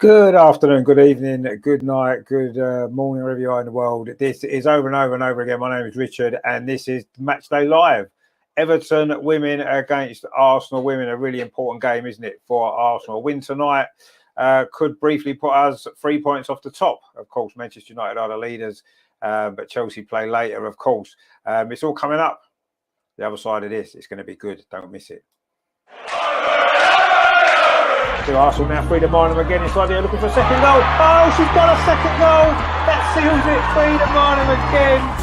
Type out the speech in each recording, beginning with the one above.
Good afternoon, good evening, good night, good morning, wherever you are in the world. This is over and over and over again. My name is Richard, and this is Matchday Live. Everton women against Arsenal women, a really important game, isn't it, for Arsenal? A win tonight could briefly put us 3 points off the top. Of course, Manchester United are the leaders, but Chelsea play later, of course. It's all coming up. The other side of this, it's going to be good. Don't miss it. To Arsenal now, Frida Marnham again inside here looking for a second goal. Oh, she's got a second goal. That seals it. Frida Marnham again.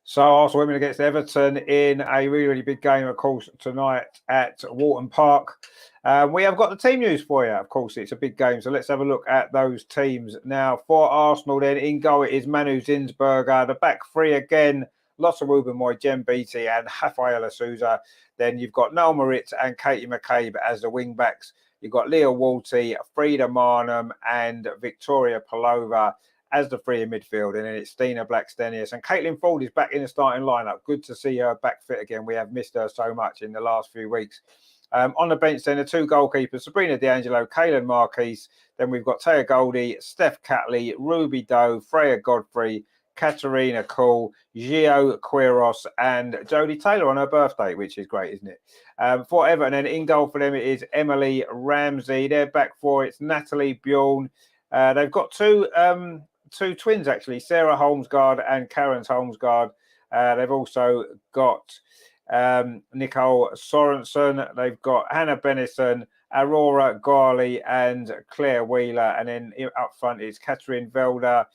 So Arsenal women against Everton in a really, really big game, of course, tonight at Walton Park. We have got the team news for you. Of course, it's a big game, so let's have a look at those teams. Now, for Arsenal then, in goal it is Manu Zinsberger. The back three again, Lotta Ruben Moy, Jen Beattie and Rafaela Souza. Then you've got Noel Moritz and Katie McCabe as the wing-backs. You've got Leah Walty, Frida Marnham and Victoria Pelova as the three in midfield, and then it's Stina Blackstenius. And Caitlin Ford is back in the starting lineup. Good to see her back fit again. We have missed her so much in the last few weeks. On the bench then, the two goalkeepers, Sabrina D'Angelo, Kaylin Marquise. Then we've got Taya Goldie, Steph Catley, Ruby Doe, Freya Godfrey, Katerina Kuhl, Gio Quiros, and Jodie Taylor on her birthday, which is great, isn't it? For Everton, and in goal for them, it is Emily Ramsey. They're back for it's Natalie Bjorn. They've got two twins, actually, Sarah Holmesgaard and Karen Holmesgaard. They've also got Nicole Sorensen. They've got Hannah Bennison, Aurora Garley, and Claire Wheeler. And then up front is Catherine Velda,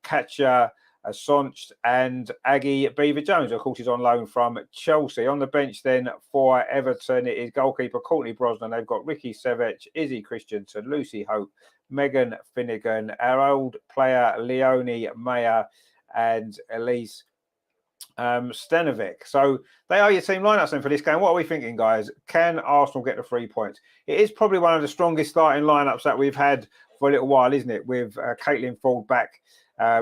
Katja Soncht, and Aggie Beaver-Jones. Of course, is on loan from Chelsea. On the bench then for Everton, it is goalkeeper Courtney Brosnan. They've got Ricky Sevich, Izzy Christensen, Lucy Hope, Megan Finnegan, our old player Leonie Mayer, and Elise Stenovic. So they are your team lineups then for this game. What are we thinking, guys? Can Arsenal get the 3 points? It is probably one of the strongest starting lineups that we've had for a little while, isn't it? With Caitlin Ford back,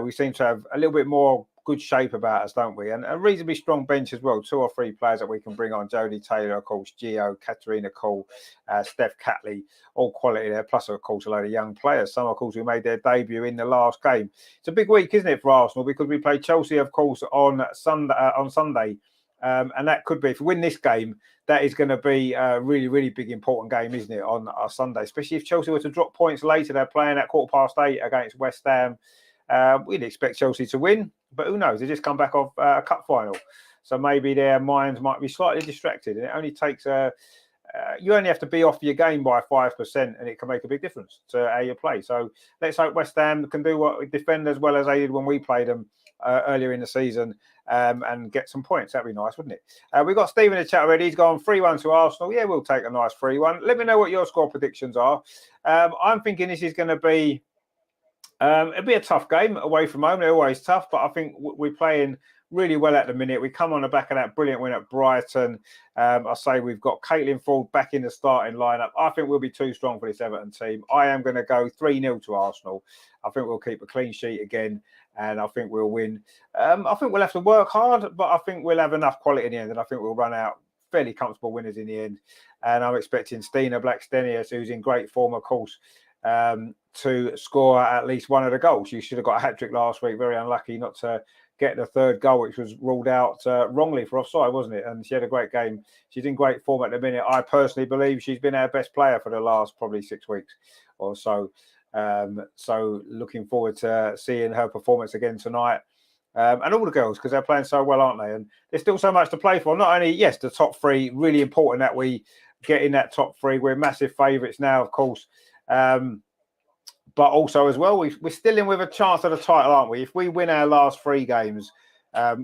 we seem to have a little bit more good shape about us, don't we? And a reasonably strong bench as well. 2 or 3 players that we can bring on. Jodie Taylor, of course, Gio, Katerina Kuhl, Steph Catley, all quality there. Plus, of course, a load of young players. Some, of course, who made their debut in the last game. It's a big week, isn't it, for Arsenal? Because we play Chelsea, of course, on Sunday. And that could be, if we win this game, that is going to be a really, really big, important game, isn't it, on our Sunday? Especially if Chelsea were to drop points later. They're playing at 8:15 against West Ham. We'd expect Chelsea to win, but who knows? They just come back off a cup final. So maybe their minds might be slightly distracted. And it only takes you only have to be off your game by 5% and it can make a big difference to how you play. So let's hope West Ham can do what we defend as well as they did when we played them earlier in the season and get some points. That'd be nice, wouldn't it? We've got Steve in the chat already. He's gone 3-1 to Arsenal. Yeah, we'll take a nice 3-1. Let me know what your score predictions are. I'm thinking this is going to be it'll be a tough game away from home. They're always tough, but I think we're playing really well at the minute. We come on the back of that brilliant win at Brighton. I say we've got Caitlin Ford back in the starting lineup. I think we'll be too strong for this Everton team. I am going to go 3-0 to Arsenal. I think we'll keep a clean sheet again, and I think we'll win. I think we'll have to work hard, but I think we'll have enough quality in the end, and I think we'll run out fairly comfortable winners in the end. And I'm expecting Stina Blackstenius, who's in great form, of course, to score at least one of the goals. She should have got a hat-trick last week. Very unlucky not to get the third goal, which was ruled out wrongly for offside, wasn't it? And she had a great game. She's in great form at the minute. I personally believe she's been our best player for the last probably 6 weeks or so. So looking forward to seeing her performance again tonight. And all the girls, because they're playing so well, aren't they? And there's still so much to play for. Not only, yes, the top three, really important that we get in that top three. We're massive favourites now, of course. But also as well, we're still in with a chance at a title, aren't we? If we win our last 3 games,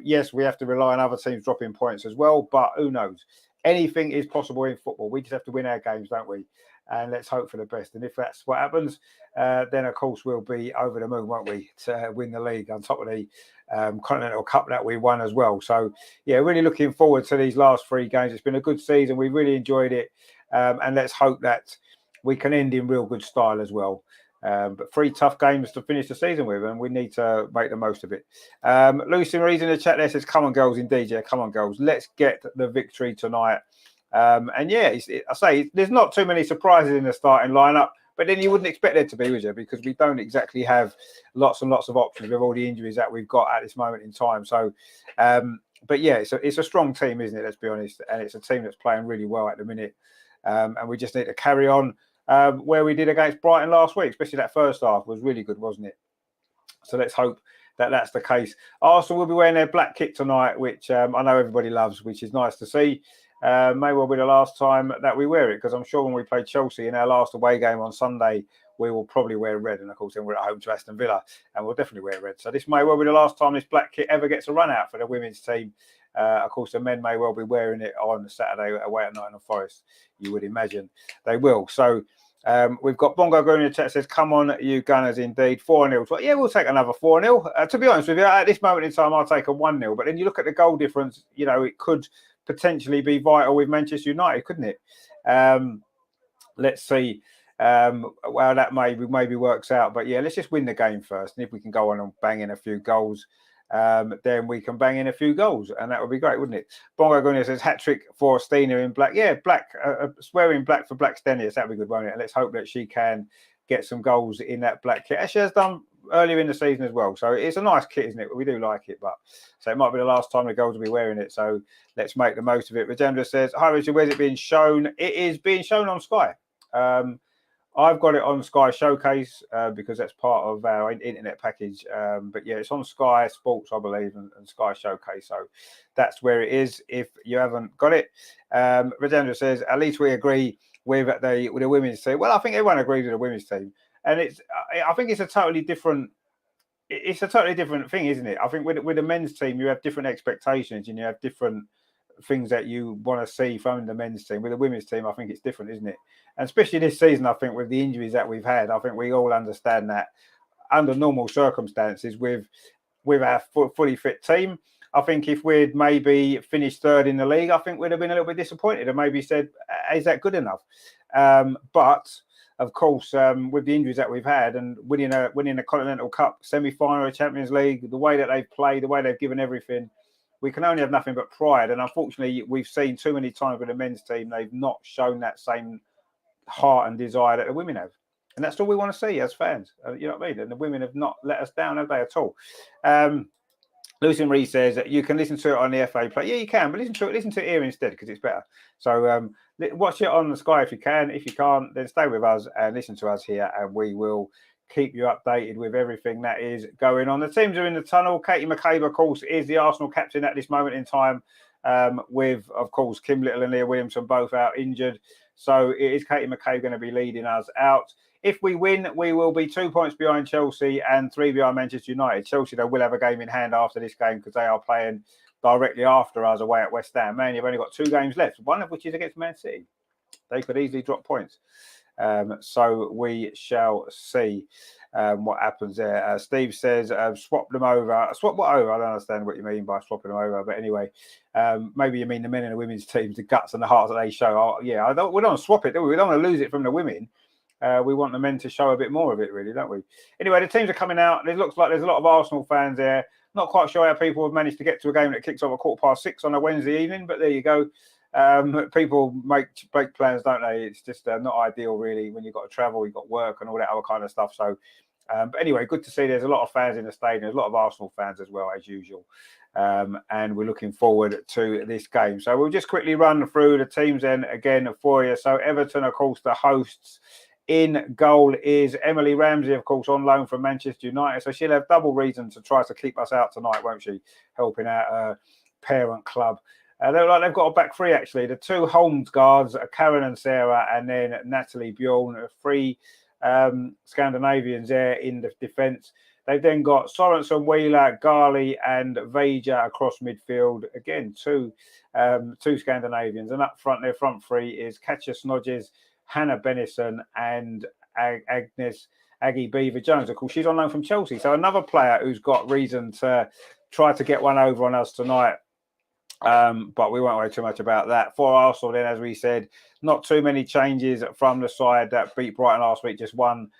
yes, we have to rely on other teams dropping points as well. But who knows? anything is possible in football. We just have to win our games, don't we? And let's hope for the best. And if that's what happens, then of course we'll be over the moon, won't we, to win the league on top of the Continental Cup that we won as well. So yeah, really looking forward to these last 3 games. It's been a good season. We really enjoyed it, and let's hope that we can end in real good style as well. But 3 tough games to finish the season with, and we need to make the most of it. Lucy Marie's in the chat there says, "Come on, girls, indeed, yeah, come on, girls. Let's get the victory tonight." And yeah, I say there's not too many surprises in the starting lineup, but then you wouldn't expect there to be, would you? Because we don't exactly have lots and lots of options with all the injuries that we've got at this moment in time. So, but yeah, it's a strong team, isn't it? Let's be honest, and it's a team that's playing really well at the minute, and we just need to carry on where we did against Brighton last week, especially that first half was really good, wasn't it? So let's hope that that's the case. Arsenal will be wearing their black kit tonight, which I know everybody loves, which is nice to see. May well be the last time that we wear it, because I'm sure when we play Chelsea in our last away game on Sunday, we will probably wear red. And of course, then we're at home to Aston Villa, and we'll definitely wear red. So this may well be the last time this black kit ever gets a run out for the women's team. Of course, the men may well be wearing it on Saturday away at Nottingham Forest. You would imagine they will. So we've got Bongo going in the chat says, "Come on, you Gunners, indeed. 4-0. Well, yeah, we'll take another 4-0. To be honest with you, at this moment in time, I'll take a 1-0. But then you look at the goal difference, you know, it could potentially be vital with Manchester United, couldn't it? Let's see well, that maybe works out. But yeah, let's just win the game first. And if we can go on and bang in a few goals, then we can bang in a few goals, and that would be great, wouldn't it? Bongo Gunner says, "Hat-trick for Stina in black." Yeah, black, swearing black for Black Stenius. That'd be good, won't it? And let's hope that she can get some goals in that black kit, as she has done earlier in the season as well. So it's a nice kit, isn't it? We do like it, but so it might be the last time the girls will be wearing it. So let's make the most of it. Rajendra says, "Hi Richard, where's it being shown?" It is being shown on Sky. I've got it on Sky Showcase because that's part of our internet package. But yeah, it's on Sky Sports, I believe, and Sky Showcase. So that's where it is if you haven't got it. Rajendra says, "At least we agree with the women's team." Well, I think everyone agrees with the women's team. And I think it's a totally different thing, isn't it? I think with the men's team, you have different expectations and you have different things that you want to see from the men's team. With the women's team, I think it's different, isn't it? And especially this season, I think with the injuries that we've had, I think we all understand that under normal circumstances with our fully fit team, I think if we'd maybe finished 3rd in the league, I think we'd have been a little bit disappointed and maybe said, is that good enough? But of course, with the injuries that we've had and winning a Continental Cup semi-final, a Champions League, the way that they've played, the way they've given everything, we can only have nothing but pride. And unfortunately, we've seen too many times with the men's team, they've not shown that same heart and desire that the women have. And that's all we want to see as fans. You know what I mean? And the women have not let us down, have they, at all? Lucian Reed says that you can listen to it on the FA Play. Yeah, you can, but listen to it here instead because it's better. So watch it on the Sky if you can. If you can't, then stay with us and listen to us here, and we will keep you updated with everything that is going on. The teams are in the tunnel. Katie McCabe, of course, is the Arsenal captain at this moment in time, with, of course, Kim Little and Leah Williamson both out injured. So it is Katie McCabe going to be leading us out. If we win, we will be 2 points behind Chelsea and 3 behind Manchester United. Chelsea, they will have a game in hand after this game because they are playing directly after us away at West Ham. Man, you've only got 2 games left, one of which is against Man City. They could easily drop points. So we shall see what happens there. Steve says, swap them over. Swap what over? I don't understand what you mean by swapping them over. But anyway, maybe you mean the men and the women's teams, the guts and the hearts that they show. Oh, yeah, we don't swap it, do we? We don't want to lose it from the women. We want the men to show a bit more of it, really, don't we? Anyway, the teams are coming out. It looks like there's a lot of Arsenal fans there. Not quite sure how people have managed to get to a game that kicks off at 6:15 on a Wednesday evening, but there you go. People make plans, don't they? It's just not ideal, really, when you've got to travel, you've got work and all that other kind of stuff. So, but anyway, good to see there's a lot of fans in the stadium. There's a lot of Arsenal fans as well, as usual. And we're looking forward to this game. So we'll just quickly run through the teams then again for you. So Everton, of course, the hosts. In goal is Emily Ramsey, of course, on loan from Manchester United. So she'll have double reason to try to keep us out tonight, won't she? Helping out her parent club. They've got a back 3, actually. The 2 Holmes guards, Karen and Sarah, and then Natalie Bjorn, 3 Scandinavians there in the defence. They've then got Sorensen, Wheeler, Garley, and Veja across midfield. Again, two Scandinavians. And up front, their front three is Katja Snodges, Hannah Bennison, and Agnes Aggie Beaver Jones. Of course, she's on loan from Chelsea. So another player who's got reason to try to get one over on us tonight. But we won't worry too much about that. For Arsenal, then, as we said, not too many changes from the side that beat Brighton last week, just one.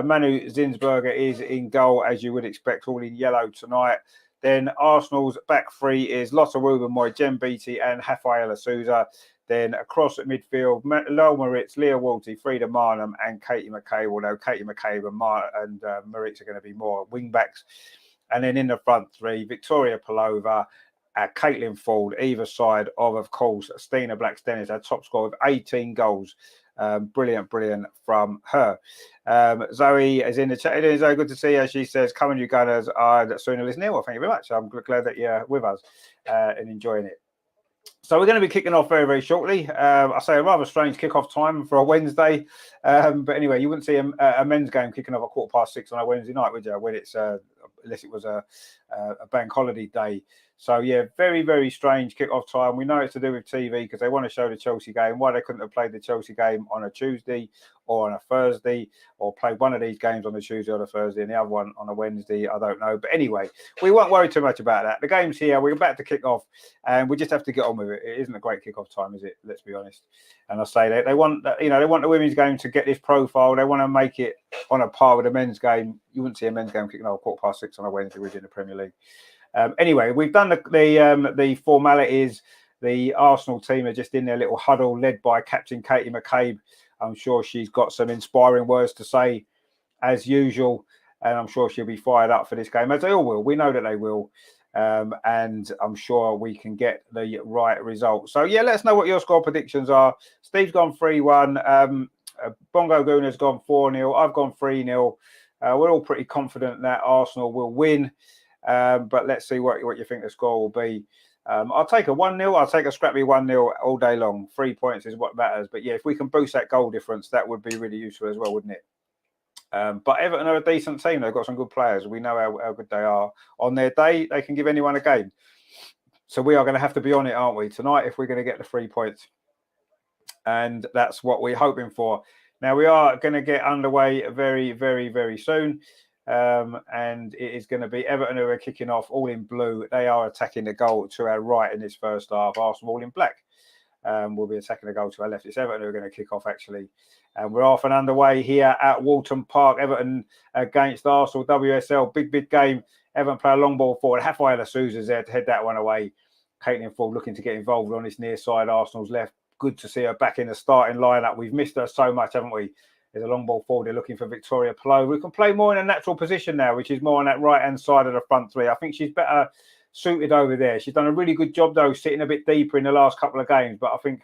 Manu Zinsberger is in goal, as you would expect, all in yellow tonight. Then Arsenal's back three is Lotta Rubenmoy, Jen Beattie, and Rafaela Souza. Then across at midfield, Lowell Moritz, Leah Walty, Frida Marnham, and Katie McCabe, although Katie McCabe and Moritz are going to be more wing backs. And then in the front three, Victoria Pelova, Caitlin Ford, either side of course, Stina Blackstenius, our top scorer with 18 goals. Brilliant from her. Zoe is in the chat. It is very good to see her. She says, "Come on, you Gunners, sooner listening." Well, thank you very much. I'm glad that you're with us and enjoying it. So we're going to be kicking off very, very shortly. I say a rather strange kickoff time for a Wednesday. But anyway, you wouldn't see a men's game kicking off at 6:15 on a Wednesday night, would you? When it's unless it was a bank holiday day. So yeah, very, very strange kickoff time. We know it's to do with TV because they want to show the Chelsea game. Why they couldn't have played the Chelsea game on a Tuesday or on a Thursday, or played one of these games on a Tuesday or a Thursday and the other one on a Wednesday, I don't know. But anyway, we won't worry too much about that. The game's here. We're about to kick off, and we just have to get on with it. It isn't a great kickoff time, is it? Let's be honest. And I say they want the women's game to get this profile. They want to make it on a par with the men's game. You wouldn't see a men's game kicking off at 6:15 on a Wednesday, would you, in the Premier League? Anyway, we've done the formalities. The Arsenal team are just in their little huddle, led by Captain Katie McCabe. I'm sure she's got some inspiring words to say, as usual, and I'm sure she'll be fired up for this game, as they all will. We know that they will, and I'm sure we can get the right result. So, yeah, let us know what your score predictions are. Steve's gone 3-1. Bongo Gooner's gone 4-0. I've gone 3-0. We're all pretty confident that Arsenal will win. But let's see what you think the score will be. I'll take a 1-0. I'll take a scrappy 1-0 all day long. 3 points is what matters. But yeah, if we can boost that goal difference, that would be really useful as well, wouldn't it? But Everton are a decent team. They've got some good players. We know how good they are. On their day, they can give anyone a game. So we are going to have to be on it, aren't we, tonight, if we're going to get the 3 points. And that's what we're hoping for. Now, we are going to get underway very, very, very soon. And it is going to be Everton who are kicking off, all in blue. They are attacking the goal to our right in this first half. Arsenal all in black will be attacking the goal to our left. It's Everton who are going to kick off, actually. And we're off and underway here at Walton Park. Everton against Arsenal, WSL. Big game. Everton play a long ball forward. Rafaela Souza's there to head that one away. Caitlin Ford looking to get involved on this near side. Arsenal's left. Good to see her back in the starting lineup. We've missed her so much, haven't we? There's a long ball forward. They're looking for Victoria Pelova. We can play more in a natural position now, which is more on that right-hand side of the front three. I think she's better suited over there. She's done a really good job, though, sitting a bit deeper in the last couple of games. But I think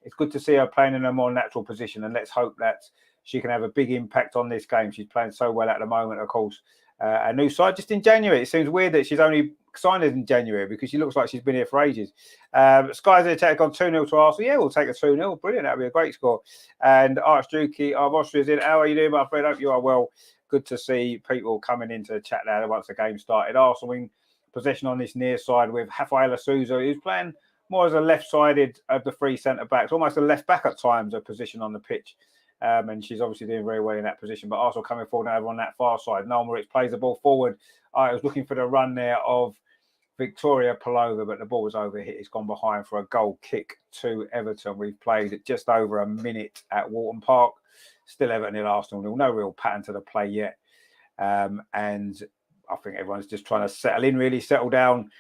it's good to see her playing in a more natural position. And let's hope that she can have a big impact on this game. She's playing so well at the moment, of course. A new side just in January. It seems weird that she's only signed in January because she looks like she's been here for ages. Sky's attack on 2-0 to Arsenal. Yeah, we'll take a 2-0. Brilliant. That'll be a great score. And Archduke of Austria's in. How are you doing, my friend? Hope you are well. Good to see people coming into the chat now once the game started. Arsenal in possession on this near side with Rafaela Souza, who's playing more as a left-sided of the three centre-backs, almost a left-back at times, a position on the pitch. And she's obviously doing very well in that position. But Arsenal coming forward over on that far side. Noel Moritz plays the ball forward. I was looking for the run there of Victoria Pelova, but the ball was overhit. It's gone behind for a goal kick to Everton. We've played just over a minute at Walton Park. Still Everton in Arsenal. No real pattern to the play yet. And I think everyone's just trying to settle in, really settle down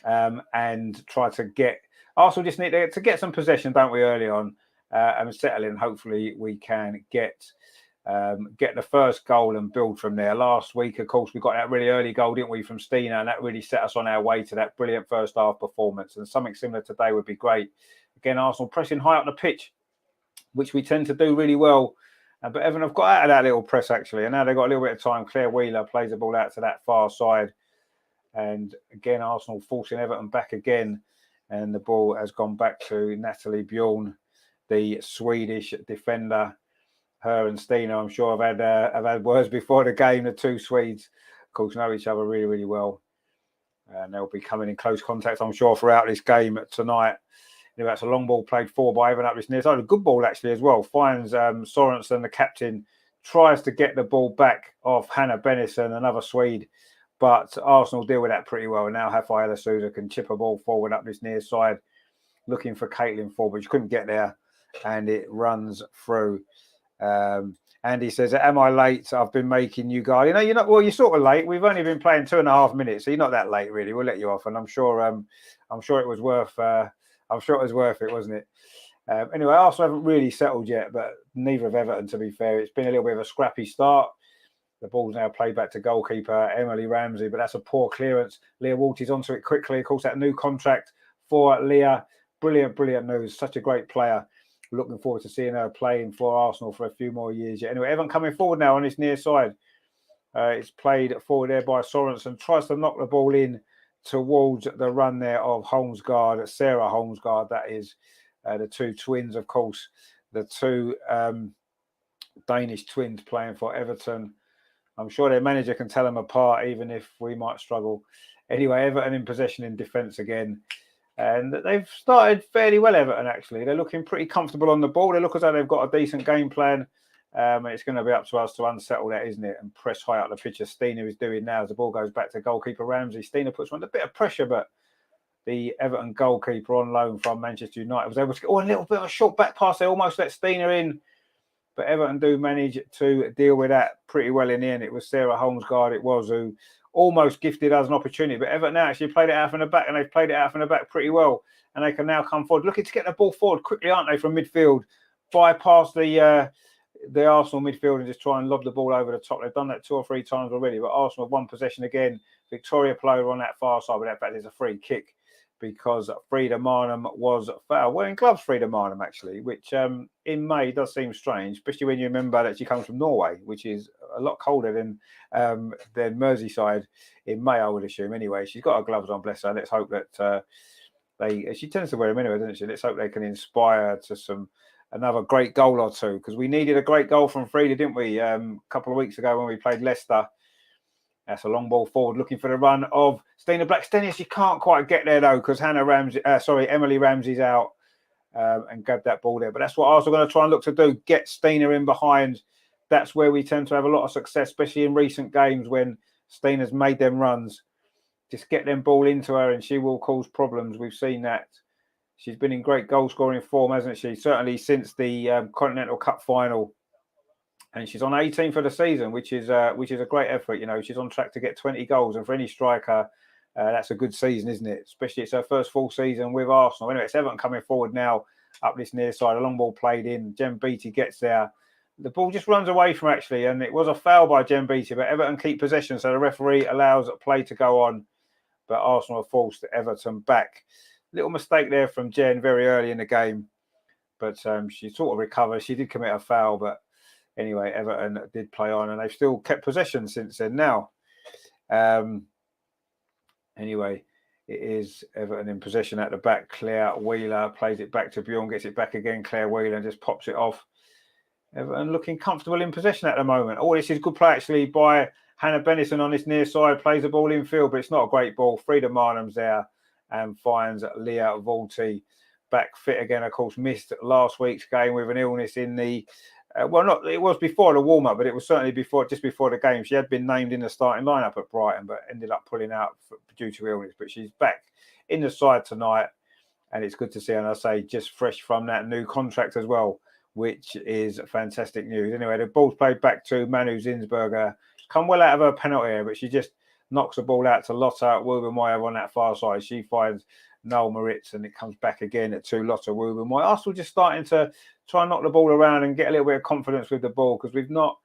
and try to get... Arsenal just need to get some possession, don't we, early on? And settle in. Hopefully we can get the first goal and build from there. Last week, of course, we got that really early goal, didn't we, from Stina, and that really set us on our way to that brilliant first half performance. And something similar today would be great. Again, Arsenal pressing high up the pitch, which we tend to do really well. But Everton have got out of that little press, actually, and now they've got a little bit of time. Claire Wheeler plays the ball out to that far side. And again, Arsenal forcing Everton back again. And the ball has gone back to Natalie Bjorn, the Swedish defender. Her and Stina, I'm sure, have had words before the game. The two Swedes course, know each other really, really well. And they'll be coming in close contact, I'm sure, throughout this game tonight. That's a long ball played forward by Evan up this near side. A good ball, actually, as well. Finds Sorensen, the captain, tries to get the ball back off Hannah Bennison, another Swede. But Arsenal deal with that pretty well. And now Rafaela Souza can chip a ball forward up this near side, looking for Caitlin Ford, but she couldn't get there. And it runs through. Andy says, am I late? I've been making you guys. You're not. Well, you're sort of late. We've only been playing 2.5 minutes, so you're not that late, really. We'll let you off, and I'm sure it was worth. I'm sure it was worth it, wasn't it? Anyway, Arsenal haven't really settled yet, but neither have Everton. To be fair, it's been a little bit of a scrappy start. The ball's now played back to goalkeeper Emily Ramsey, but that's a poor clearance. Leah Walters onto it quickly. Of course, that new contract for Leah. Brilliant news. Such a great player. Looking forward to seeing her playing for Arsenal for a few more years yet. Anyway, Everton coming forward now on this near side. It's played forward there by Sorensen. Tries to knock the ball in towards the run there of Holmesgaard, Sarah Holmesgaard, that is. The two twins, of course. The two Danish twins playing for Everton. I'm sure their manager can tell them apart, even if we might struggle. Anyway, Everton in possession in defence again. And they've started fairly well, Everton, actually. They're looking pretty comfortable on the ball. They look as though they've got a decent game plan. And it's going to be up to us to unsettle that, isn't it? And press high up the pitch, as Stina is doing now as the ball goes back to goalkeeper Ramsey. Stina puts on a bit of pressure, but the Everton goalkeeper on loan from Manchester United was able to get a little bit of a short back pass. They almost let Stina in. But Everton do manage to deal with that pretty well in the end. It was Sarah Holmesgaard, it was, who almost gifted us an opportunity. But Everton now actually played it out from the back, and they've played it out from the back pretty well. And they can now come forward, looking to get the ball forward quickly, aren't they, from midfield? Bypass the Arsenal midfield and just try and lob the ball over the top. They've done that 2 or 3 times already. But Arsenal have won possession again. Victoria Plover on that far side, but in fact, there's a free kick because Frida Marnham was fouled. Wearing gloves, Frida Marnham, actually, which in May does seem strange, especially when you remember that she comes from Norway, which is a lot colder than Merseyside in May, I would assume. Anyway, she's got her gloves on, bless her. Let's hope that she tends to wear them anyway, doesn't she? Let's hope they can inspire to another great goal or two, because we needed a great goal from Frida, didn't we? A couple of weeks ago when we played Leicester. That's a long ball forward, looking for the run of Stina Blackstenius. She can't quite get there, though, because Emily Ramsey's out and grabbed that ball there. But that's what Arsenal are going to try and look to do, get Stina in behind. That's where we tend to have a lot of success, especially in recent games when Stina's made them runs. Just get them ball into her and she will cause problems. We've seen that. She's been in great goal-scoring form, hasn't she? Certainly since the Continental Cup final. And she's on 18 for the season, which is a great effort. She's on track to get 20 goals. And for any striker, that's a good season, isn't it? Especially it's her first full season with Arsenal. Anyway, it's Everton coming forward now up this near side. A long ball played in. Jem Beattie gets there. The ball just runs away from actually. And it was a foul by Jem Beattie, but Everton keep possession. So the referee allows play to go on. But Arsenal are forced Everton back. Little mistake there from Jen very early in the game. But she sort of recovered. She did commit a foul, but anyway, Everton did play on, and they've still kept possession since then now. Anyway, it is Everton in possession at the back. Claire Wheeler plays it back to Bjorn, gets it back again. Claire Wheeler and just pops it off. Everton looking comfortable in possession at the moment. Oh, this is good play actually by Hannah Bennison on this near side. Plays the ball in field, but it's not a great ball. Frida Marnham's there and finds Leah Volti back fit again. Of course, missed last week's game with an illness in the... it was before the warm-up, but it was certainly just before the game. She had been named in the starting lineup at Brighton, but ended up pulling out due to illness. But she's back in the side tonight, and it's good to see her. And I say, just fresh from that new contract as well, which is fantastic news. Anyway, the ball's played back to Manu Zinsberger. Come well out of her penalty area, but she just knocks the ball out to Lotta Wubenmeyer on that far side. She finds Noel Moritz, and it comes back again to Lotta Wubenmeyer. Arsenal just starting to try and knock the ball around and get a little bit of confidence with the ball, because we've not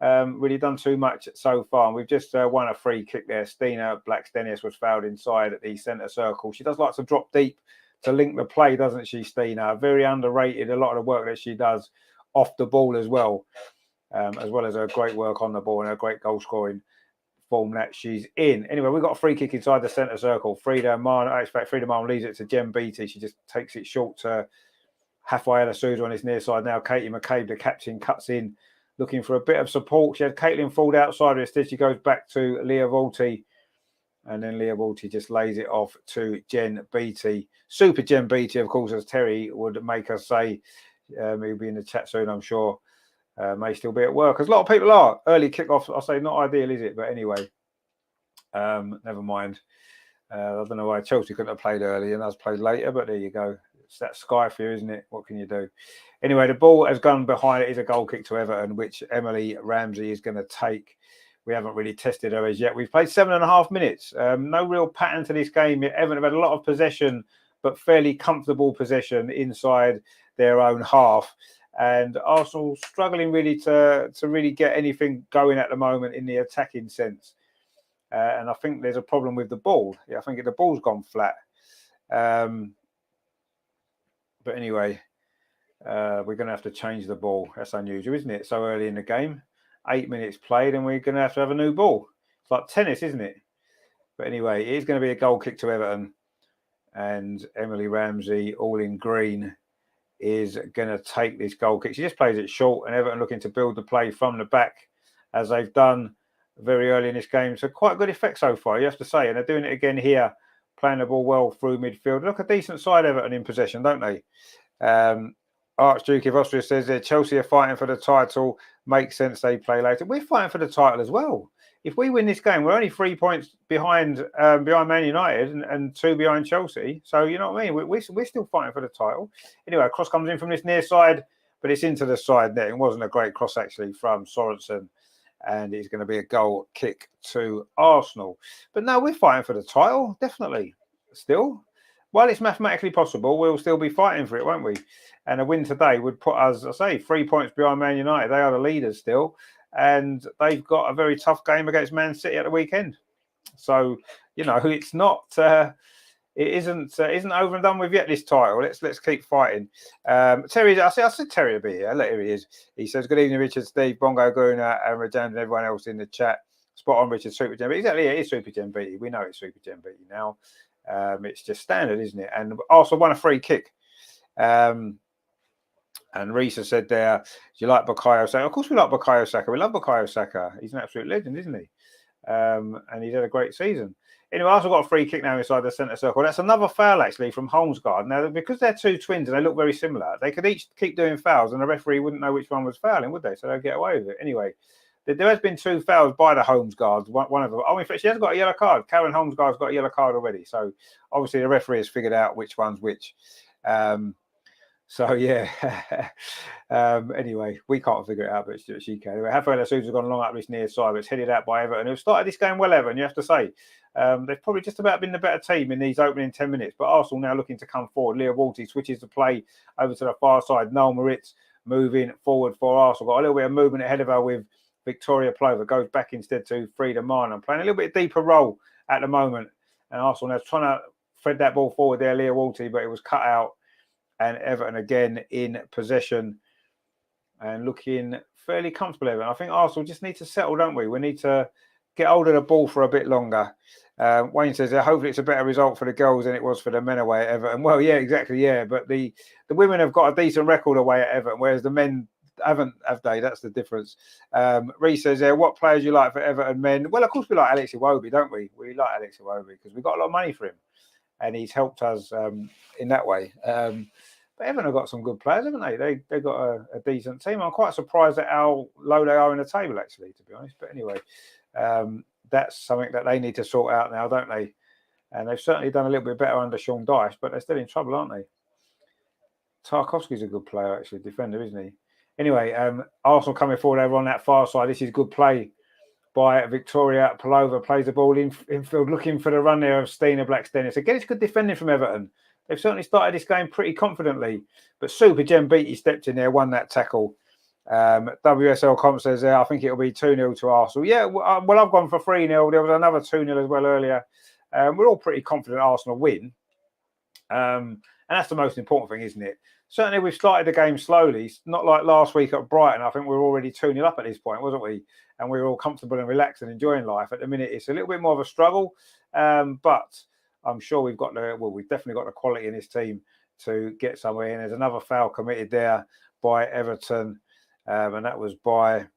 really done too much so far. We've just won a free kick there. Stina Blackstenius was fouled inside at the centre circle. She does like to drop deep to link the play, doesn't she, Stina? Very underrated, a lot of the work that she does off the ball as well as her great work on the ball and her great goal scoring form that she's in. Anyway, we've got a free kick inside the centre circle. Frida Marn leaves it to Jem Beattie. She just takes it short to Rafaela Souza on his near side now. Katie McCabe, the captain, cuts in looking for a bit of support. She had Caitlin Ford outside her. Instead, she goes back to Leah Vulty. And then Leah Vulty just lays it off to Jen Beattie. Super Jen Beattie, of course, as Terry would make us say. He'll be in the chat soon, I'm sure. May still be at work, as a lot of people are. Early kickoff, I say, not ideal, is it? But anyway, never mind. I don't know why Chelsea couldn't have played early and us played later, but there you go. It's that sky for you, isn't it? What can you do? Anyway, the ball has gone behind. It is a goal kick to Everton, which Emily Ramsey is going to take. We haven't really tested her as yet. We've played 7.5 minutes. No real pattern to this game. Everton have had a lot of possession, but fairly comfortable possession inside their own half. And Arsenal struggling really to really get anything going at the moment in the attacking sense. And I think there's a problem with the ball. Yeah, I think the ball's gone flat. But anyway, we're going to have to change the ball. That's unusual, isn't it? So early in the game, 8 minutes played, and we're going to have a new ball. It's like tennis, isn't it? But anyway, it is going to be a goal kick to Everton. And Emily Ramsey, all in green, is going to take this goal kick. She just plays it short, and Everton looking to build the play from the back, as they've done very early in this game. So quite good effect so far, you have to say. And they're doing it again here, playing the ball well through midfield. Look, a decent side Everton in possession, don't they? Archduke of Austria says that Chelsea are fighting for the title. Makes sense they play later. We're fighting for the title as well. If we win this game, we're only 3 points behind Man United and 2 behind Chelsea. So you know what I mean? We're still fighting for the title. Anyway, a cross comes in from this near side, but it's into the side net. It wasn't a great cross actually from Sorensen. And it's going to be a goal kick to Arsenal. But no, we're fighting for the title, definitely. Still, while it's mathematically possible, we'll still be fighting for it, won't we? And a win today would put us, I say, 3 points behind Man United. They are the leaders still. And they've got a very tough game against Man City at the weekend. So, you know, it's not... it isn't over and done with yet, this title. Let's keep fighting. Terry, I said Terry will be here. Here he is. He says, good evening, Richard, Steve, Bongo, Guna, and Rajan, and everyone else in the chat. Spot on, Richard, Super Gem. Exactly, it is Super Gem Beatty. We know it's Super Gem Beatty now. It's just standard, isn't it? And Arsenal won a free kick. And Risa said there, do you like Bukayo Saka? Of course we like Bukayo Saka. We love Bukayo Saka. He's an absolute legend, isn't he? And he's had a great season. Anyway, Arsenal got a free kick now inside the centre circle. That's another foul, actually, from Holmesgaard. Now, because they're two twins and they look very similar, they could each keep doing fouls and the referee wouldn't know which one was fouling, would they? So they'll get away with it. Anyway, there has been 2 fouls by the Holmesgaards. One of them. Oh, in fact, she has got a yellow card. Karen Holmesgaard's got a yellow card already. So, obviously, the referee has figured out which one's which. So, yeah. Anyway, we can't figure it out, but she can. Anyway, Rafaela Sousa's gone long up this near side, but it's headed out by Everton, who started this game well, Everton, you have to say. They've probably just about been the better team in these opening 10 minutes, but Arsenal now looking to come forward. Leah Walty switches the play over to the far side. Noel Moritz moving forward for Arsenal. Got a little bit of movement ahead of her with Victoria Plover. Goes back instead to Frida Marner. Playing a little bit deeper role at the moment. And Arsenal now trying to thread that ball forward there, Leah Walty, but it was cut out. And Everton again in possession and looking fairly comfortable. Everton. I think Arsenal just need to settle, don't we? We need to get hold of the ball for a bit longer. Wayne says, hopefully it's a better result for the girls than it was for the men away at Everton. Well, yeah, exactly, yeah. But the women have got a decent record away at Everton, whereas the men haven't, have they? That's the difference. Reece says, what players you like for Everton men? Well, of course we like Alex Iwobi, don't we? We like Alex Iwobi because we got a lot of money for him. And he's helped us in that way. But Everton have got some good players, haven't they? They've got a decent team. I'm quite surprised at how low they are in the table, actually, to be honest. But anyway, that's something that they need to sort out now, don't they? And they've certainly done a little bit better under Sean Dyche, but they're still in trouble, aren't they? Tarkowski's a good player, actually, defender, isn't he? Anyway, Arsenal coming forward over on that far side. This is good play by Victoria Palova. Plays the ball infield, looking for the run there of Stina Blackstenius. Again, it's good defending from Everton. They've certainly started this game pretty confidently, but Super Jen Beatty stepped in there, won that tackle. WSL Comp says I think it'll be 2-0 to Arsenal. Yeah, well, I've gone for 3-0. There was another 2-0 as well earlier. We're all pretty confident Arsenal win. And that's the most important thing, isn't it? Certainly, we've started the game slowly. Not like last week at Brighton. I think we were already 2-0 up at this point, wasn't we? And we were all comfortable and relaxed and enjoying life. At the minute, it's a little bit more of a struggle. But I'm sure we've definitely got the quality in this team to get somewhere. And there's another foul committed there by Everton. and that was by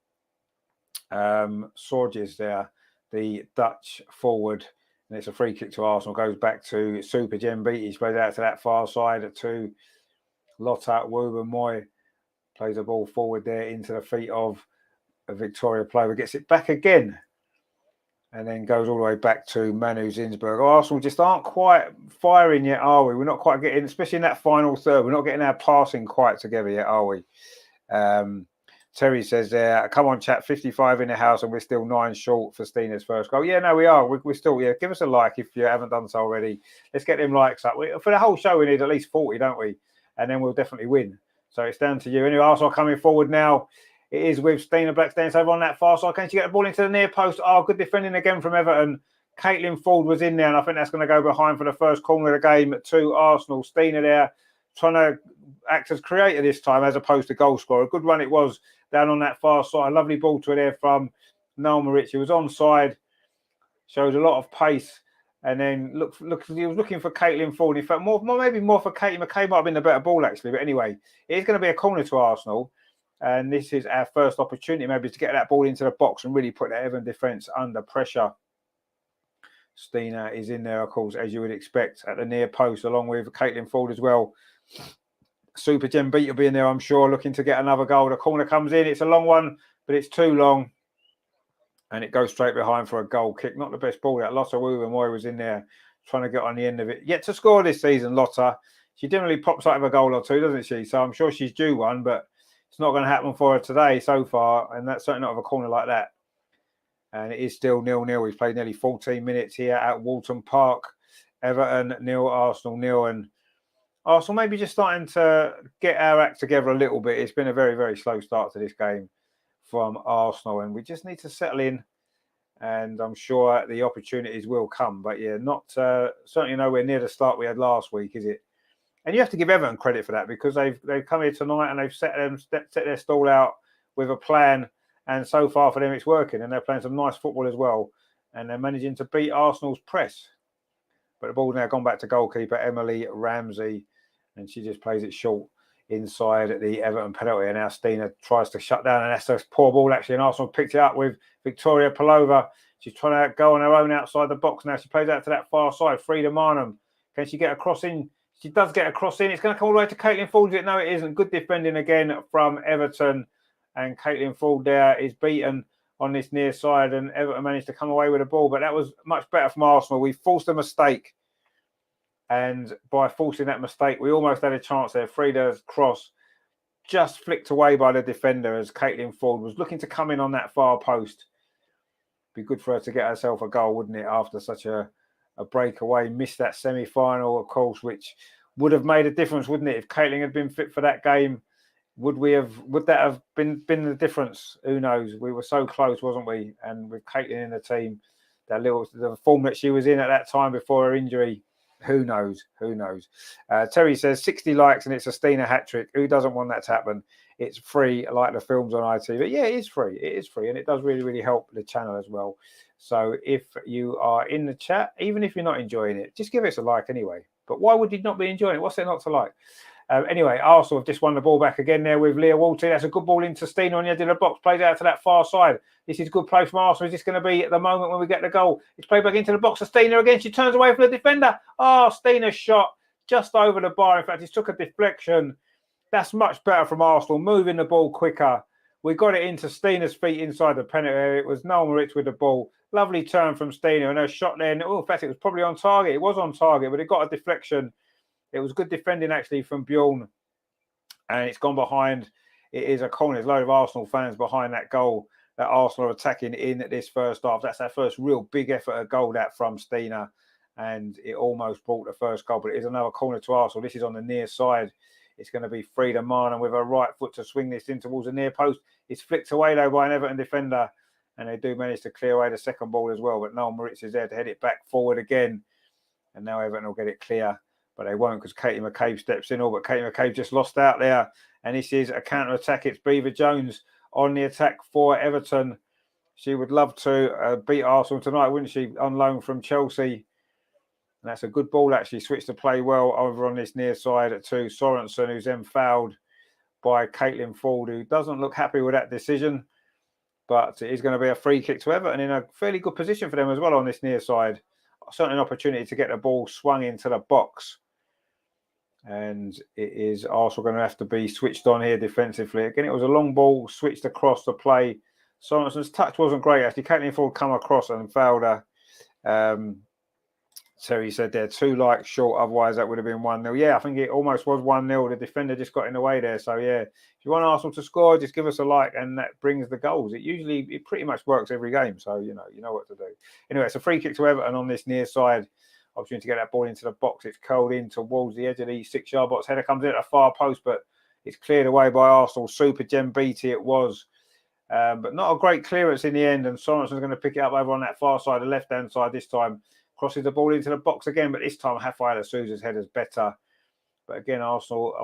Sorges there, the Dutch forward. And it's a free kick to Arsenal. Goes back to Super Jembiti. He plays out to that far side to Lotta Wubben-Moy. Plays the ball forward there into the feet of a Victoria player. Gets it back again. And then goes all the way back to Manu Zinsberg. Arsenal just aren't quite firing yet, are we? We're not quite getting, especially in that final third, we're not getting our passing quite together yet, are we? Terry says there, come on, chat, 55 in the house and we're still 9 short for Stina's first goal. Yeah, no, we are. We're still, yeah, give us a like if you haven't done so already. Let's get them likes up. For the whole show, we need at least 40, don't we? And then we'll definitely win. So it's down to you. Anyway, Arsenal coming forward now. It is with Stina Blackstone over on that far side. Can she get the ball into the near post? Oh, good defending again from Everton. Caitlin Ford was in there, and I think that's going to go behind for the first corner of the game to Arsenal. Stina there trying to act as creator this time as opposed to goal scorer. A good run it was down on that far side. Lovely ball to her there from Noel Moritz. He was onside, shows a lot of pace. And then look, he was looking for Caitlin Ford. He felt maybe more for Katie McKay. Might have been the better ball, actually. But anyway, it is going to be a corner to Arsenal. And this is our first opportunity maybe to get that ball into the box and really put that Everton defence under pressure. Stina is in there, of course, as you would expect, at the near post, along with Caitlin Ford as well. Super Jembiti will be in there, I'm sure, looking to get another goal. The corner comes in. It's a long one, but it's too long. And it goes straight behind for a goal kick. Not the best ball. That Lotta Wubben-Moy was in there trying to get on the end of it. Yet to score this season, Lotta. She generally pops out of a goal or two, doesn't she? So I'm sure she's due one, but it's not going to happen for her today so far, and that's certainly not of a corner like that. And it is still 0-0. We've played nearly 14 minutes here at Walton Park. Everton 0, Arsenal 0, and Arsenal maybe just starting to get our act together a little bit. It's been a very, very slow start to this game from Arsenal, and we just need to settle in, and I'm sure the opportunities will come. But yeah, not certainly nowhere near the start we had last week, is it? And you have to give Everton credit for that because they've come here tonight and they've set their stall out with a plan, and so far for them it's working, and they're playing some nice football as well, and they're managing to beat Arsenal's press. But the ball's now gone back to goalkeeper Emily Ramsey, and she just plays it short inside the Everton penalty. And now Stina tries to shut down, and that's a poor ball actually, and Arsenal picked it up with Victoria Pelova. She's trying to go on her own outside the box now. She plays out to that far side, Frida Marnham. Can she get a cross in? She does get a cross in. It's going to come all the way to Caitlin Ford. No, it isn't. Good defending again from Everton. And Caitlin Ford there is beaten on this near side. And Everton managed to come away with the ball. But that was much better from Arsenal. We forced a mistake. And by forcing that mistake, we almost had a chance there. Frida's cross just flicked away by the defender as Caitlin Ford was looking to come in on that far post. Be good for her to get herself a goal, wouldn't it, after such a breakaway. Missed that semi-final, of course, which would have made a difference, wouldn't it? If Caitlin had been fit for that game, would that have been the difference? Who knows? We were so close, wasn't we? And with Caitlin in the team, the form that she was in at that time before her injury, who knows? Terry says 60 likes and it's a Stina hat-trick. Who doesn't want that to happen? It's free, like the films on ITV. Yeah, it is free. And it does really, really help the channel as well. So if you are in the chat, even if you're not enjoying it, just give us a like anyway. But why would you not be enjoying it? What's there not to like? Anyway, Arsenal have just won the ball back again there with Leah Walton. That's a good ball into Stina on the edge of the box. Plays out to that far side. This is a good play from Arsenal. Is this going to be at the moment when we get the goal? It's played back into the box to Stina again. She turns away from the defender. Oh, Stina's shot just over the bar. In fact, it took a deflection. That's much better from Arsenal, moving the ball quicker. We got it into Stina's feet inside the penalty area. It was Noel Moritz with the ball. Lovely turn from Stina, and her shot there. Oh, in fact, it was probably on target. It was on target, but it got a deflection. It was good defending, actually, from Bjorn. And it's gone behind. It is a corner. There's a load of Arsenal fans behind that goal that Arsenal are attacking in this first half. That's our first real big effort at goal, that from Stina. And it almost brought the first goal, but it is another corner to Arsenal. This is on the near side. It's going to be Frida Marnham with her right foot to swing this in towards the near post. It's flicked away, though, by an Everton defender. And they do manage to clear away the second ball as well. But Noel Moritz is there to head it back forward again. And now Everton will get it clear. But they won't because Katie McCabe steps in. But Katie McCabe just lost out there. And this is a counter-attack. It's Beaver Jones on the attack for Everton. She would love to beat Arsenal tonight, wouldn't she? On loan from Chelsea. And that's a good ball, actually. Switched to play well over on this near side to Sorensen, who's then fouled by Caitlin Ford, who doesn't look happy with that decision. But it is going to be a free kick to Everton in a fairly good position for them as well on this near side. Certainly an opportunity to get the ball swung into the box. And it is also going to have to be switched on here defensively. Again, it was a long ball switched across the play. Sorenson's touch wasn't great, actually. Caitlin Ford come across and fouled her. Terry said they're 2 likes short, otherwise that would have been 1-0. Yeah, I think it almost was 1-0. The defender just got in the way there. So, yeah, if you want Arsenal to score, just give us a like, and that brings the goals. It pretty much works every game. So, you know what to do. Anyway, it's a free kick to Everton on this near side. Opportunity to get that ball into the box. It's curled in towards the edge of the 6-yard box. Header comes in at the far post, but it's cleared away by Arsenal. Super Gem Beatty it was. But not a great clearance in the end. And Sorenson's going to pick it up over on that far side, the left-hand side this time. Crosses the ball into the box again, but this time Rafaela Souza's header's better. But again, Arsenal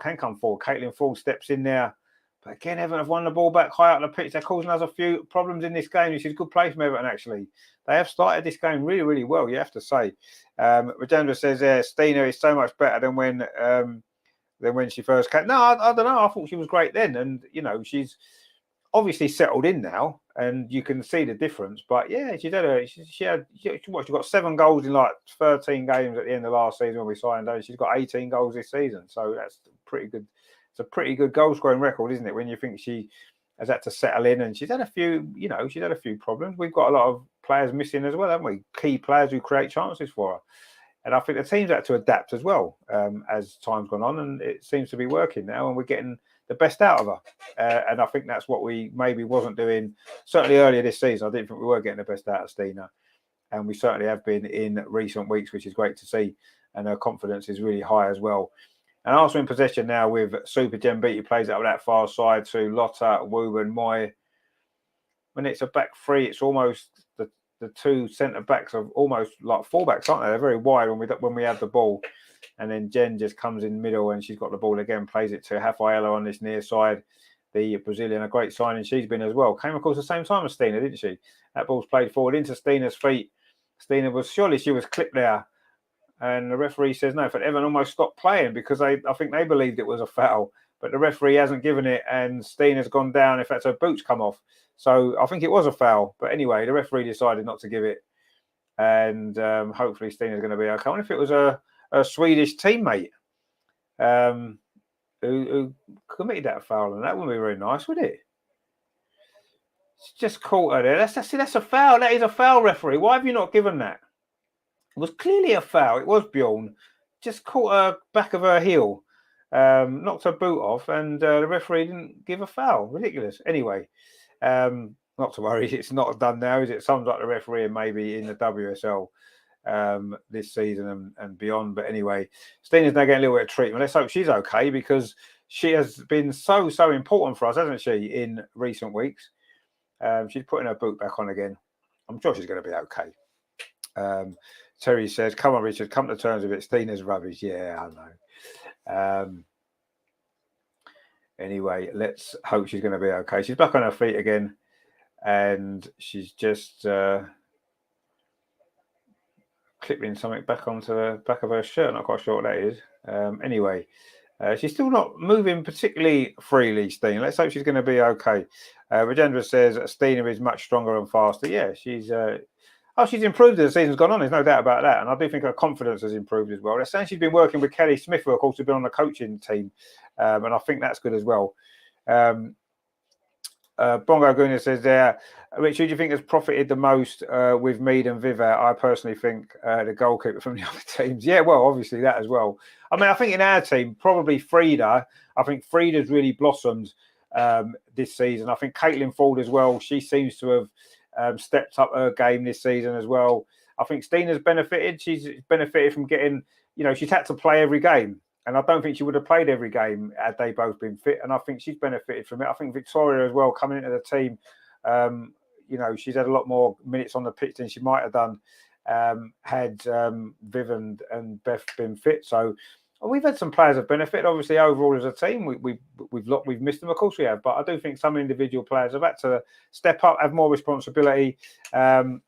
can come forward. Caitlin Ford steps in there. But again, Everton have won the ball back high up the pitch. They're causing us a few problems in this game. This is a good play from Everton, actually. They have started this game really, really well, you have to say. Rajendra says, Stina is so much better than when she first came. No, I don't know. I thought she was great then. And, she's obviously settled in now, and you can see the difference. But yeah, she got 7 goals in like 13 games at the end of last season when we signed her. She's got 18 goals this season, so that's pretty good. It's a pretty good goal scoring record, isn't it? When you think she has had to settle in, and she's had a few problems. We've got a lot of players missing as well, haven't we? Key players who create chances for her. And I think the team's had to adapt as well as time's gone on, and it seems to be working now, and we're getting the best out of her. And I think that's what we maybe wasn't doing, certainly earlier this season. I didn't think we were getting the best out of Stina. And we certainly have been in recent weeks, which is great to see. And her confidence is really high as well. And also in possession now with Super Gem Beatty, plays it up that far side to Lotta, Wooben, Moy. When it's a back three, it's almost the 2 centre backs are almost like full backs, aren't they? They're very wide when we have the ball. And then Jen just comes in middle and she's got the ball again, plays it to Rafaela on this near side. The Brazilian, a great signing she's been as well. Came, of course, the same time as Stina, didn't she? That ball's played forward into Stina's feet. Stina was clipped there. And the referee says no, but Everton almost stopped playing because I think they believed it was a foul. But the referee hasn't given it, and Stina's gone down. In fact, her boots come off. So I think it was a foul. But anyway, the referee decided not to give it. And hopefully Stina's going to be okay. I wonder if it was a Swedish teammate who committed that foul, and that wouldn't be very nice, would it? It's just caught her there. That's a foul. That is a foul, referee. Why have you not given that? It was clearly a foul. It was Bjorn. Just caught her back of her heel, knocked her boot off, and the referee didn't give a foul. Ridiculous. Anyway, not to worry. It's not done now, is it? Sounds like the referee maybe in the WSL this season and beyond. But anyway, Stina's now getting a little bit of treatment. Let's hope she's okay, because she has been so important for us, hasn't she, in recent weeks. She's putting her boot back on again. I'm sure she's going to be okay. Terry says, come on, Richard, come to terms with it. Stina's rubbish. Yeah, I know. Anyway, let's hope she's going to be okay. She's back on her feet again, and she's just clipping something back onto the back of her shirt. Not quite sure what that is. Anyway, she's still not moving particularly freely, Stina. Let's hope she's going to be okay. Rajendra says Stina is much stronger and faster. Yeah, she's improved as the season's gone on. There's no doubt about that. And I do think her confidence has improved as well. They're saying she's been working with Kelly Smith, who, of course, has been on the coaching team. And I think that's good as well. Bongo Guna says there, Rich, who do you think has profited the most with Mead and Viva? I personally think the goalkeeper from the other teams. Yeah, well, obviously that as well. I mean, I think in our team, probably Frida. I think Frida's really blossomed this season. I think Caitlin Ford as well. She seems to have stepped up her game this season as well. I think Stina's benefited. She's benefited from getting, she's had to play every game. And I don't think she would have played every game had they both been fit. And I think she's benefited from it. I think Victoria as well, coming into the team, she's had a lot more minutes on the pitch than she might have done had Viv and Beth been fit. So we've had some players of benefit. Obviously, overall as a team, we've missed them. Of course we have. But I do think some individual players have had to step up, have more responsibility. Andy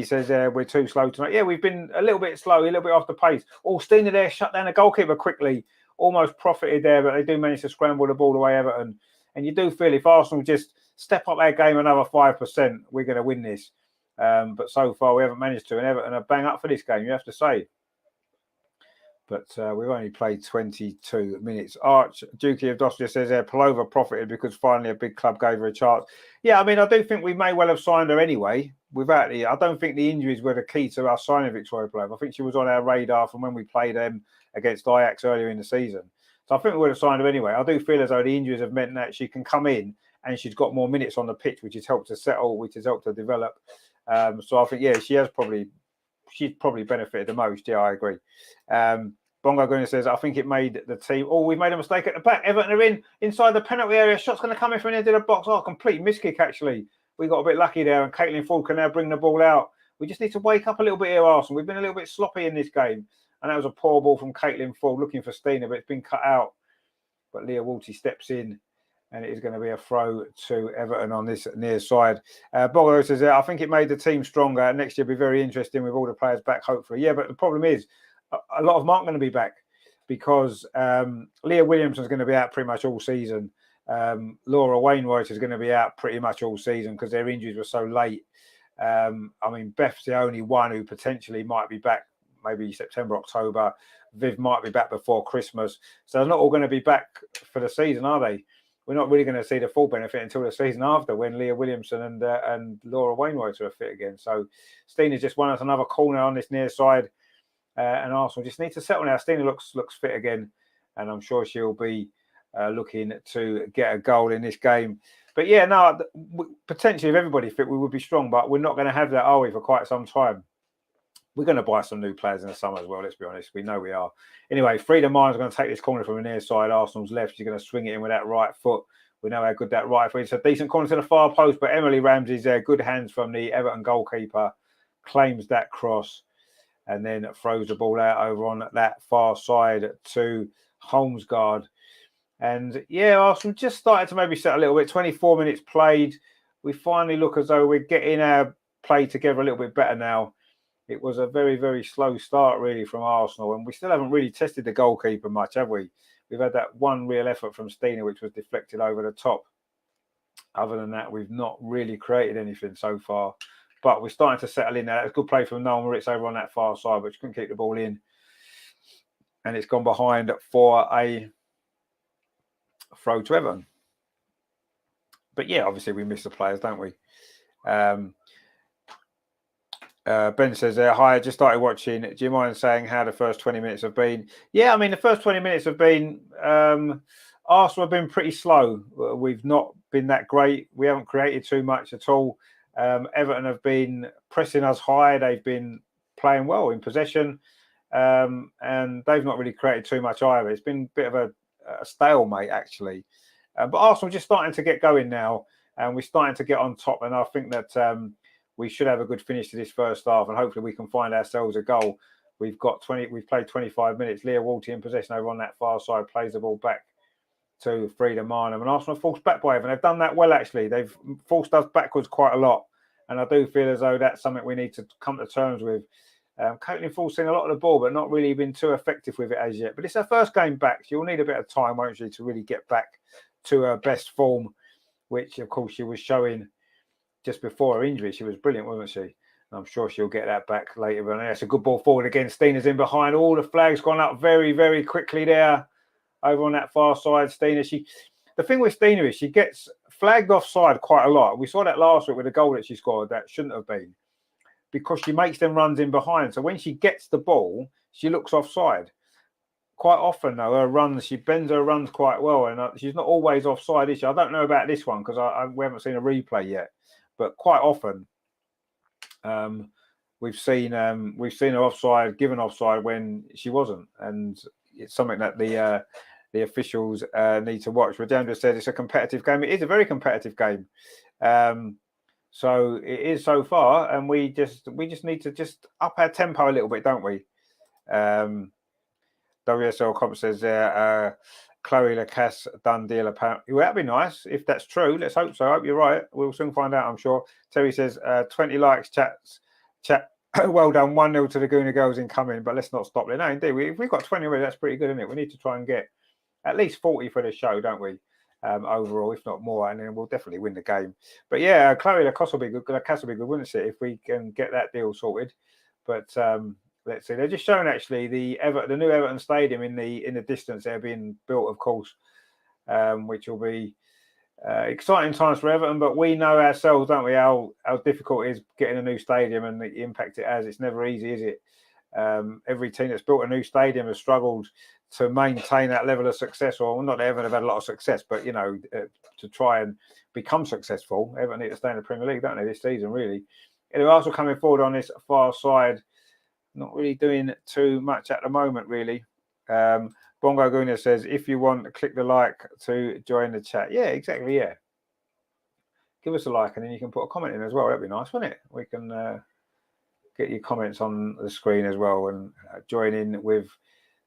says we're too slow tonight. Yeah, we've been a little bit slow, a little bit off the pace. Stina there shut down the goalkeeper quickly. almost profited there, but they do manage to scramble the ball away, Everton. And you do feel if Arsenal just step up their game another 5%, we're going to win this. But so far, we haven't managed to. And Everton are bang up for this game, you have to say. But we've only played 22 minutes. Arch Dukey of Dostia says there, Palova profited because finally a big club gave her a chance. Yeah, I mean, I do think we may well have signed her anyway. I don't think the injuries were the key to our signing Victoria Palova. I think she was on our radar from when we played them against Ajax earlier in the season. So I think we would have signed her anyway. I do feel as though the injuries have meant that she can come in and she's got more minutes on the pitch, which has helped her settle, which has helped her develop. So I think, yeah, she's probably benefited the most. Yeah, I agree. Bongo Gunner says, I think it made the team. Oh, we've made a mistake at the back. Everton are inside the penalty area. Shot's going to come in from the end of the box. Oh, complete miskick, actually. We got a bit lucky there, and Caitlin Ford can now bring the ball out. We just need to wake up a little bit here, Arsenal. We've been a little bit sloppy in this game. And that was a poor ball from Caitlin Ford looking for Stina, but it's been cut out. But Leah Walty steps in, and it is going to be a throw to Everton on this near side. Bongo says, I think it made the team stronger. Next year will be very interesting with all the players back, hopefully. Yeah, but the problem is, a lot of them aren't going to be back because Leah Williamson is going to be out pretty much all season. Laura Wainwright is going to be out pretty much all season because their injuries were so late. I mean, Beth's the only one who potentially might be back maybe September, October. Viv might be back before Christmas. So they're not all going to be back for the season, are they? We're not really going to see the full benefit until the season after when Leah Williamson and Laura Wainwright are fit again. So Stina's just won us another corner on this near side. And Arsenal just need to settle now. Stina looks fit again, and I'm sure she'll be looking to get a goal in this game. But yeah, no, potentially if everybody fit, we would be strong, but we're not going to have that, are we, for quite some time? We're going to buy some new players in the summer as well, let's be honest. We know we are. Anyway, Frida Mine's going to take this corner from the near side. Arsenal's left. She's going to swing it in with that right foot. We know how good that right foot is. It's a decent corner to the far post, but Emily Ramsey's there. Good hands from the Everton goalkeeper. Claims that cross. And then throws the ball out over on that far side to Holmesgaard. And yeah, Arsenal just started to maybe set a little bit. 24 minutes played. We finally look as though we're getting our play together a little bit better now. It was a very, very slow start, really, from Arsenal. And we still haven't really tested the goalkeeper much, have we? We've had that one real effort from Stina, which was deflected over the top. Other than that, we've not really created anything so far. But we're starting to settle in now. That's a good play from Noel Moritz over on that far side, but she couldn't keep the ball in. And it's gone behind for a throw to Everton. But yeah, obviously we miss the players, don't we? Ben says there, hi, I just started watching. Do you mind saying how the first 20 minutes have been? Yeah, I mean, the first 20 minutes have been... Arsenal have been pretty slow. We've not been that great. We haven't created too much at all. Everton have been pressing us high. They've been playing well in possession, and they've not really created too much either. It's been a bit of a stalemate, actually. But Arsenal just starting to get going now, and we're starting to get on top. And I think that we should have a good finish to this first half, and hopefully we can find ourselves a goal. We've played 25 minutes. Leah Walty in possession over on that far side, plays the ball back to Frida Marnham, and Arsenal forced back by Everton. They've done that well, actually. They've forced us backwards quite a lot, and I do feel as though that's something we need to come to terms with. Caitlin Ford's seen a lot of the ball, but not really been too effective with it as yet. But it's her first game back. She'll need a bit of time, won't she, to really get back to her best form, which, of course, she was showing just before her injury. She was brilliant, wasn't she? And I'm sure she'll get that back later. But that's a good ball forward again. Stina's in behind. All the flags gone up very, very quickly there. Over on that far side, Stina. The thing with Stina is she gets flagged offside quite a lot. We saw that last week with the goal that she scored that shouldn't have been, because she makes them runs in behind. So when she gets the ball, she looks offside. Quite often, though, her runs, she bends her runs quite well, and she's not always offside, is she? I don't know about this one because we haven't seen a replay yet, but quite often we've seen her offside, given offside when she wasn't, and it's something that the officials need to watch. Rajendra said it's a competitive game. It is a very competitive game. So it is so far, and we just need to just up our tempo a little bit, don't we? WSL Comp says there, Chloe Lacasse done deal apparently. Well, that'd be nice if that's true. Let's hope so. I hope you're right. We'll soon find out, I'm sure. Terry says 20 likes, chat Well done, 1-0 to the Gooner Girls incoming, but let's not stop there. No, indeed, if we've got 20 already, that's pretty good, isn't it? We need to try and get at least 40 for the show, don't we? Overall, if not more, and then we'll definitely win the game. But yeah, Chloe Lacoste will be good. Lacoste will be good, wouldn't it, if we can get that deal sorted? But let's see. They're just showing actually the new Everton Stadium in the distance. They're being built, of course, which will be exciting times for Everton. But we know ourselves, don't we, how difficult it is getting a new stadium and the impact it has. It's never easy, is it? Every team that's built a new stadium has struggled to maintain that level of success, or not that Everton have had a lot of success, but to try and become successful, Everton need to stay in the Premier League, don't they, this season, really. Anyway, also coming forward on this far side, not really doing too much at the moment, really. Bongo Guna says, if you want, click the like to join the chat. Yeah, exactly, yeah. Give us a like and then you can put a comment in as well. That'd be nice, wouldn't it? We can get your comments on the screen as well and join in with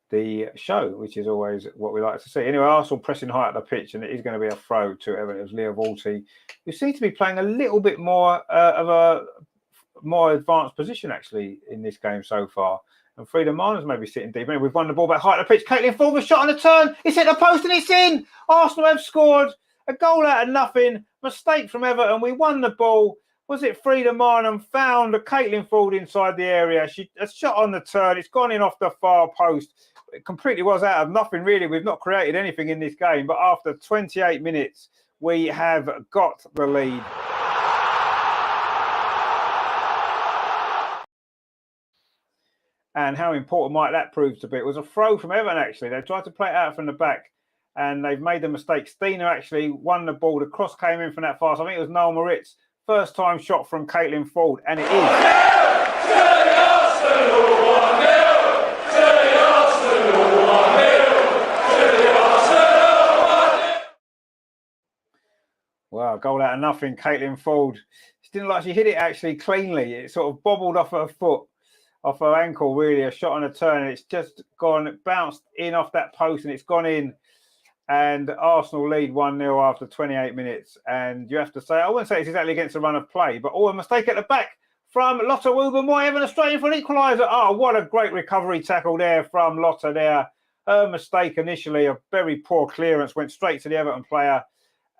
the show, which is always what we like to see. Anyway, Arsenal pressing high at the pitch, and it is going to be a throw to Everton. It was Leo Vorti, who seems to be playing a little bit more of a more advanced position actually in this game so far. And Frida Marner's maybe sitting deep. We've won the ball back high at the pitch. Caitlin Ford was shot on the turn. It's hit the post and it's in. Arsenal have scored a goal out of nothing. Mistake from Everton. We won the ball. Was it Frida Marner found a Caitlin Ford inside the area? She a shot on the turn. It's gone in off the far post. It completely was out of nothing, really. We've not created anything in this game. But after 28 minutes, we have got the lead. And how important might that prove to be? It was a throw from Everton, actually. They tried to play it out from the back, and they've made the mistake. Stina actually won the ball. The cross came in from that far. So I think it was Noel Moritz. First time shot from Caitlin Ford, and it is. Wow, goal out of nothing. Caitlin Ford. She didn't like she hit it actually cleanly. It sort of bobbled off her foot, off her ankle, really. A shot on a turn. It's just gone, bounced in off that post, and it's gone in. And Arsenal lead 1-0 after 28 minutes. And you have to say, I wouldn't say it's exactly against the run of play, but a mistake at the back from Lotta Woober-Moy, having a straight in for an equaliser. Oh, what a great recovery tackle there from Lotta there. Her mistake initially, a very poor clearance, went straight to the Everton player.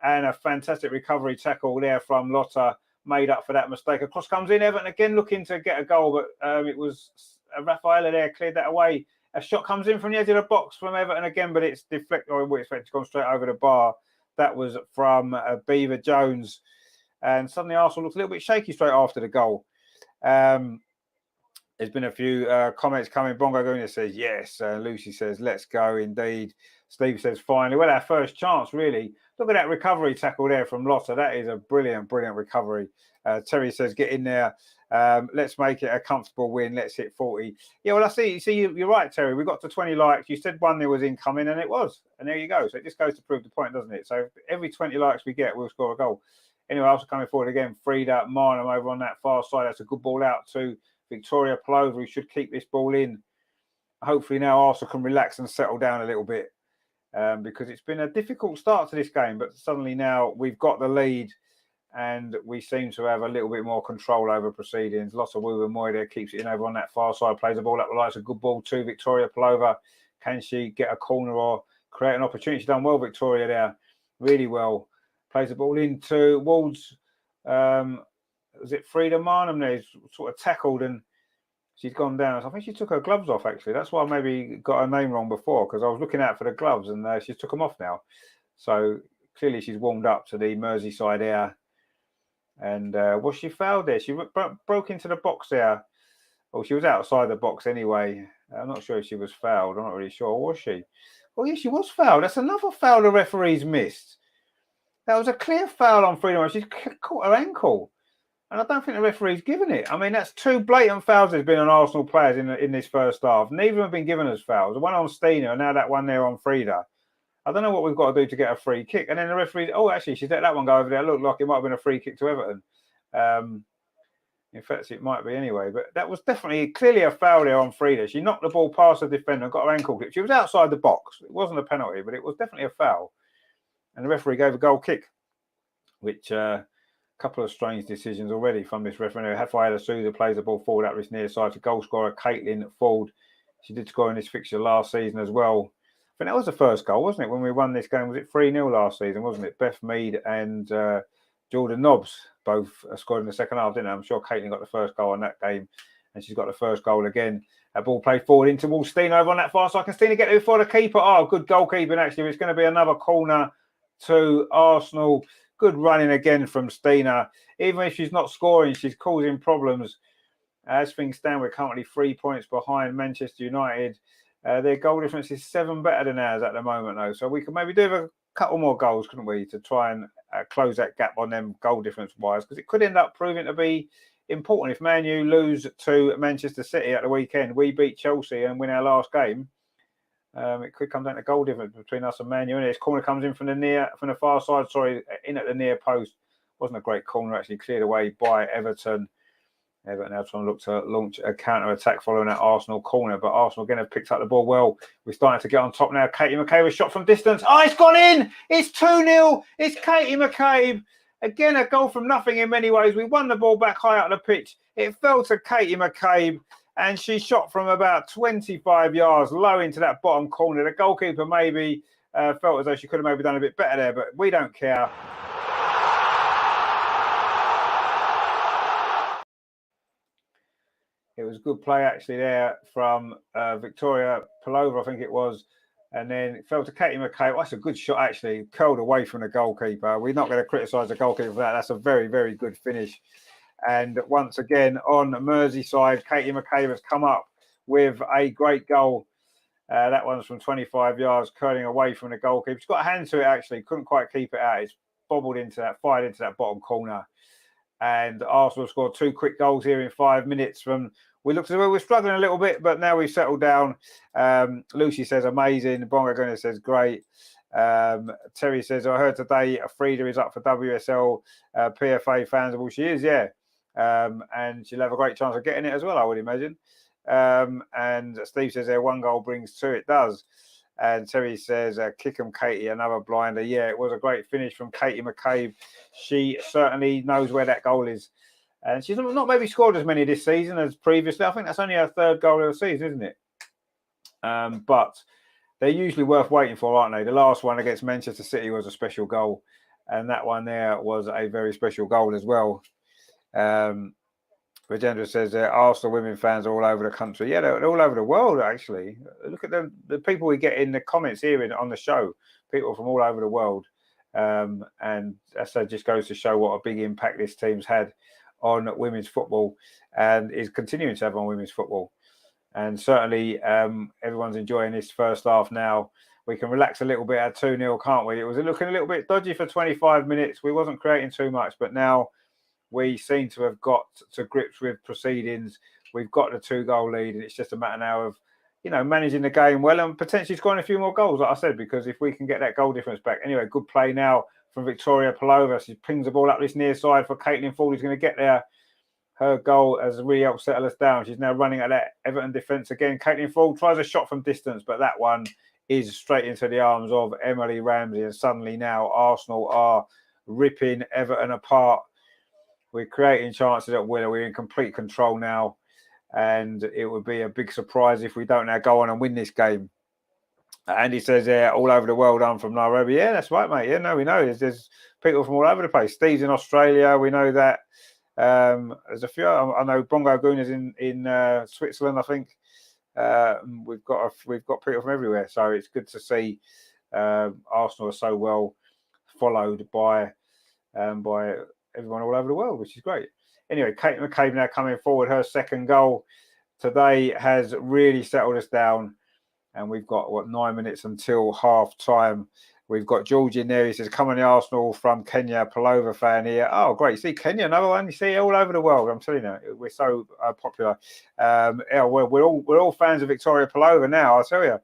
And a fantastic recovery tackle there from Lotta made up for that mistake. A cross comes in, Everton again looking to get a goal, but it was Rafaela there cleared that away. A shot comes in from the edge of the box from Everton again, but it's deflected, or we expect to go straight over the bar. That was from Beaver Jones. And suddenly Arsenal looks a little bit shaky straight after the goal. There's been a few comments coming. Bongo Guna says, yes. Lucy says, let's go indeed. Steve says, finally. Well, our first chance, really. Look at that recovery tackle there from Lotta. That is a brilliant, brilliant recovery. Terry says, get in there. Let's make it a comfortable win. Let's hit 40. Yeah, well, I see. You're right, Terry. We got to 20 likes. You said 1-0 was incoming, and it was. And there you go. So it just goes to prove the point, doesn't it? So every 20 likes we get, we'll score a goal. Anyway, also coming forward again, Frida Marnham over on that far side. That's a good ball out to Victoria Plover, who should keep this ball in. Hopefully now Arsenal can relax and settle down a little bit. Because it's been a difficult start to this game, but suddenly now we've got the lead and we seem to have a little bit more control over proceedings. Lots of Woober-Moy there keeps it in over on that far side, plays the ball up the line. It's a good ball to Victoria Plover. Can she get a corner or create an opportunity? She's done well, Victoria, there. Really well. Plays the ball into Wolves. Was it Frida Marnham there? Sort of tackled and she's gone down. So I think she took her gloves off, actually. That's why I maybe got her name wrong before, because I was looking out for the gloves and she took them off now. So clearly she's warmed up to the Merseyside air. And was she fouled there? She broke into the box there. Well, she was outside the box anyway. I'm not sure if she was fouled. I'm not really sure. Was she? Oh, yeah, she was fouled. That's another foul the referees missed. That was a clear foul on Frida. She's caught her ankle. And I don't think the referee's given it. I mean, that's two blatant fouls there's been on Arsenal players in this first half. Neither have been given as fouls. The one on Stina and now that one there on Frida. I don't know what we've got to do to get a free kick. And then the referee, oh, actually, she's let that one go over there. It looked like it might have been a free kick to Everton. In fact, it might be anyway. But that was definitely clearly a foul there on Frida. She knocked the ball past the defender and got her ankle clipped. She was outside the box. It wasn't a penalty, but it was definitely a foul. And the referee gave a goal kick, which... couple of strange decisions already from this referee. Rafaela Souza plays the ball forward out this near side to goal scorer Caitlin Ford. She did score in this fixture last season as well. I think that was the first goal, wasn't it? When we won this game, was it 3-0 last season, wasn't it? Beth Mead and Jordan Nobbs both scored in the second half, didn't they? I'm sure Caitlin got the first goal in that game, and she's got the first goal again. That ball played forward into Stina over on that far side. Can Stina get it before the keeper? Oh, good goalkeeping, actually. It's going to be another corner to Arsenal. Good running again from Stina. Even if she's not scoring, she's causing problems. As things stand, we're currently 3 points behind Manchester United. Their goal difference is 7 better than ours at the moment, though. So we could maybe do a couple more goals, couldn't we, to try and close that gap on them goal difference-wise, because it could end up proving to be important. If Man U lose to Manchester City at the weekend, we beat Chelsea and win our last game, it could come down to goal difference between us and Man U. And this corner comes in from the far side, in at the near post. Wasn't a great corner, actually, cleared away by Everton. Everton now trying to look to launch a counter-attack following that Arsenal corner, but Arsenal again have picked up the ball well. We're starting to get on top now. Katie McCabe, a shot from distance. Oh, it's gone in! It's 2-0. It's Katie McCabe. Again, a goal from nothing in many ways. We won the ball back high up the pitch. It fell to Katie McCabe, and she shot from about 25 yards low into that bottom corner. The goalkeeper maybe felt as though she could have maybe done a bit better there, but we don't care. It was good play actually there from Victoria Pelova, I think it was. And then it fell to Katie McCabe. That's a good shot, actually. Curled away from the goalkeeper. We're not going to criticise the goalkeeper for that. That's a very, very good finish. And once again, on Merseyside, Katie McCabe has come up with a great goal. That one's from 25 yards, curling away from the goalkeeper. She's got a hand to it, actually. Couldn't quite keep it out. It's bobbled into that, fired into that bottom corner. And Arsenal scored 2 quick goals here in 5 minutes. We looked as well, we're struggling a little bit, but now we've settled down. Lucy says amazing. Bonga Gunner says great. Terry says, I heard today Frida is up for WSL PFA fans. Well, she is, yeah. And she'll have a great chance of getting it as well, I would imagine. And Steve says, 1 goal brings 2. It does. And Terry says, kick 'em, Katie, another blinder. Yeah, it was a great finish from Katie McCabe. She certainly knows where that goal is. And she's not maybe scored as many this season as previously. I think that's only her 3rd goal of the season, isn't it? But they're usually worth waiting for, aren't they? The last one against Manchester City was a special goal. And that one there was a very special goal as well. Rajendra says Arsenal women fans are all over the country. Yeah, they're all over the world, actually. Look at the people we get in the comments here on the show. People from all over the world. And that just goes to show what a big impact this team's had on women's football and is continuing to have on women's football. And certainly everyone's enjoying this first half now. We can relax a little bit at 2-0, can't we? It was looking a little bit dodgy for 25 minutes. We wasn't creating too much, but now we seem to have got to grips with proceedings. We've got the 2-goal lead, and it's just a matter now of, managing the game well and potentially scoring a few more goals, like I said, because if we can get that goal difference back. Anyway, good play now from Victoria Pelova. She pings the ball up this near side for Caitlin Ford, who's going to get there. Her goal has really helped settle us down. She's now running at that Everton defence again. Caitlin Ford tries a shot from distance, but that one is straight into the arms of Emily Ramsey. And suddenly now Arsenal are ripping Everton apart. We're creating chances at will. We're in complete control now. And it would be a big surprise if we don't now go on and win this game. Andy says, all over the world, I'm from Nairobi. Yeah, that's right, mate. Yeah, no, we know. There's people from all over the place. Steve's in Australia. We know that. There's a few. I know Bongo Guna's in Switzerland, I think. We've got people from everywhere. So it's good to see Arsenal are so well followed by everyone all over the world, which is great. Anyway, Kate McCabe now coming forward. Her 2nd goal today has really settled us down. And we've got, 9 minutes until half time. We've got George in there. He says, come on, the Arsenal from Kenya, Pelova fan here. Oh, great. See, Kenya, another one. You see, all over the world. I'm telling you, we're so popular. We're all fans of Victoria Pelova now, I'll tell you.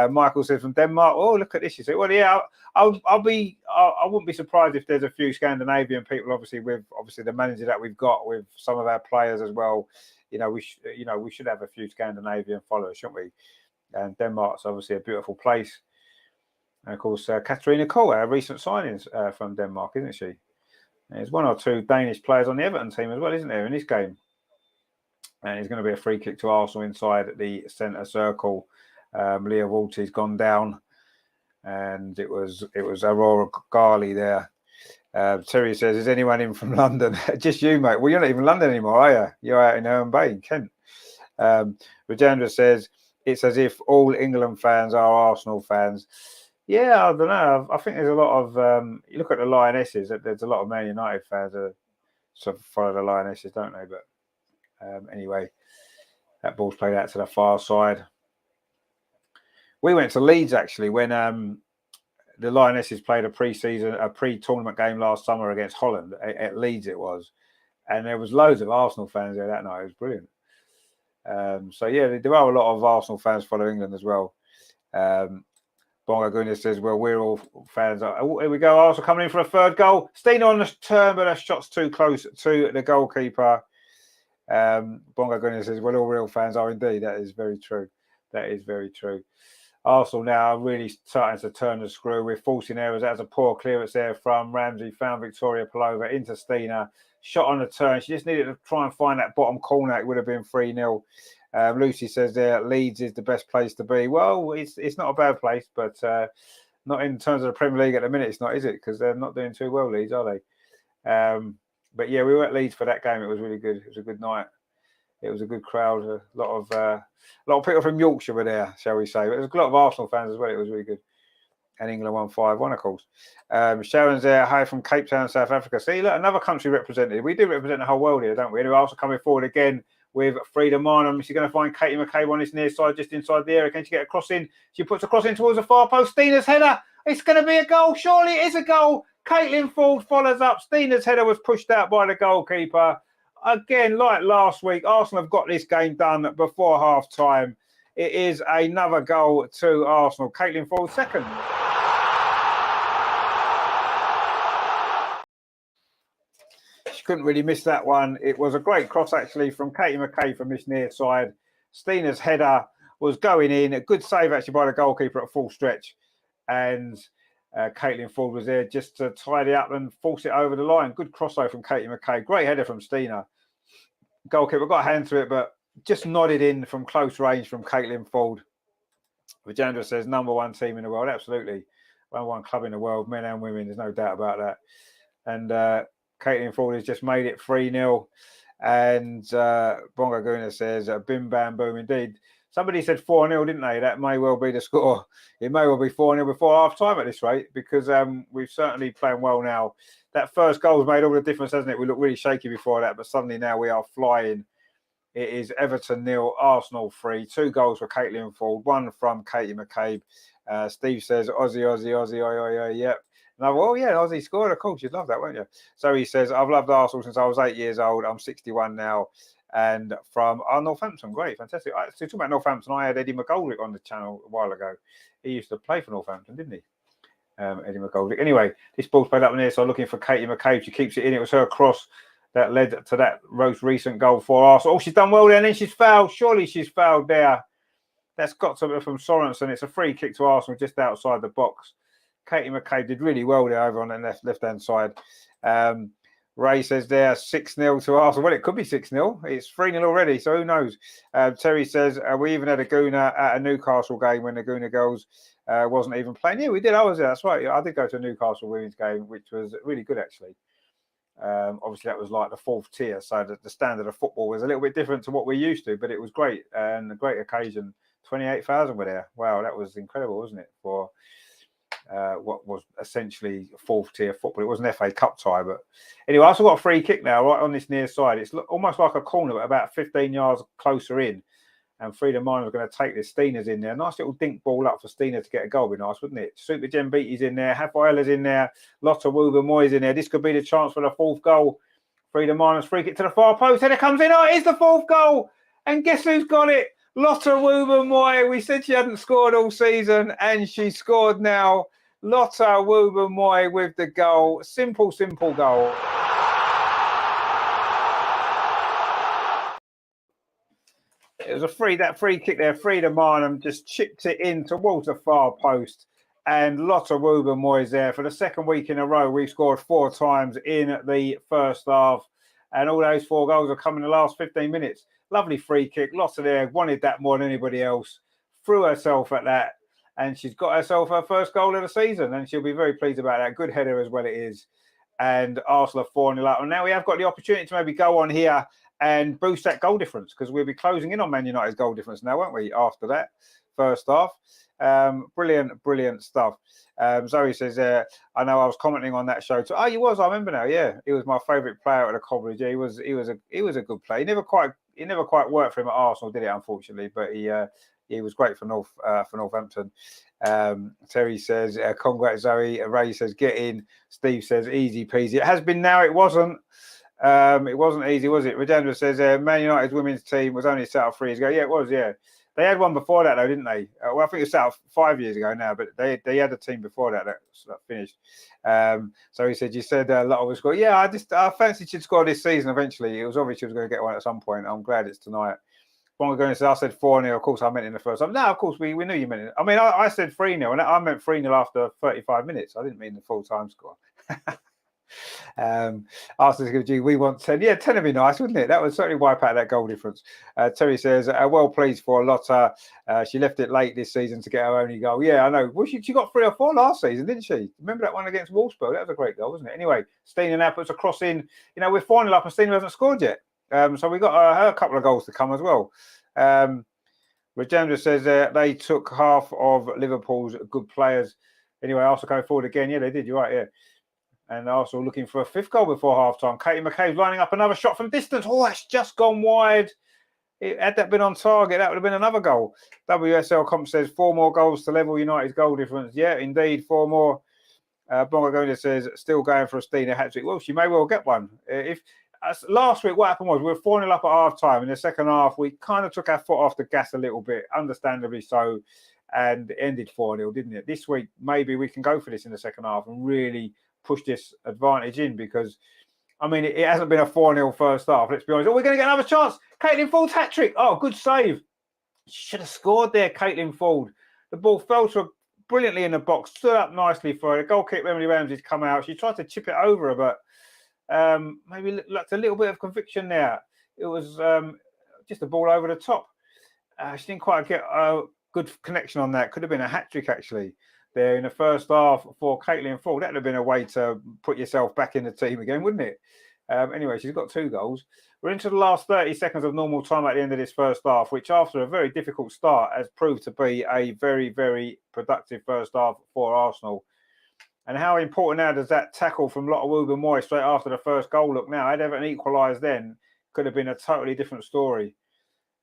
Michael says from Denmark. Oh, look at this. You say, well, yeah, I wouldn't be surprised if there's a few Scandinavian people, obviously the manager that we've got with some of our players as well. We should have a few Scandinavian followers, shouldn't we? And Denmark's obviously a beautiful place. And of course, Katarina Kohl, our recent signings from Denmark, isn't she? There's one or two Danish players on the Everton team as well, isn't there, in this game? And it's going to be a free kick to Arsenal inside the centre circle. Leo Walty's gone down, and it was Aurora Ghali there. Terry says, "Is anyone in from London?" Just you, mate. Well, you're not even in London anymore, are you? You're out in Herne Bay in Kent. Rajendra says, "It's as if all England fans are Arsenal fans." Yeah, I don't know. I think there's a lot of you look at the Lionesses. There's a lot of Man United fans that sort of follow the Lionesses, don't they? But anyway, that ball's played out to the far side. We went to Leeds actually when the Lionesses played a pre-tournament game last summer against Holland at Leeds. It was, and there was loads of Arsenal fans there that night. It was brilliant. So yeah, there are a lot of Arsenal fans follow England as well. Bongo Goodness says, "Well, we're all fans." Oh, here we go. Arsenal coming in for a third goal. Steen on the turn, but that shot's too close to the goalkeeper. Bongo Goodness says, "Well, all real fans are indeed." That is very true. That is very true. Arsenal now really starting to turn the screw. We're forcing errors. That was a poor clearance there from Ramsey. Found Victoria Pelova into Stina. Shot on the turn. She just needed to try and find that bottom corner. It would have been 3-0. Lucy says there, Leeds is the best place to be. Well, it's not a bad place, but not in terms of the Premier League at the minute. It's not, is it? Because they're not doing too well, Leeds, are they? But yeah, we were at Leeds for that game. It was really good. It was a good night. It was a good crowd. A lot of people from Yorkshire were there, shall we say? But there was a lot of Arsenal fans as well. It was really good. And England won 5-1, of course. Sharon's there. Hi from Cape Town, South Africa. See, look, another country represented. We do represent the whole world here, don't we? Anyway, Arsenal coming forward again with Frida Marnham. She's going to find Katie McCabe on this near side, just inside the area. Can she get a cross in? She puts a cross in towards the far post. Stina's header. It's going to be a goal. Surely it is a goal. Caitlin Ford follows up. Stina's header was pushed out by the goalkeeper. Again, like last week, Arsenal have got this game done before half-time. It is another goal to Arsenal. Caitlin Ford second. She couldn't really miss that one. It was a great cross, actually, from Katie McCabe from this near side. Stina's header was going in. A good save, actually, by the goalkeeper at full stretch. And Caitlin Ford was there just to tidy up and force it over the line. Good crossover from Katie McCabe. Great header from Stina. Goalkeeper got a hand to it, but just nodded in from close range from Caitlin Ford. Vijandra says, #1 team in the world. Absolutely. #1 club in the world, men and women. There's no doubt about that. And Caitlin Ford has just made it 3-0. And Bongo Guna says, bim, bam, boom. Indeed. Somebody said 4-0, didn't they? That may well be the score. It may well be 4-0 before half-time at this rate, because we've certainly playing well now. That first goal's made all the difference, hasn't it? We looked really shaky before that, but suddenly now we are flying. It is Everton 0, Arsenal 3. 2 goals for Caitlin Ford, 1 from Katie McCabe. Steve says, Aussie, oi. Yep. And well, yeah, Aussie scored. Of course, you'd love that, won't you? So he says, I've loved Arsenal since I was 8 years old. I'm 61 now. And from Northampton, great, fantastic. So talking about Northampton, I had Eddie McGoldrick on the channel a while ago. He used to play for Northampton, didn't he? Eddie McGoldrick. Anyway, this ball's played up in there, so looking for Katie McCabe. She keeps it in. It was her cross that led to that most recent goal for Arsenal. Oh, she's done well there, and then she's fouled. Surely she's fouled there. That's got to be from Sorensen. It's a free kick to Arsenal just outside the box. Katie McCabe did really well there over on the left-hand side. Ray says there 6-0 to Arsenal. Well, it could be 6-0. It's 3-0 already, so who knows? Terry says, we even had a Guna at a Newcastle game when the Guna girls wasn't even playing. Yeah, we did. I was there. That's right. I did go to a Newcastle women's game, which was really good, actually. Obviously, that was like the 4th tier, so the standard of football was a little bit different to what we're used to, but it was great and a great occasion. 28,000 were there. Wow, that was incredible, wasn't it? For what was essentially 4th tier football. It was an FA Cup tie, but anyway, I also got a free kick now right on this near side. It's almost like a corner, but about 15 yards closer in. And Frida Mine was going to take this. Stina's in there. Nice little dink ball up for Stina to get a goal. Be nice, wouldn't it? Super Gembiti's in there. Hafaela's in there. Lotta Woober Moy's in there. This could be the chance for the 4th goal. Frida Mine's free kick to the far post. And it comes in. Oh, it is the 4th goal. And guess who's got it? Lotta Woober Moy. We said she hadn't scored all season, and she scored now. Lotta Woober Moy with the goal. Simple goal. It was that free kick there. Frida Marnham just chipped it in towards the far post. And lots of Ruben Moyes there. For the second week in a row, we've scored 4 times in the first half. And all those 4 goals have come in the last 15 minutes. Lovely free kick. Lots of there. Wanted that more than anybody else. Threw herself at that. And she's got herself her first goal of the season. And she'll be very pleased about that. Good header as well it is. And Arsenal are 4-0 up. And now we have got the opportunity to maybe go on here and boost that goal difference, because we'll be closing in on Man United's goal difference now, won't we, after that first half. Brilliant stuff. Zoe says, I know I was commenting on that show too. Oh, you was, I remember now. Yeah, he was my favourite player at the Cobblers. Yeah, he was a good player. He never quite worked for him at Arsenal, did it? Unfortunately, but he was great for Northampton. Terry says, congrats, Zoe. Ray says, get in. Steve says, easy peasy. It has been now. It wasn't. It wasn't easy, was it? Redendra says, Man United's women's team was only set up 3 years ago. Yeah, it was. Yeah. They had one before that, though, didn't they? Well, I think it was set up 5 years ago now, but they had a team before that finished. So he said, you said a lot of us scored. Yeah, I fancied she'd score this season eventually. It was obvious she was going to get one at some point. I'm glad it's tonight. I said 4-0. Of course, I meant in the first half. No, of course, we knew you meant it. I mean, I said 3-0, and I meant 3-0 after 35 minutes. I didn't mean the full-time score. Arsenal, we want 10. Yeah, 10 would be nice, wouldn't it? That would certainly wipe out that goal difference. Terry says, well pleased for Lotta. She left it late this season to get her only goal. Yeah, I know. Well, she got 3 or 4 last season, didn't she? Remember that one against Wolfsburg? That was a great goal, wasn't it? Anyway, Stina now puts a cross in. You know, we're 4-0 up and Stina hasn't scored yet. So we got her a couple of goals to come as well. Rajendra says they took half of Liverpool's good players. Anyway, Arsenal going forward again. Yeah, they did. You're right, yeah. And Arsenal looking for a 5th goal before half-time. Katie McCabe's lining up another shot from distance. Oh, that's just gone wide. Had that been on target, that would have been another goal. WSL Comp says 4 more goals to level United's goal difference. Yeah, indeed, 4 more. Bongo Gona says still going for a Stina hat-trick. Well, she may well get one. Last week, what happened was we were 4-0 up at half-time. In the second half, we kind of took our foot off the gas a little bit, understandably so, and it ended 4-0, didn't it? This week, maybe we can go for this in the second half and really push this advantage in, because I mean it hasn't been a 4-0 first half, let's be honest. Oh, we're going to get another chance. Caitlin Ford's hat-trick. Oh, good save. She should have scored there, Caitlin Ford. The ball fell to her brilliantly in the box, stood up nicely for her. The goal kick, Emily Ramsey's come out. She tried to chip it over her, but maybe lacked a little bit of conviction there. It was just a ball over the top. She didn't quite get a good connection on that. Could have been a hat-trick actually there in the first half for Caitlin Ford. That would have been a way to put yourself back in the team again, wouldn't it? Anyway, she's got 2 goals. We're into the last 30 seconds of normal time at the end of this first half, which after a very difficult start has proved to be a very, very productive first half for Arsenal. And how important now does that tackle from Lotta Woober-Moy straight after the first goal look now? Had Everton equalised then, could have been a totally different story.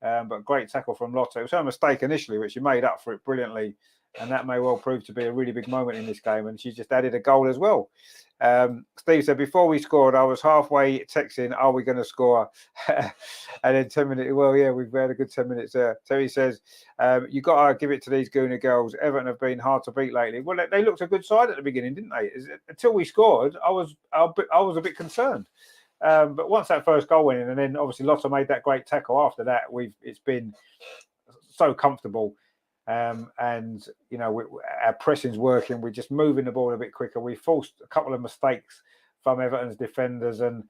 But great tackle from Lotta. It was her mistake initially, which she made up for it brilliantly. And that may well prove to be a really big moment in this game. And she just added a goal as well. Steve said, before we scored, I was halfway texting, are we going to score? And then 10 minutes, well, yeah, we've had a good 10 minutes there. Terry says, you got to give it to these Gooner girls. Everton have been hard to beat lately. Well, they looked a good side at the beginning, didn't they? Until we scored, I was a bit concerned. But once that first goal went in, and then obviously Lotta made that great tackle after that, it's been so comfortable. And you know, our pressing's working. We're just moving the ball a bit quicker. We forced a couple of mistakes from Everton's defenders, and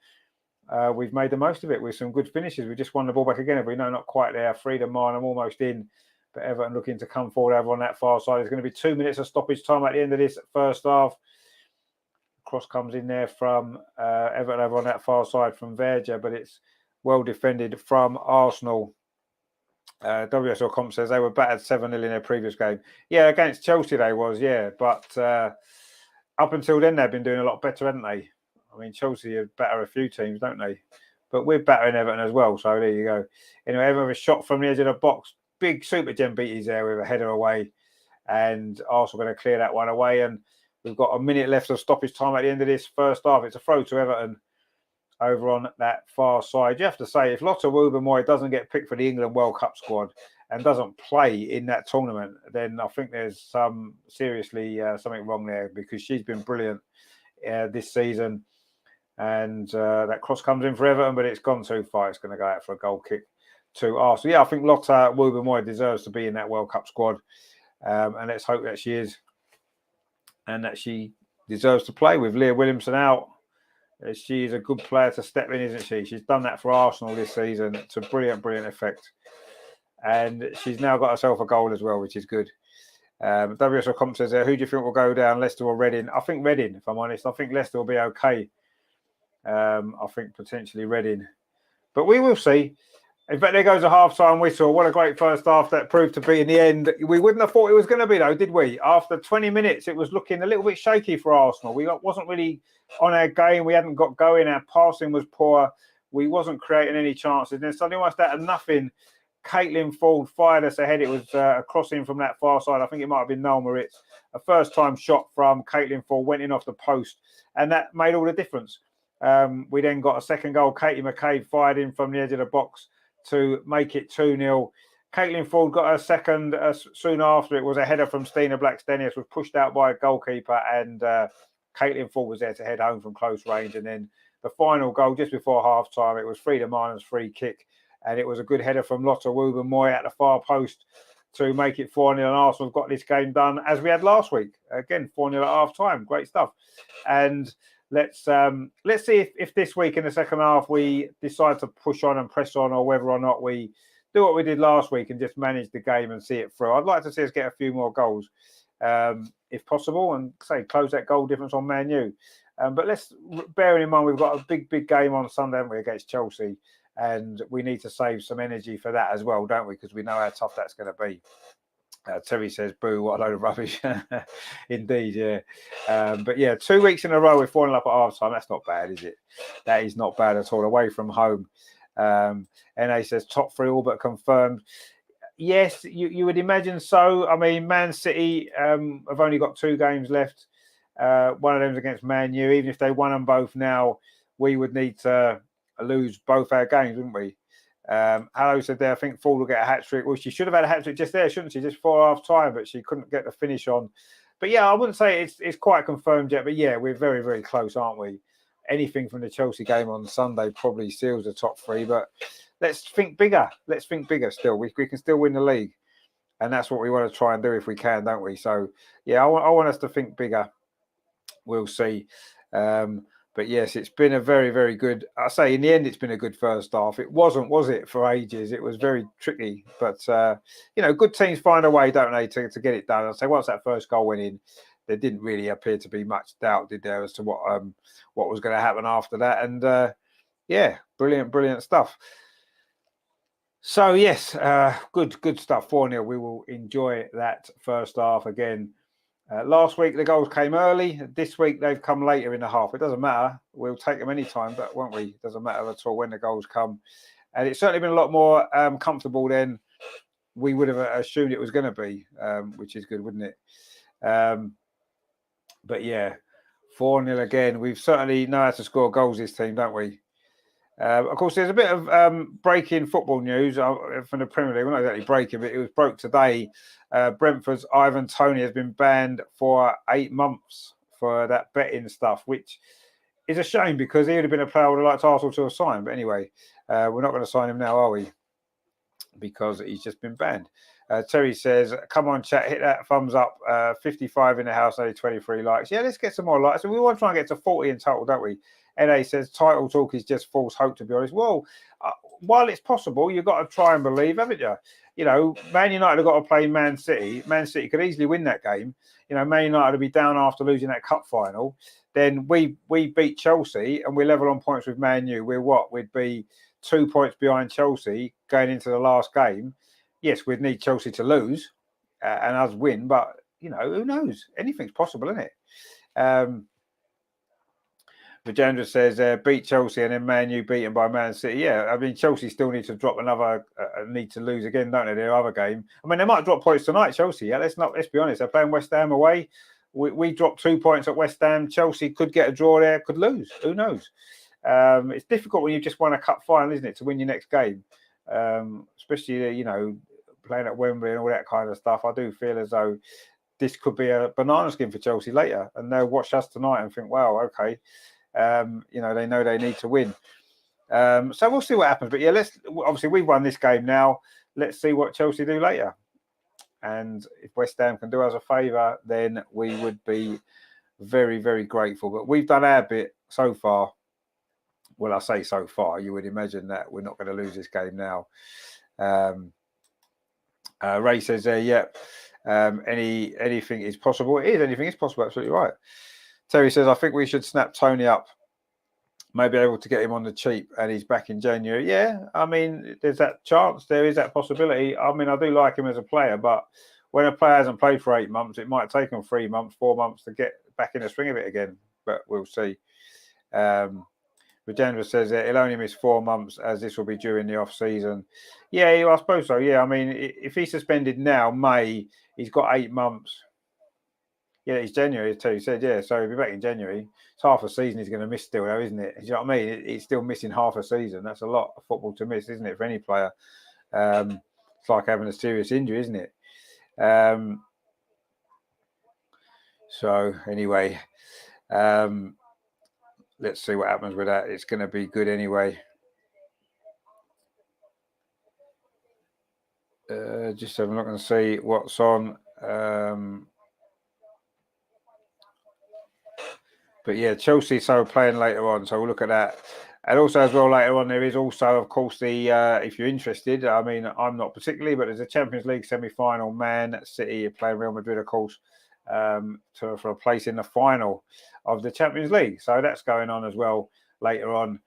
we've made the most of it with some good finishes. We just won the ball back again. If we know not quite there, Freedom mine, I'm almost in. But Everton looking to come forward over on that far side. There's going to be 2 minutes of stoppage time at the end of this first half. Cross comes in there from Everton over on that far side from Verja, but it's well defended from Arsenal. WSL Comp says they were battered 7-0 in their previous game. Yeah, against Chelsea they was, yeah. But up until then, they've been doing a lot better, haven't they? I mean, Chelsea have batter a few teams, don't they? But we're battering Everton as well, so there you go. Anyway, Everton have a shot from the edge of the box. Big Super Gem beaties there with a header away. And Arsenal going to clear that one away. And we've got a minute left of stoppage time at the end of this first half. It's a throw to Everton over on that far side. You have to say, if Lotta Woober-Moy doesn't get picked for the England World Cup squad and doesn't play in that tournament, then I think there's seriously something wrong there, because she's been brilliant this season. And that cross comes in for Everton, but it's gone too far. It's going to go out for a goal kick to Arsenal. Yeah, I think Lotta Woober-Moy deserves to be in that World Cup squad. And let's hope that she is. and that she deserves to play with Leah Williamson out. She is a good player to step in, isn't she? She's done that for Arsenal this season to brilliant effect. And she's now got herself a goal as well, which is good. WSL Comp says, who do you think will go down, Leicester or Reading? I think Reading, if I'm honest. I think Leicester will be okay. I think potentially Reading. But we will see. In fact, there goes a half-time whistle. What a great first half that proved to be in the end. We wouldn't have thought it was going to be, though, did we? After 20 minutes, it was looking a little bit shaky for Arsenal. We wasn't really on our game. We hadn't got going. Our passing was poor. We wasn't creating any chances. And then suddenly, almost out of nothing, Caitlin Ford fired us ahead. It was a crossing from that far side. I think it might have been Noel Moritz. A first-time shot from Caitlin Ford went in off the post, and that made all the difference. We then got a second goal. Katie McCabe fired in from the edge of the box to make it 2-0. Caitlin Ford got her second soon after. It was a header from Stina Blackstenius, was pushed out by a goalkeeper, and Caitlin Ford was there to head home from close range. And then the final goal, just before half-time, it was Frida Miner's free kick, and it was a good header from Lotta Wuben-Moy at the far post to make it 4-0. And Arsenal have got this game done as we had last week. Again, 4-0 at half-time. Great stuff. And let's see if this week in the second half we decide to push on and press on, or whether or not we do what we did last week and just manage the game and see it through. I'd like to see us get a few more goals, if possible, and close that goal difference on Man U. But let's bearing in mind we've got a big game on Sunday, haven't we, against Chelsea, and we need to save some energy for that as well, don't we? Because we know how tough that's going to be. Terry says, boo, what a load of rubbish. Indeed, yeah. But yeah, 2 weeks in a row with 4-0 up at half time. That's not bad, is it? That is not bad at all. Away from home. NA says, top 3 all but confirmed. Yes, you would imagine so. I mean, Man City have only got 2 games left. One of them is against Man U. Even if they won them both now, we would need to lose both our games, wouldn't we? Hello said there, I think Ford will get a hat-trick. Well, she should have had a hat-trick just there, shouldn't she? Just before half-time, but she couldn't get the finish on. But yeah, I wouldn't say it's quite confirmed yet, but yeah, we're very close, aren't we? Anything from the Chelsea game on Sunday probably seals the top 3, but let's think bigger. Let's think bigger still. We can still win the league, and that's what we want to try and do if we can, don't we? So yeah, I want us to think bigger. We'll see. But yes, it's been a very good. I say in the end, it's been a good first half. It wasn't, was it, for ages? It was very tricky, but good teams find a way, don't they, to get it done. I say once that first goal went in, there didn't really appear to be much doubt, did there, as to what was going to happen after that? And yeah, brilliant stuff. So yes, good stuff. 4-0. We will enjoy that first half again. Last week, the goals came early. This week, they've come later in the half. It doesn't matter. We'll take them any time, but won't we? It doesn't matter at all when the goals come. And it's certainly been a lot more comfortable than we would have assumed it was going to be, which is good, wouldn't it? But yeah, 4-0 again. We've certainly know how to score goals, this team, don't we? Of course, there's a bit of breaking football news from the Premier League. Well, not exactly breaking, but it was broke today. Brentford's Ivan Toney has been banned for 8 months for that betting stuff, which is a shame because he would have been a player I would have liked Arsenal to have signed. But anyway, we're not going to sign him now, are we? Because he's just been banned. Terry says, come on, chat, hit that thumbs up. 55 in the house, only 23 likes. Yeah, let's get some more likes. So we want to try and get to 40 in total, don't we? NA says, title talk is just false hope, to be honest. Well, while it's possible, you've got to try and believe, haven't you? You know, Man United have got to play Man City. Man City could easily win that game. You know, Man United will be down after losing that cup final. Then we beat Chelsea and we're level on points with Man U. We'd be 2 points behind Chelsea going into the last game. Yes, we'd need Chelsea to lose and us win, but, you know, who knows? Anything's possible, isn't it? Vijandra says, beat Chelsea and then Man U beaten by Man City. Yeah, I mean, Chelsea still need to drop another, need to lose again, don't they, their other game? I mean, they might drop points tonight, Chelsea. Yeah, let's be honest. They're playing West Ham away. We dropped 2 points at West Ham. Chelsea could get a draw there, could lose. Who knows? It's difficult when you just won a cup final, isn't it, to win your next game? Especially, you know, playing at Wembley and all that kind of stuff. I do feel as though this could be a banana skin for Chelsea later, and they'll watch us tonight and think, wow, okay. You know, they know they need to win. So we'll see what happens. But yeah, obviously we've won this game now. Let's see what Chelsea do later. And if West Ham can do us a favour, then we would be very, very grateful. But we've done our bit so far. Well, I say so far. You would imagine that we're not going to lose this game now. Ray says there, yep. Anything is possible. It is. Anything is possible. Absolutely right. Terry says, I think we should snap Tony up. Maybe able to get him on the cheap, and he's back in January. Yeah, I mean, there's that chance. There is that possibility. I mean, I do like him as a player, but when a player hasn't played for 8 months, it might take him 3 months, 4 months to get back in the swing of it again. But we'll see. Rajendra says that he'll only miss 4 months, as this will be during the off season. Yeah, I suppose so. Yeah, I mean, if he's suspended now, May, he's got 8 months. Yeah, it's January too. He said, yeah, so he'll be back in January. It's half a season he's going to miss still, though, isn't it? You know what I mean? It's still missing half a season. That's a lot of football to miss, isn't it, for any player? It's like having a serious injury, isn't it? So anyway, let's see what happens with that. It's going to be good anyway. Just having a look and see what's on. But yeah, Chelsea so playing later on, so we'll look at that. And also as well later on, there is also, of course, the if you're interested, I mean, I'm not particularly, but there's a Champions League semi-final. Man City playing Real Madrid, of course, for a place in the final of the Champions League. So that's going on as well later on.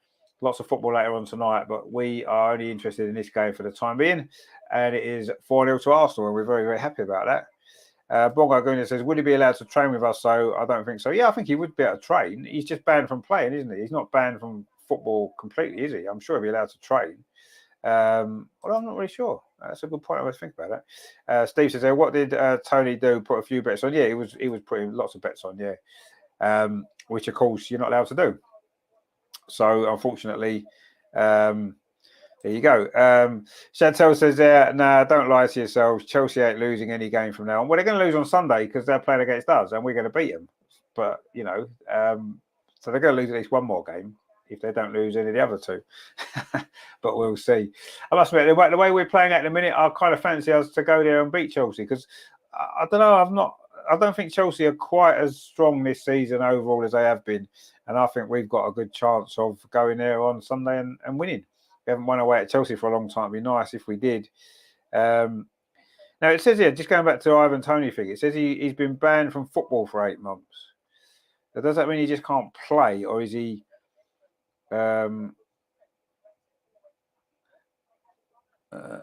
Lots of football later on tonight, but we are only interested in this game for the time being. And it is 4-0 to Arsenal, and we're very, very happy about that. Bongo Guna says, would he be allowed to train with us? So I don't think so. Yeah, I think he would be able to train. He's just banned from playing, isn't he? He's not banned from football completely, is he? I'm sure he'll be allowed to train. Well, I'm not really sure. That's a good point. I always think about that. Steve says, what did Tony do? Put a few bets on? Yeah, he was putting lots of bets on, yeah. Which, of course, you're not allowed to do. So, unfortunately, there you go. Chantel says there, nah, don't lie to yourselves. Chelsea ain't losing any game from now on. Well, they're going to lose on Sunday because they're playing against us and we're going to beat them. But, you know, so they're going to lose at least one more game if they don't lose any of the other two. But we'll see. I must admit, the way we're playing at the minute, I kind of fancy us to go there and beat Chelsea because I don't know, I don't think Chelsea are quite as strong this season overall as they have been. And I think we've got a good chance of going there on Sunday and winning. We haven't won away at Chelsea for a long time. It'd be nice if we did. Now, it says here, just going back to Ivan Toney thing, it says he's been banned from football for 8 months. So does that mean he just can't play, or is he... oh,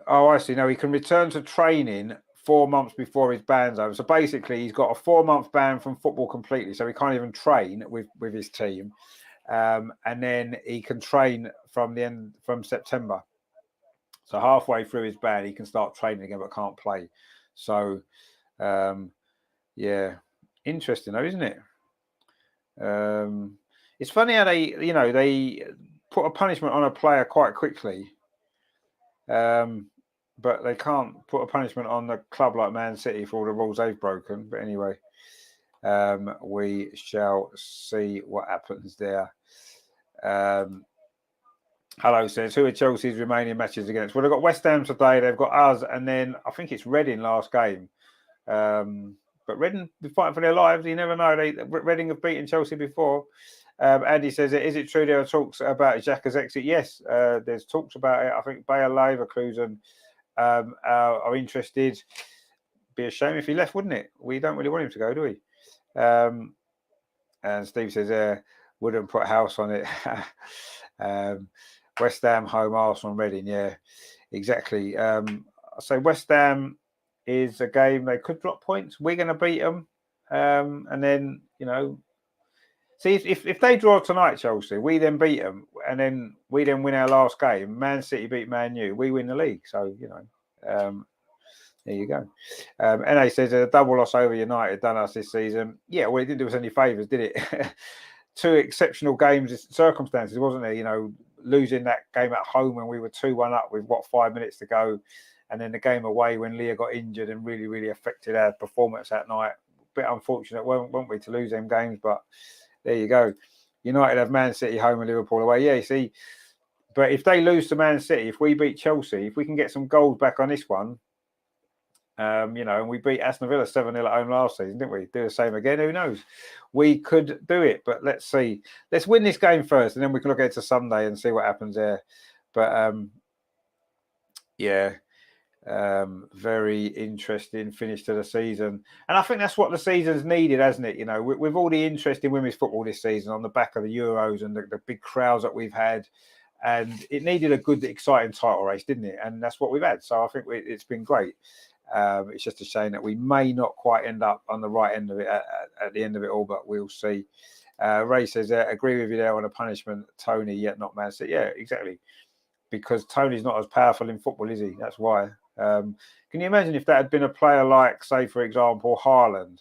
I see. No, he can return to training 4 months before his ban's over. So basically, he's got a 4-month ban from football completely. So he can't even train with his team. And then he can train from September. So halfway through his ban, he can start training again, but can't play. So, yeah, interesting though, isn't it? It's funny how they put a punishment on a player quite quickly, but they can't put a punishment on the club like Man City for all the rules they've broken. But anyway, we shall see what happens there. Hello says, who are Chelsea's remaining matches against? Well, they've got West Ham today, they've got us, and then I think it's Reading last game. But Reading be fighting for their lives. You never know. Reading have beaten Chelsea before. Andy says, is it true there are talks about Xhaka's exit? Yes, there's talks about it. I think Bayer Leverkusen are interested. Be a shame if he left, wouldn't it? We don't really want him to go, do we? And Steve says, wouldn't put a house on it. West Ham home, Arsenal, Reading. Yeah, exactly. So West Ham is a game they could drop points. We're going to beat them, and then see if they draw tonight, Chelsea, we then beat them, and then we then win our last game. Man City beat Man U, we win the league. So there you go. NA says a double loss over United done us this season. Yeah, well, it didn't do us any favours, did it? 2 exceptional games, circumstances, wasn't there? Losing that game at home when we were 2-1 up with 5 minutes to go, and then the game away when Leah got injured and really, really affected our performance that night. Bit unfortunate, weren't we, to lose them games? But there you go. United have Man City home and Liverpool away. Yeah, you see. But if they lose to Man City, if we beat Chelsea, if we can get some goals back on this one, And we beat Aston Villa 7-0 at home last season, didn't we? Do the same again? Who knows? We could do it, but let's see. Let's win this game first, and then we can look ahead to Sunday and see what happens there. But very interesting finish to the season, and I think that's what the season's needed, hasn't it? With all the interest in women's football this season on the back of the Euros and the big crowds that we've had, and it needed a good, exciting title race, didn't it? And that's what we've had. So I think it's been great. It's just a shame that we may not quite end up on the right end of it at the end of it all, but we'll see. Ray says, agree with you there on a punishment, Tony, yet not Man City. Yeah, exactly. Because Tony's not as powerful in football, is he? That's why. Can you imagine if that had been a player like, say, for example, Haaland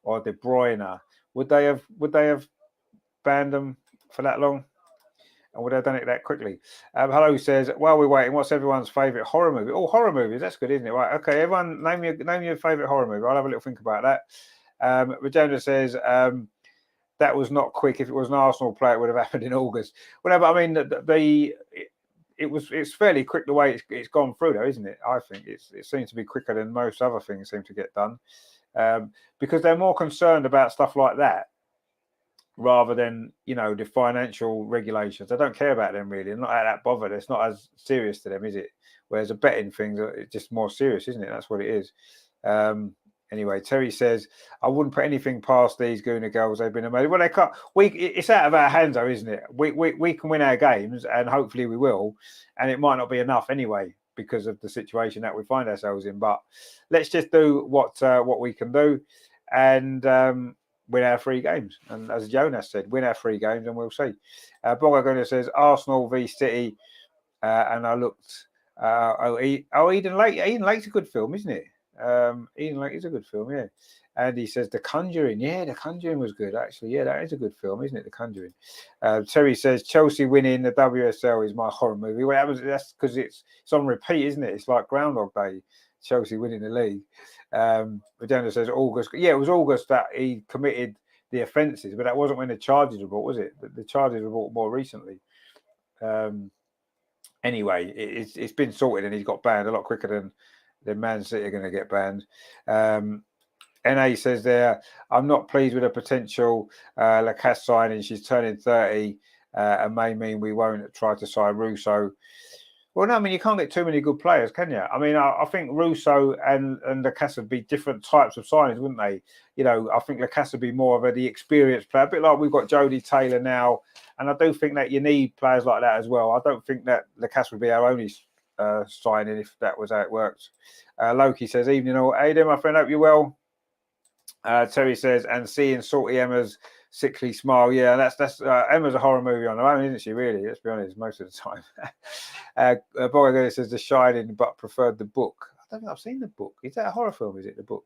or De Bruyne? Would they have banned them for that long? And would they have done it that quickly? Hello says, while we're waiting, what's everyone's favourite horror movie? Oh, horror movies, that's good, isn't it? Right, okay, everyone, name your favourite horror movie. I'll have a little think about that. Regenda says, that was not quick. If it was an Arsenal player, it would have happened in August. Whatever. I mean, it's fairly quick the way it's gone through, though, isn't it? I think it seems to be quicker than most other things seem to get done, because they're more concerned about stuff like that rather than the financial regulations. They don't care about them really. They're not that bothered. It's not as serious to them, is it? Whereas the betting things are just more serious, isn't it? That's what it is. Anyway, Terry says, I wouldn't put anything past these Gooner girls. They've been amazing. Well, they can't. It's out of our hands, though, isn't it? We can win our games, and hopefully we will. And it might not be enough anyway because of the situation that we find ourselves in. But let's just do what we can do, and win our 3 games. And as Jonas said, win our 3 games, and we'll see. Boga says Arsenal v City, and I looked. Eden Lake. Eden Lake's a good film, isn't it? Eden Lake is a good film, yeah. And he says The Conjuring. Yeah, The Conjuring was good, actually. Yeah, that is a good film, isn't it? The Conjuring. Terry says Chelsea winning the WSL is my horror movie. Well, that's because it's on repeat, isn't it? It's like Groundhog Day. Chelsea winning the league. Regina says August. Yeah, it was August that he committed the offences, but that wasn't when the charges were brought, was it? The charges were brought more recently. Anyway, it's been sorted, and he's got banned a lot quicker than Man City are going to get banned. NA says there, I'm not pleased with a potential Lacasse signing. She's turning 30 and may mean we won't try to sign Russo. Well, no, I mean, you can't get too many good players, can you? I mean, I think Russo and Lacasse would be different types of signings, wouldn't they? I think Lacasse would be more of the experienced player, a bit like we've got Jodie Taylor now. And I do think that you need players like that as well. I don't think that Lacasse would be our only signing if that was how it worked. Loki says, evening all. Adam, my friend, hope you're well. Terry says, and seeing Salty Emma's sickly smile. Yeah, that's Emma's a horror movie on her own, isn't she, really? Let's be honest, most of the time. Boy says The Shining, but preferred the book. I don't think I've seen the book. Is that a horror film, is it, the book?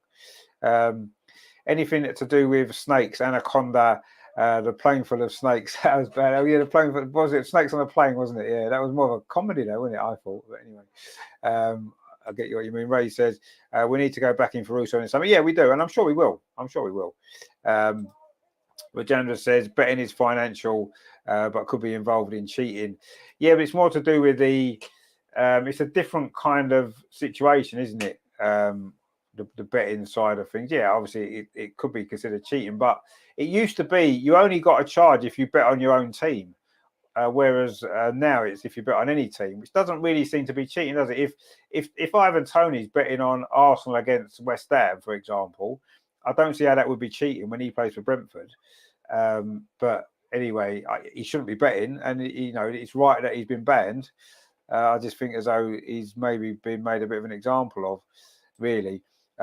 Anything to do with snakes, Anaconda, the plane full of snakes. That was bad. Oh, yeah, the plane full, was it snakes on a plane, wasn't it? Yeah, that was more of a comedy, though, wasn't it? I thought. But anyway, I get you what you mean. Ray says, we need to go back in for Russo in the summer. Yeah, we do. And I'm sure we will. Regenda says, betting is financial, but could be involved in cheating. Yeah, but it's more to do with it's a different kind of situation, isn't it? The betting side of things. Yeah, obviously it could be considered cheating, but it used to be you only got a charge if you bet on your own team. Whereas now it's if you bet on any team, which doesn't really seem to be cheating, does it? If Ivan Toney's betting on Arsenal against West Ham, for example, I don't see how that would be cheating when he plays for Brentford. But anyway, he shouldn't be betting, and it's right that he's been banned. I just think as though he's maybe been made a bit of an example of, really.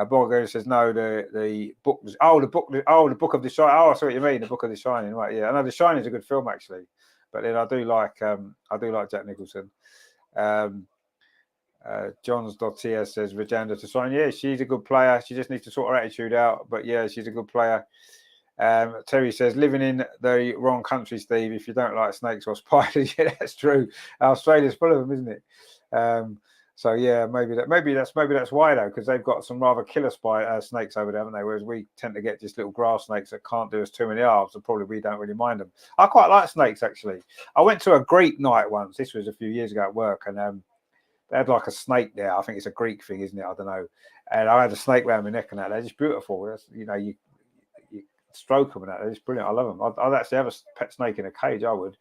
Borgo says no. The book. The Book of the Shining. Oh, I see what you mean. The Book of the Shining. Right? Yeah, I know The Shining is a good film actually. But then I do like Jack Nicholson. John's Dottia says Regenda to sign. Yeah, she's a good player. She just needs to sort her attitude out. But yeah, she's a good player. Terry says living in the wrong country, Steve. If you don't like snakes or spiders, yeah, that's true. Australia's full of them, isn't it? So yeah, maybe that's why though, because they've got some rather killer snakes over there, haven't they? Whereas we tend to get just little grass snakes that can't do us too many harm, so probably we don't really mind them. I quite like snakes actually. I went to a Greek night once. This was a few years ago at work, and they had like a snake there. I think it's a Greek thing, isn't it? I don't know. And I had a snake around my neck and that. They're just beautiful. That's, you know, you stroke them and that. They're just brilliant. I love them. I'd actually have a pet snake in a cage. I would.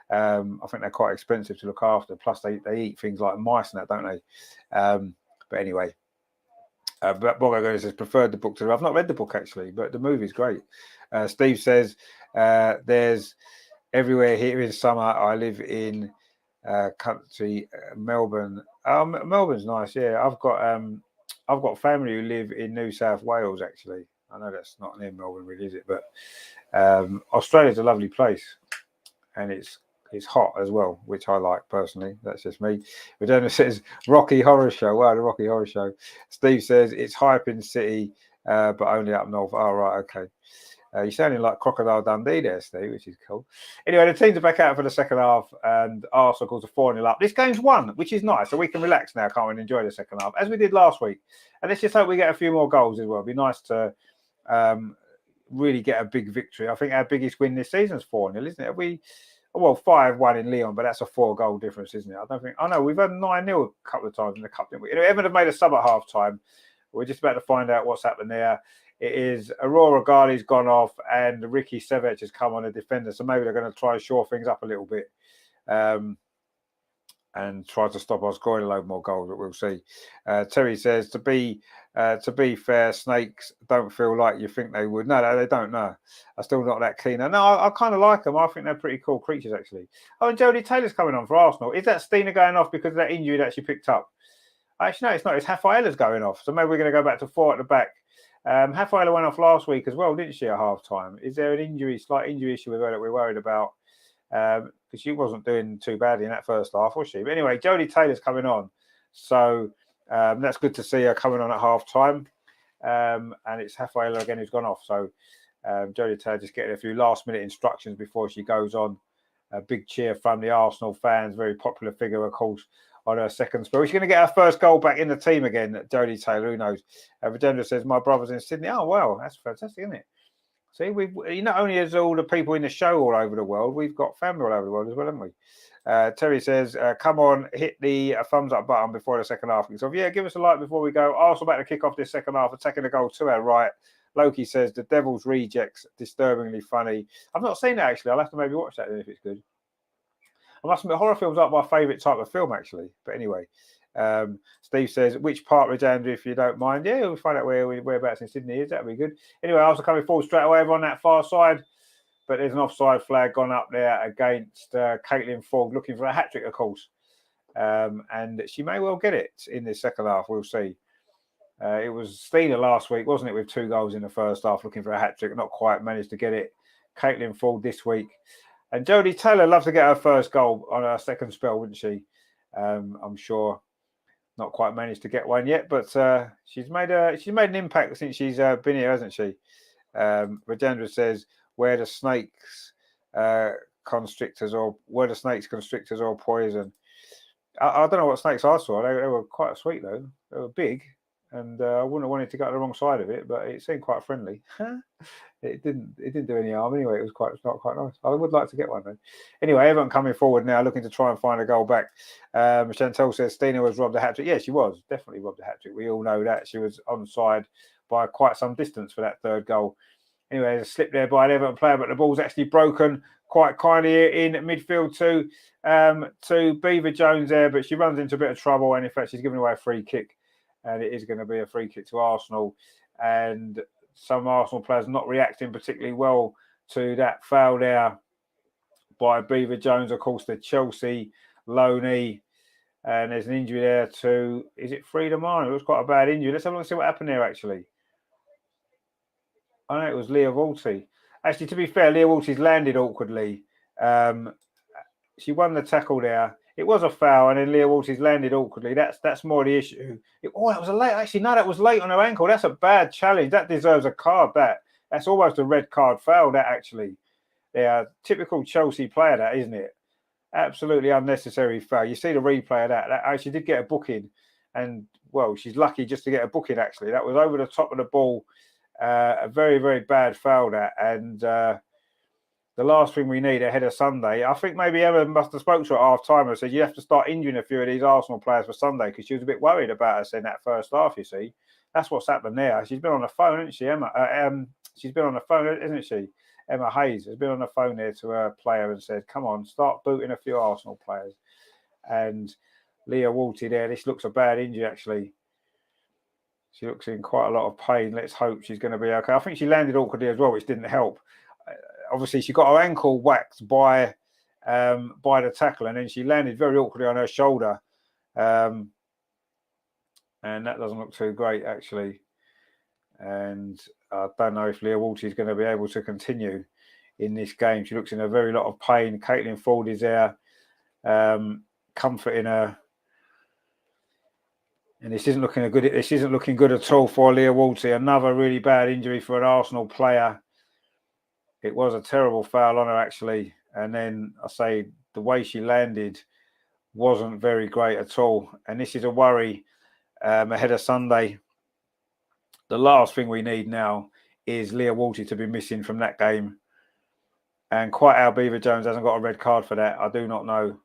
I think they're quite expensive to look after. Plus, they eat things like mice and that, don't they? But anyway, but Bogo says preferred the book to. I've not read the book actually, but the movie's great. Steve says there's everywhere here in summer. I live in country Melbourne. Melbourne's nice. Yeah, I've got family who live in New South Wales actually. I know that's not near Melbourne, really, is it? But Australia's a lovely place, and it's hot as well, which I like personally. That's just me. Madonna says Rocky Horror Show. Wow, the Rocky Horror Show. Steve says it's hype in the city, but only up north. Oh, right, okay. You're sounding like Crocodile Dundee there, Steve, which is cool. Anyway, the teams are back out for the second half, and Arsenal calls a 4-0 up. This game's won, which is nice, so we can relax now, can't we, and enjoy the second half, as we did last week. And let's just hope we get a few more goals as well. It'd be nice to really get a big victory. I think our biggest win this season is 4-0, isn't it? 5-1 in Lyon, but that's a 4-goal difference, isn't it? I know we've had 9-0 a couple of times in the cup, didn't we? You know, Everton have made a sub at half time. We're just about to find out what's happened there. It is Aurora Ghali's gone off and Ricky Sevic has come on a defender. So maybe they're going to try and shore things up a little bit and try to stop us scoring a load more goals, but we'll see. Terry says, to be fair, snakes don't feel like you think they would. No, they don't, no. I'm still not that keen. No, I kind of like them. I think they're pretty cool creatures, actually. Oh, and Jodie Taylor's coming on for Arsenal. Is that Steiner going off because of that injury that she picked up? Actually, no, it's not. It's Rafaela's going off. So maybe we're going to go back to 4 at the back. Rafaela went off last week as well, didn't she, at half time? Is there an slight injury issue with her that we're worried about? Because she wasn't doing too badly in that first half, was she? But anyway, Jodie Taylor's coming on. So that's good to see her coming on at half time. And it's Rafaela again who's gone off. So Jodie Taylor just getting a few last minute instructions before she goes on. A big cheer from the Arsenal fans, very popular figure, of course, on her second spell. She's going to get her first goal back in the team again, Jodie Taylor. Who knows? Videndra says, my brother's in Sydney. Oh, wow. That's fantastic, isn't it? See, not only is all the people in the show all over the world, we've got family all over the world as well, haven't we? Terry says, come on, hit the thumbs up button before the second half. So, yeah, give us a like before we go. Arsenal about to kick off this second half, attacking the goal to our right. Loki says, the Devil's Rejects, disturbingly funny. I've not seen that, actually. I'll have to maybe watch that then if it's good. I must admit, horror films aren't my favourite type of film, actually. But anyway, Steve says, which part, Rajandra, if you don't mind? Yeah, we'll find out whereabouts in Sydney is. That'd be good. Anyway, Arsenal coming forward straight away over on that far side. But there's an offside flag gone up there against Caitlin Fogg, looking for a hat-trick, of course. And she may well get it in the second half. We'll see. It was Steiner last week, wasn't it, with 2 goals in the first half, looking for a hat-trick. Not quite managed to get it. Caitlin Fogg this week. And Jodie Taylor loves to get her first goal on her second spell, wouldn't she? I'm sure. Not quite managed to get one yet, but she's made an impact since she's been here, hasn't she? Rajendra says, were the snakes constrictors or poison? I don't know what snakes I saw. They were quite sweet though. They were big, and I wouldn't have wanted to go to the wrong side of it, but it seemed quite friendly. It didn't do any harm anyway. It was not quite nice. I would like to get one though. Anyway, Everton coming forward now, looking to try and find a goal back. Chantal says Steiner was robbed a hat-trick. Yeah, she was definitely robbed a hat-trick. We all know that. She was onside by quite some distance for that third goal. Anyway, there's a slip there by an Everton player, but the ball's actually broken quite kindly in midfield to Beaver Jones there, but she runs into a bit of trouble, and in fact, she's giving away a free kick, and it is going to be a free kick to Arsenal. And some Arsenal players not reacting particularly well to that foul there by Beaver Jones. Of course, the Chelsea loanee, and there's an injury there to, is it Freedom Arnold? It was quite a bad injury. Let's have a look and see what happened there, actually. I know it was Leah Walty. Actually, to be fair, Leah Walty's landed awkwardly. She won the tackle there. It was a foul, and then Leah Walty's landed awkwardly. That's more the issue. That was a late. Actually, no, that was late on her ankle. That's a bad challenge. That deserves a card. That's almost a red card foul. That actually, yeah, typical Chelsea player. That isn't it? Absolutely unnecessary foul. You see the replay of that. That actually did get a booking, and well, she's lucky just to get a booking. Actually, that was over the top of the ball. A very, very bad foul that, and the last thing we need ahead of Sunday. I think maybe Emma must have spoke to her at half time and said you have to start injuring a few of these Arsenal players for Sunday because she was a bit worried about us in that first half. You see, that's what's happened there. She's been on the phone, hasn't she, Emma? She's been on the phone, isn't she? Emma Hayes has been on the phone there to her player and said, "Come on, start booting a few Arsenal players." And Leah Walty there. This looks a bad injury actually. She looks in quite a lot of pain. Let's hope she's going to be okay. I think she landed awkwardly as well, which didn't help. Obviously, she got her ankle whacked by the tackle, and then she landed very awkwardly on her shoulder, and that doesn't look too great actually. And I don't know if Leah Walty is going to be able to continue in this game. She looks in a very lot of pain. Caitlin Ford is there, comforting her. And this isn't looking good. This isn't looking good at all for Leah Walty. Another really bad injury for an Arsenal player. It was a terrible foul on her actually, and then I say the way she landed wasn't very great at all. And this is a worry ahead of Sunday. The last thing we need now is Leah Walty to be missing from that game. And quite how Beaver Jones hasn't got a red card for that, I do not know.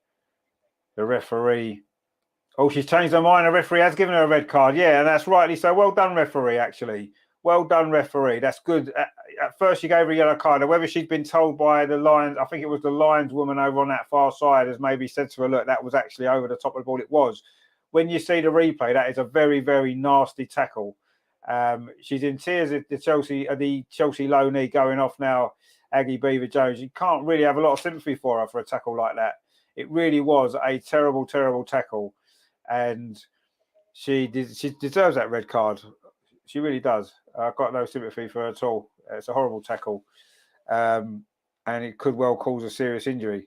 The referee. Oh, she's changed her mind. The referee has given her a red card. Yeah, and that's rightly so. Well done, referee, actually. Well done, referee. That's good. At first, she gave her a yellow card. Whether she'd been told by the Lions, I think it was the Lions woman over on that far side, has maybe said to her, look, that was actually over the top of the ball. It was. When you see the replay, that is a very, very nasty tackle. She's in tears at the Chelsea low knee going off now, Aggie Beaver Jones. You can't really have a lot of sympathy for her for a tackle like that. It really was a terrible, terrible tackle. And she deserves that red card. She really does. I've got no sympathy for her at all. It's a horrible tackle. And it could well cause a serious injury.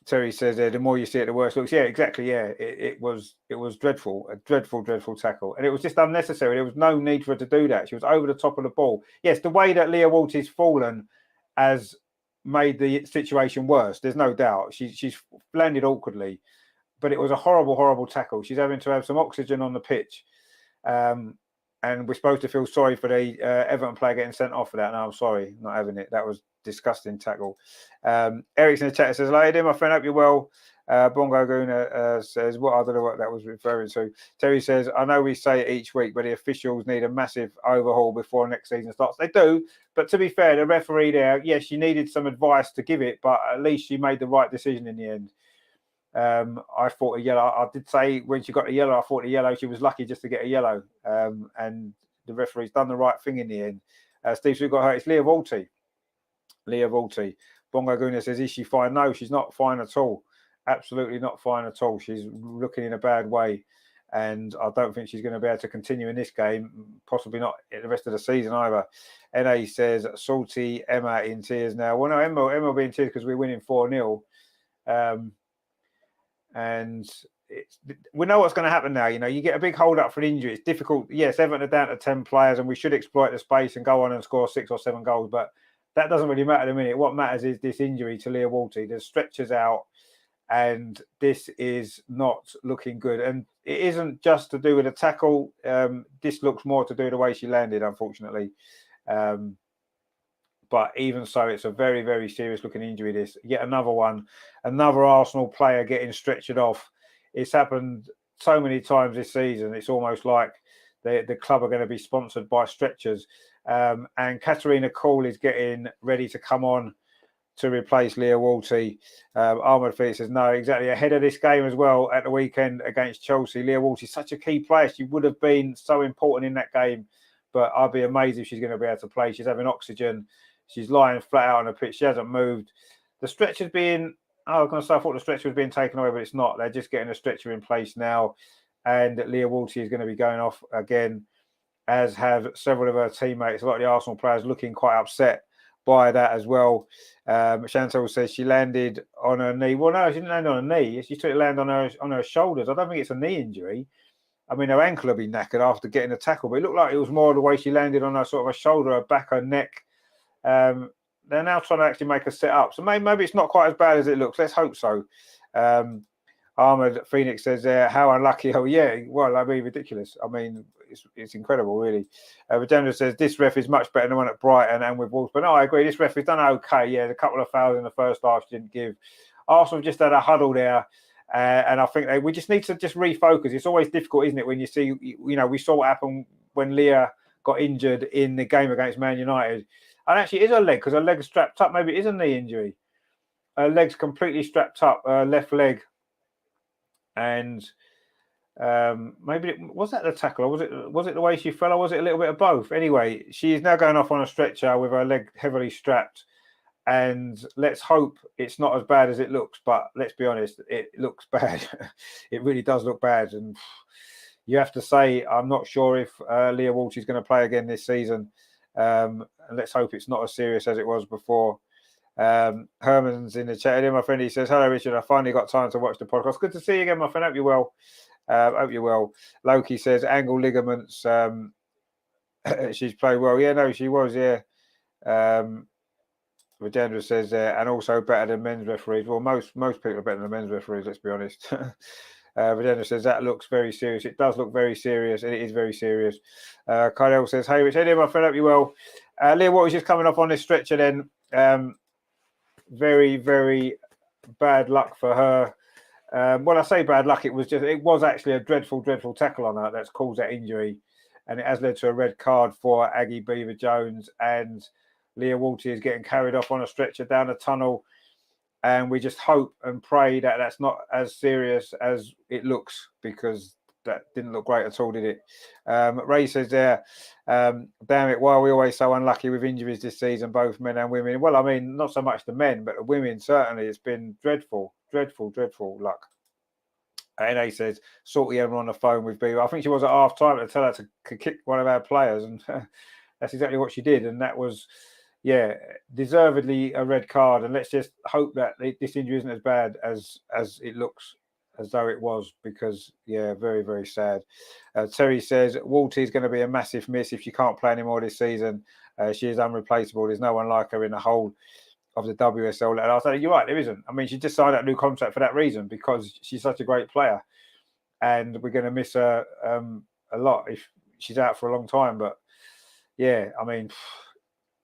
Terry says the more you see it, the worse it looks. Yeah, exactly. Yeah, it was dreadful. A dreadful, dreadful tackle. And it was just unnecessary. There was no need for her to do that. She was over the top of the ball. Yes, the way that Leah Walty's fallen has made the situation worse. There's no doubt. She's landed awkwardly. But it was a horrible, horrible tackle. She's having to have some oxygen on the pitch. And we're supposed to feel sorry for the Everton player getting sent off for that. No, I'm sorry, not having it. That was disgusting tackle. Eric's in the chat says, "Lady, my friend, hope you're well." Bongo Guna says, "What I don't know what that was referring to." Terry says, "I know we say it each week, but the officials need a massive overhaul before next season starts." They do, but to be fair, the referee there, yes, she needed some advice to give it, but at least she made the right decision in the end. I thought a yellow. I did say when she got a yellow, I thought a yellow. She was lucky just to get a yellow, and the referee's done the right thing in the end. Steve, who got hurt? It's Leah Walty. Leah Walty. Bongo Guna says, "Is she fine?" No, she's not fine at all. Absolutely not fine at all. She's looking in a bad way, and I don't think she's going to be able to continue in this game. Possibly not the rest of the season either. NA says, "Salty Emma in tears now." Well, no, Emma will be in tears because we're winning 4-0. And we know what's going to happen now. You know, you get a big hold up for an injury. It's difficult. Yes, Everton are down to 10 players and we should exploit the space and go on and score 6 or 7 goals. But that doesn't really matter at the minute. What matters is this injury to Leah Walty. The stretcher's out and this is not looking good. And it isn't just to do with a tackle. This looks more to do with the way she landed, unfortunately. But even so, it's a very, very serious looking injury. This yet another one, another Arsenal player getting stretchered off. It's happened so many times this season. It's almost like the club are going to be sponsored by stretchers. And Katarina Call is getting ready to come on to replace Leah Walty. Ahmed Felix says, no, exactly. Ahead of this game as well at the weekend against Chelsea. Leah Walty is such a key player. She would have been so important in that game. But I'd be amazed if she's going to be able to play. She's having oxygen. She's lying flat out on the pitch. She hasn't moved. The stretcher's being... I was going to say, I thought the stretcher was being taken away, but it's not. They're just getting a stretcher in place now. And Leah Walty is going to be going off again, as have several of her teammates. A lot of the Arsenal players looking quite upset by that as well. Chantal says she landed on her knee. Well, no, she didn't land on her knee. She took it land on her shoulders. I don't think it's a knee injury. I mean, her ankle will be knackered after getting a tackle, but it looked like it was more the way she landed on her sort of her shoulder, her back, her neck. They're now trying to actually make her sit up. So maybe it's not quite as bad as it looks. Let's hope so. Ahmed Phoenix says, how unlucky. Oh, yeah, well, that'd be ridiculous. I mean, it's incredible, really. Regenda says this ref is much better than the one at Brighton and with Wolves. But no, I agree. This ref has done okay. Yeah, a couple of fouls in the first half she didn't give. Arsenal just had a huddle there. And I think we just need to just refocus. It's always difficult, isn't it, when you see, we saw what happened when Leah got injured in the game against Man United. And actually, it is her leg, because her leg's strapped up. Maybe it is a knee injury. Her leg's completely strapped up, her left leg. And maybe was that the tackle, or was it the way she fell, or was it a little bit of both? Anyway, she is now going off on a stretcher with her leg heavily strapped. And let's hope it's not as bad as it looks. But let's be honest, it looks bad. It really does look bad. And you have to say, I'm not sure if Leah Walsh is going to play again this season. And let's hope it's not as serious as it was before. Herman's in the chat. My friend, he says, hello, Richard. I finally got time to watch the podcast. Good to see you again, my friend. Hope you're well. Hope you're well. Loki says, ankle ligaments. She's played well. Yeah, no, she was, yeah. Regenda says, and also better than men's referees. Well, most people are better than men's referees, let's be honest. Regenda says, that looks very serious. It does look very serious, and it is very serious. Kyle says, hey, Rich, hey, my friend, hope you well. Leah Watt was just coming off on this stretcher then. Very, very bad luck for her. When I say bad luck, it was actually a dreadful, dreadful tackle on her that's caused that injury. And it has led to a red card for Aggie Beaver-Jones, and Leah Walty is getting carried off on a stretcher down a tunnel, and we just hope and pray that that's not as serious as it looks, because that didn't look great at all, did it? Ray says there, damn it, why are we always so unlucky with injuries this season, both men and women? Well, I mean, not so much the men, but the women, certainly. It's been dreadful, dreadful, dreadful luck. NA says, Salty Emma on the phone with Beaver. I think she was at half time to tell her to kick one of our players, and that's exactly what she did. And that was, yeah, deservedly a red card. And let's just hope that this injury isn't as bad as it looks as though it was, because, yeah, very, very sad. Terry says, Walty is going to be a massive miss if she can't play anymore this season. She is unreplaceable. There's no one like her in the whole of the WSL. And I'll say, you're right, there isn't. I mean, she just signed that new contract for that reason, because she's such a great player. And we're going to miss her a lot if she's out for a long time. But, yeah, I mean,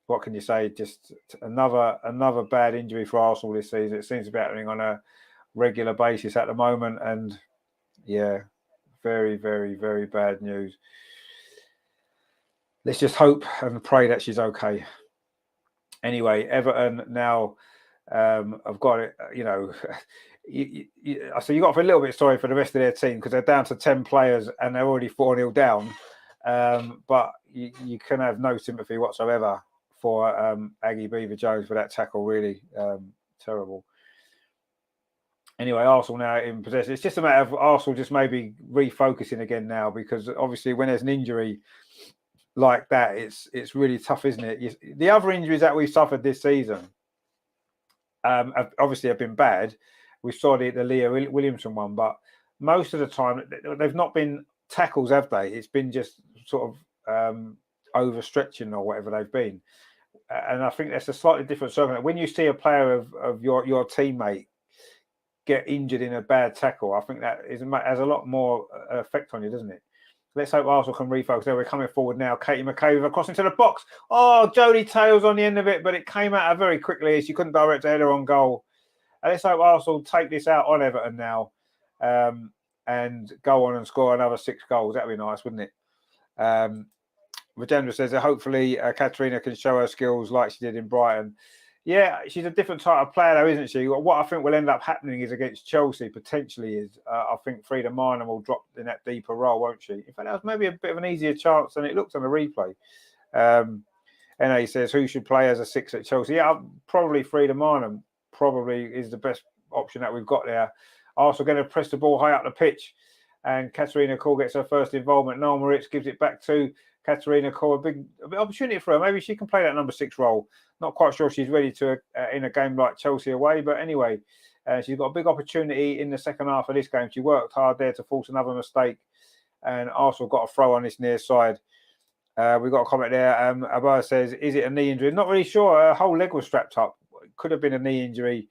what can you say? Just another bad injury for Arsenal this season. It seems to be happening on a regular basis at the moment. And, yeah, very, very, very bad news. Let's just hope and pray that she's okay. Anyway, Everton now have got it, so you got to feel a little bit sorry for the rest of their team, because they're down to 10 players and they're already 4-0 down. But you can have no sympathy whatsoever for Aggie Beaver-Jones for that tackle. Really terrible. Anyway, Arsenal now in possession. It's just a matter of Arsenal just maybe refocusing again now, because obviously when there's an injury like that, it's really tough, isn't it? The other injuries that we've suffered this season obviously have been bad. We saw the Leah Williamson one, but most of the time they've not been tackles, have they? It's been just sort of overstretching or whatever they've been. And I think that's a slightly different circumstance. When you see a player of your teammate get injured in a bad tackle, I think that has a lot more effect on you, doesn't it? Let's hope Arsenal can refocus. There, we're coming forward now. Katie McCabe across into the box. Oh, Jodie Tails on the end of it, but it came out very quickly. She couldn't direct a header on goal. And let's hope Arsenal take this out on Everton now and go on and score another 6 goals. That'd be nice, wouldn't it? Regenda says that hopefully Katerina can show her skills like she did in Brighton. Yeah, she's a different type of player, though, isn't she? What I think will end up happening is against Chelsea, potentially, is I think Frida Minor will drop in that deeper role, won't she? In fact, that was maybe a bit of an easier chance than it looked on the replay. NA says, who should play as a 6 at Chelsea? Yeah, probably Frida Minor probably is the best option that we've got there. Arsenal going to press the ball high up the pitch, and Katerina Cole gets her first involvement. Noel Moritz gives it back to Katerina Cole. A big opportunity for her. Maybe she can play that number 6 role. Not quite sure she's ready to in a game like Chelsea away, but anyway, she's got a big opportunity in the second half of this game. She worked hard there to force another mistake, and Arsenal got a throw on this near side. We've got a comment there. Abba says, is it a knee injury? Not really sure. Her whole leg was strapped up. It could have been a knee injury.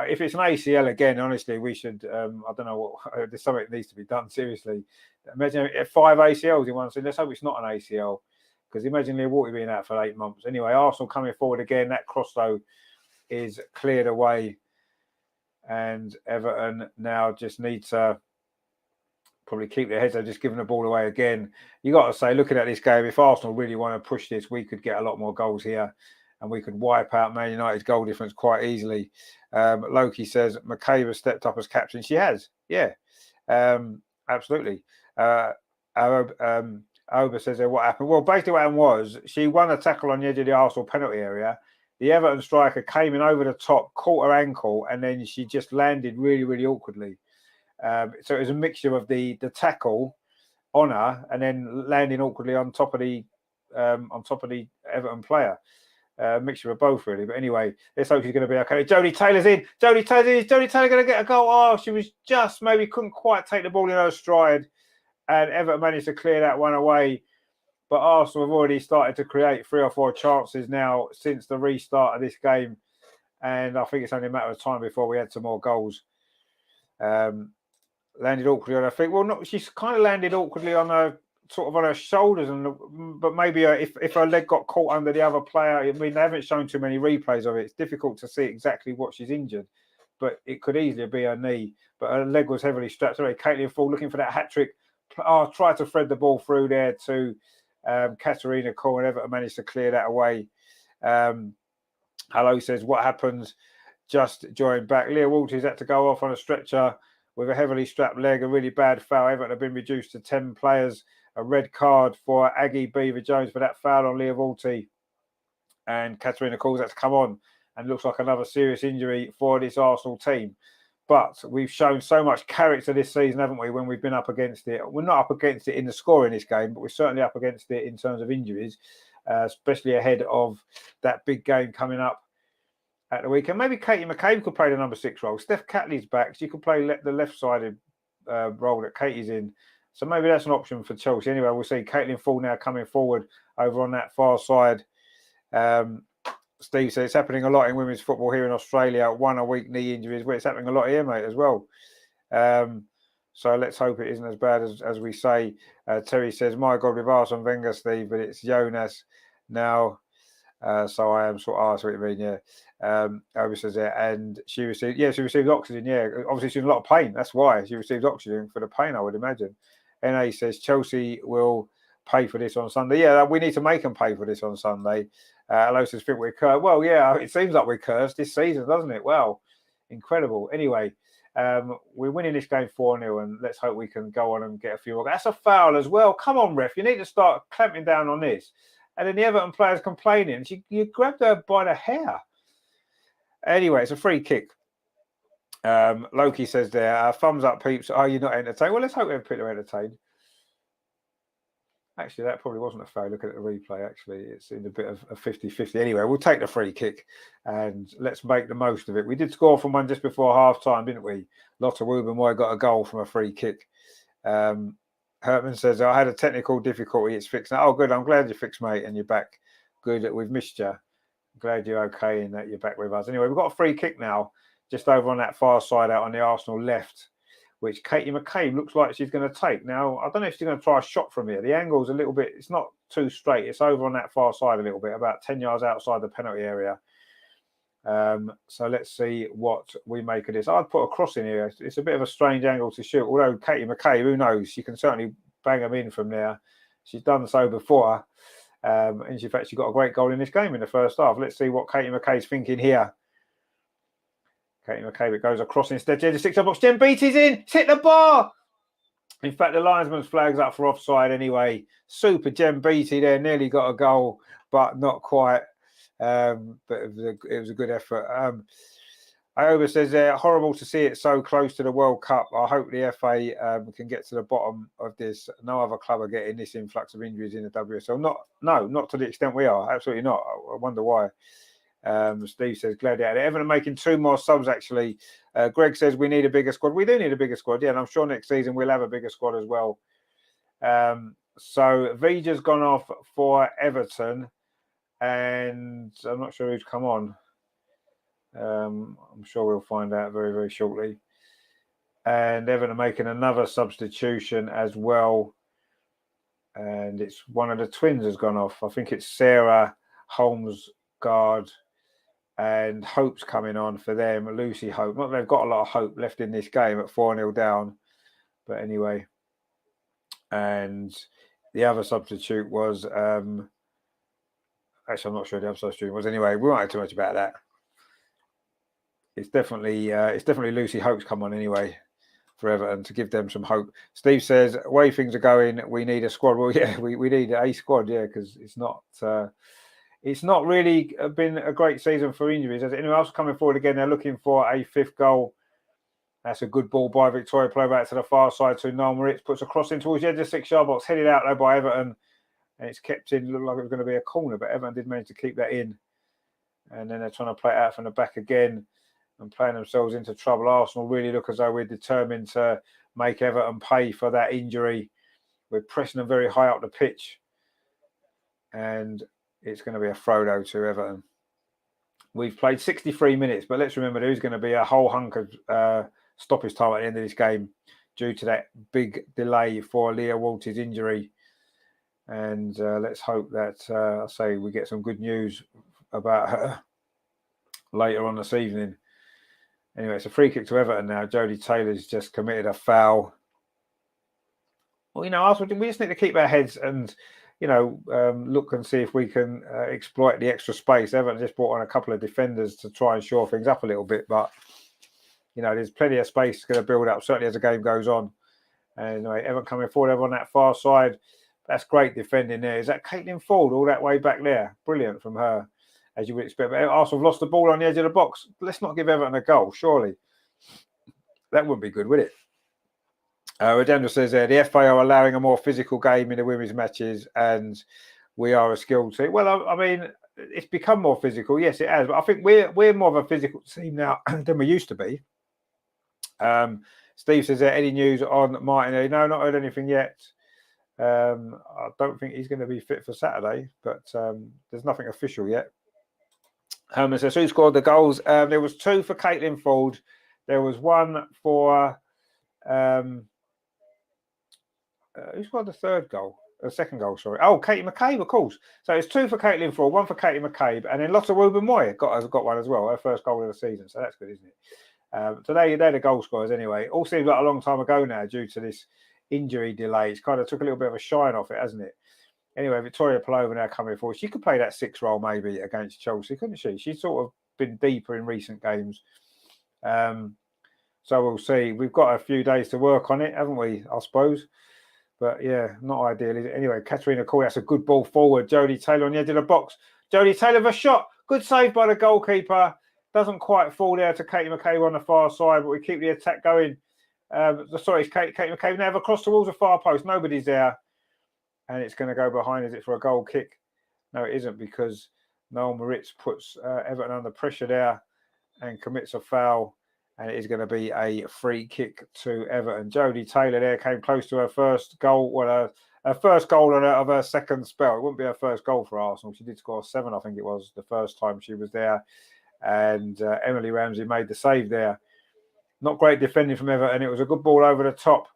if it's an ACL again, honestly, we should. I don't know what. There's something that needs to be done seriously. Imagine 5 ACLs in one season. Let's hope it's not an ACL, because imagine Leah Walty being out for 8 months. Anyway, Arsenal coming forward again. That cross though is cleared away, and Everton now just need to probably keep their heads. They're just giving the ball away again. You got to say, looking at this game, if Arsenal really want to push this, we could get a lot more goals here, and we could wipe out Man United's goal difference quite easily. Loki says McCabe has stepped up as captain. She has, yeah, absolutely. Oba says what happened. Well, basically what happened was she won a tackle on the edge of the Arsenal penalty area. The Everton striker came in over the top, caught her ankle, and then she just landed really, really awkwardly. So it was a mixture of the tackle on her and then landing awkwardly on top of the Everton player. Mixture of both, really. But anyway, let's hope she's going to be okay. Jodie Taylor's in. Jodie Taylor going to get a goal. Oh, she was just maybe couldn't quite take the ball in her stride, and Everton managed to clear that one away. But Arsenal have already started to create 3 or 4 chances now since the restart of this game, and I think it's only a matter of time before we had some more goals. Landed awkwardly on her feet. Well, not she's kind of landed awkwardly on her sort of on her shoulders, but maybe if her leg got caught under the other player. I mean, they haven't shown too many replays of it. It's difficult to see exactly what she's injured, but it could easily be her knee. But her leg was heavily strapped. Sorry, Caitlin Fall looking for that hat trick. Tried to thread the ball through there to Katarina Cole, and Everton managed to clear that away. Hello says, what happens? Just joined back. Leah Walters had to go off on a stretcher with a heavily strapped leg, a really bad foul. Everton have been reduced to 10 players. A red card for Aggie Beaver-Jones for that foul on Leah Walty. And Katarina Calls had to come on, and looks like another serious injury for this Arsenal team. But we've shown so much character this season, haven't we, when we've been up against it. We're not up against it in the score in this game, but we're certainly up against it in terms of injuries, especially ahead of that big game coming up at the weekend. Maybe Katie McCabe could play the number 6 role. Steph Catley's back. She could play the left-sided role that Katie's in. So maybe that's an option for Chelsea. Anyway, we'll see Caitlin Fall now coming forward over on that far side. Steve says it's happening a lot in women's football here in Australia. 1 a week knee injuries. Well, it's happening a lot here, mate, as well. So let's hope it isn't as bad as we say. Terry says, my God, we've asked on Wenger, Steve, but it's Jonas now. So I am sort of asked what you mean, yeah. Obi says there, and she received oxygen, yeah. Obviously, she's in a lot of pain. That's why she received oxygen for the pain, I would imagine. NA says Chelsea will pay for this on Sunday. Yeah, we need to make them pay for this on Sunday. Hello says, think we're cursed. Well, yeah, it seems like we're cursed this season, doesn't it? Wow, incredible. Anyway, we're winning this game 4-0, and let's hope we can go on and get a few more. That's a foul as well. Come on, ref. You need to start clamping down on this. And then the Everton player's complaining. You grabbed her by the hair. Anyway, it's a free kick. Loki says there, thumbs up, peeps. Are you not entertained? Well, let's hope people are entertained. Actually, that probably wasn't a foul. Look at the replay. Actually, it's in a bit of a 50-50. Anyway, we'll take the free kick and let's make the most of it. We did score from one just before half-time, didn't we? Lotta Wubenmoy got a goal from a free kick. Hertman says, I had a technical difficulty. It's fixed now. Oh, good. I'm glad you're fixed, mate, and you're back. Good. We've missed you. I'm glad you're okay and that you're back with us. Anyway, we've got a free kick now, just over on that far side out on the Arsenal left, which Katie McCabe looks like she's going to take. Now, I don't know if she's going to try a shot from here. The angle's a little bit, it's not too straight. It's over on that far side a little bit, about 10 yards outside the penalty area. So let's see what we make of this. I'd put a cross in here. It's a bit of a strange angle to shoot, although Katie McCabe, who knows, she can certainly bang them in from there. She's done so before. And in fact, she got a great goal in this game in the first half. Let's see what Katie McCabe's thinking here. Katie McCabe, it goes across instead. The 6-yard box. Jen Beattie's in. It's hit the bar. In fact, the linesman's flag's up for offside anyway. Super Jen Beattie there. Nearly got a goal, but not quite. But it was a good effort. Ioba says, horrible to see it so close to the World Cup. I hope the FA can get to the bottom of this. No other club are getting this influx of injuries in the WSL. Not to the extent we are. Absolutely not. I wonder why. Steve says, glad out. Everton are making 2 more subs, actually. Greg says, we need a bigger squad. We do need a bigger squad, yeah, and I'm sure next season we'll have a bigger squad as well. So Vija's gone off for Everton, and I'm not sure who's come on. I'm sure we'll find out very, very shortly. And Everton are making another substitution as well. And it's one of the twins has gone off. I think it's Sarah Holmesgard and Hope's coming on for them. Lucy Hope. Not they've got a lot of hope left in this game at 4-0 down. But anyway. And the other substitute was actually I'm not sure the other substitute was. Anyway, we won't know too much about that. It's definitely Lucy Hope's come on anyway for Everton to give them some hope. Steve says, way things are going, we need a squad. Well, yeah, we need a squad, yeah, because it's not really been a great season for injuries. As anyone else coming forward again, they're looking for a fifth goal. That's a good ball by Victoria. Play back to the far side to Noel Moritz. Puts a cross in towards the edge of the 6-yard box. Headed out though by Everton. And it's kept in. Looked like it was going to be a corner, but Everton did manage to keep that in. And then they're trying to play it out from the back again and playing themselves into trouble. Arsenal really look as though we're determined to make Everton pay for that injury. We're pressing them very high up the pitch. And it's going to be a throw-though to Everton. We've played 63 minutes, but let's remember there is going to be a whole hunk of stoppage time at the end of this game due to that big delay for Leah Walters' injury. And let's hope that, we get some good news about her later on this evening. Anyway, it's a free kick to Everton now. Jodie Taylor's just committed a foul. Well, Arsenal, we just need to keep our heads and, look and see if we can exploit the extra space. Everton just brought on a couple of defenders to try and shore things up a little bit, but there's plenty of space going to build up, certainly as the game goes on. And Everton coming forward over on that far side. That's great defending there. Is that Caitlin Ford all that way back there? Brilliant from her, as you would expect. But Arsenal have lost the ball on the edge of the box. Let's not give Everton a goal, surely. That wouldn't be good, would it? Redendra says there, the FA are allowing a more physical game in the women's matches and we are a skilled team. Well, I mean, it's become more physical. Yes, it has. But I think we're more of a physical team now than we used to be. Steve says there, any news on Martin? No, not heard anything yet. I don't think he's going to be fit for Saturday, but there's nothing official yet. Herman says, who scored the goals? There was 2 for Caitlin Ford. There was 1 for... who scored the third goal? The second goal, sorry. Oh, Katie McCabe, of course. So it's 2 for Caitlin Ford, 1 for Katie McCabe, and then Lotta Ruben-Moy got one as well, her first goal of the season. So that's good, isn't it? Today, they're the goal scorers anyway. All seems like a long time ago now due to this injury delay. It's kind of took a little bit of a shine off it, hasn't it? Anyway, Victoria Palova now coming forward. She could play that 6 role maybe against Chelsea, couldn't she? She's sort of been deeper in recent games. So we'll see. We've got a few days to work on it, haven't we, I suppose? But yeah, not ideal, is it? Anyway, Katarina Call, that's a good ball forward. Jodie Taylor on the edge of the box. Jodie Taylor with a shot. Good save by the goalkeeper. Doesn't quite fall there to Katie McCabe on the far side, but we keep the attack going. Sorry, it's Katie McCabe now across towards the far post. Nobody's there. And it's going to go behind. Is it for a goal kick? No, it isn't, because Noel Moritz puts Everton under pressure there and commits a foul. And it is going to be a free kick to Everton. Jodie Taylor there came close to her first goal. Well, her first goal of her second spell. It wouldn't be her first goal for Arsenal. She did score 7, I think it was, the first time she was there. And Emily Ramsey made the save there. Not great defending from Everton. It was a good ball over the top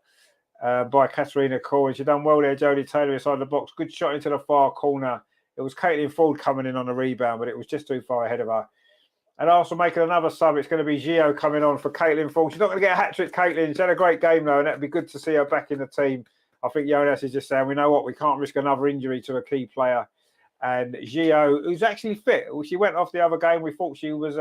by Katarina Call. And she done well there, Jodie Taylor inside the box. Good shot into the far corner. It was Caitlin Ford coming in on the rebound, but it was just too far ahead of her. And Arsenal making another sub. It's going to be Gio coming on for Caitlin Ford. She's not going to get a hat-trick, Caitlin. She had a great game, though, and that'd be good to see her back in the team. I think Jonas is just saying, we know what, we can't risk another injury to a key player. And Gio, who's actually fit. She went off the other game. We thought she was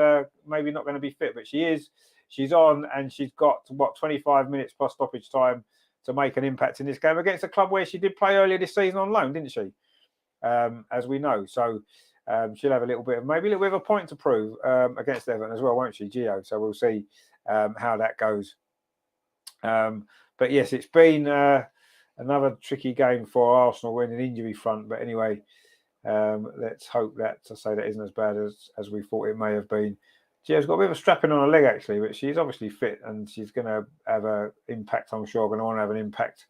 maybe not going to be fit, but she is. She's on, and she's got, 25 minutes plus stoppage time to make an impact in this game against a club where she did play earlier this season on loan, didn't she? As we know. So she'll have maybe a little bit of a point to prove against Everton as well, won't she, Gio? So we'll see how that goes. But yes, it's been another tricky game for Arsenal in an injury front. But anyway, let's hope that isn't as bad as we thought it may have been. Gio's got a bit of a strapping on her leg, actually, but she's obviously fit and she's going to have an impact, I'm sure, going to want to have an impact.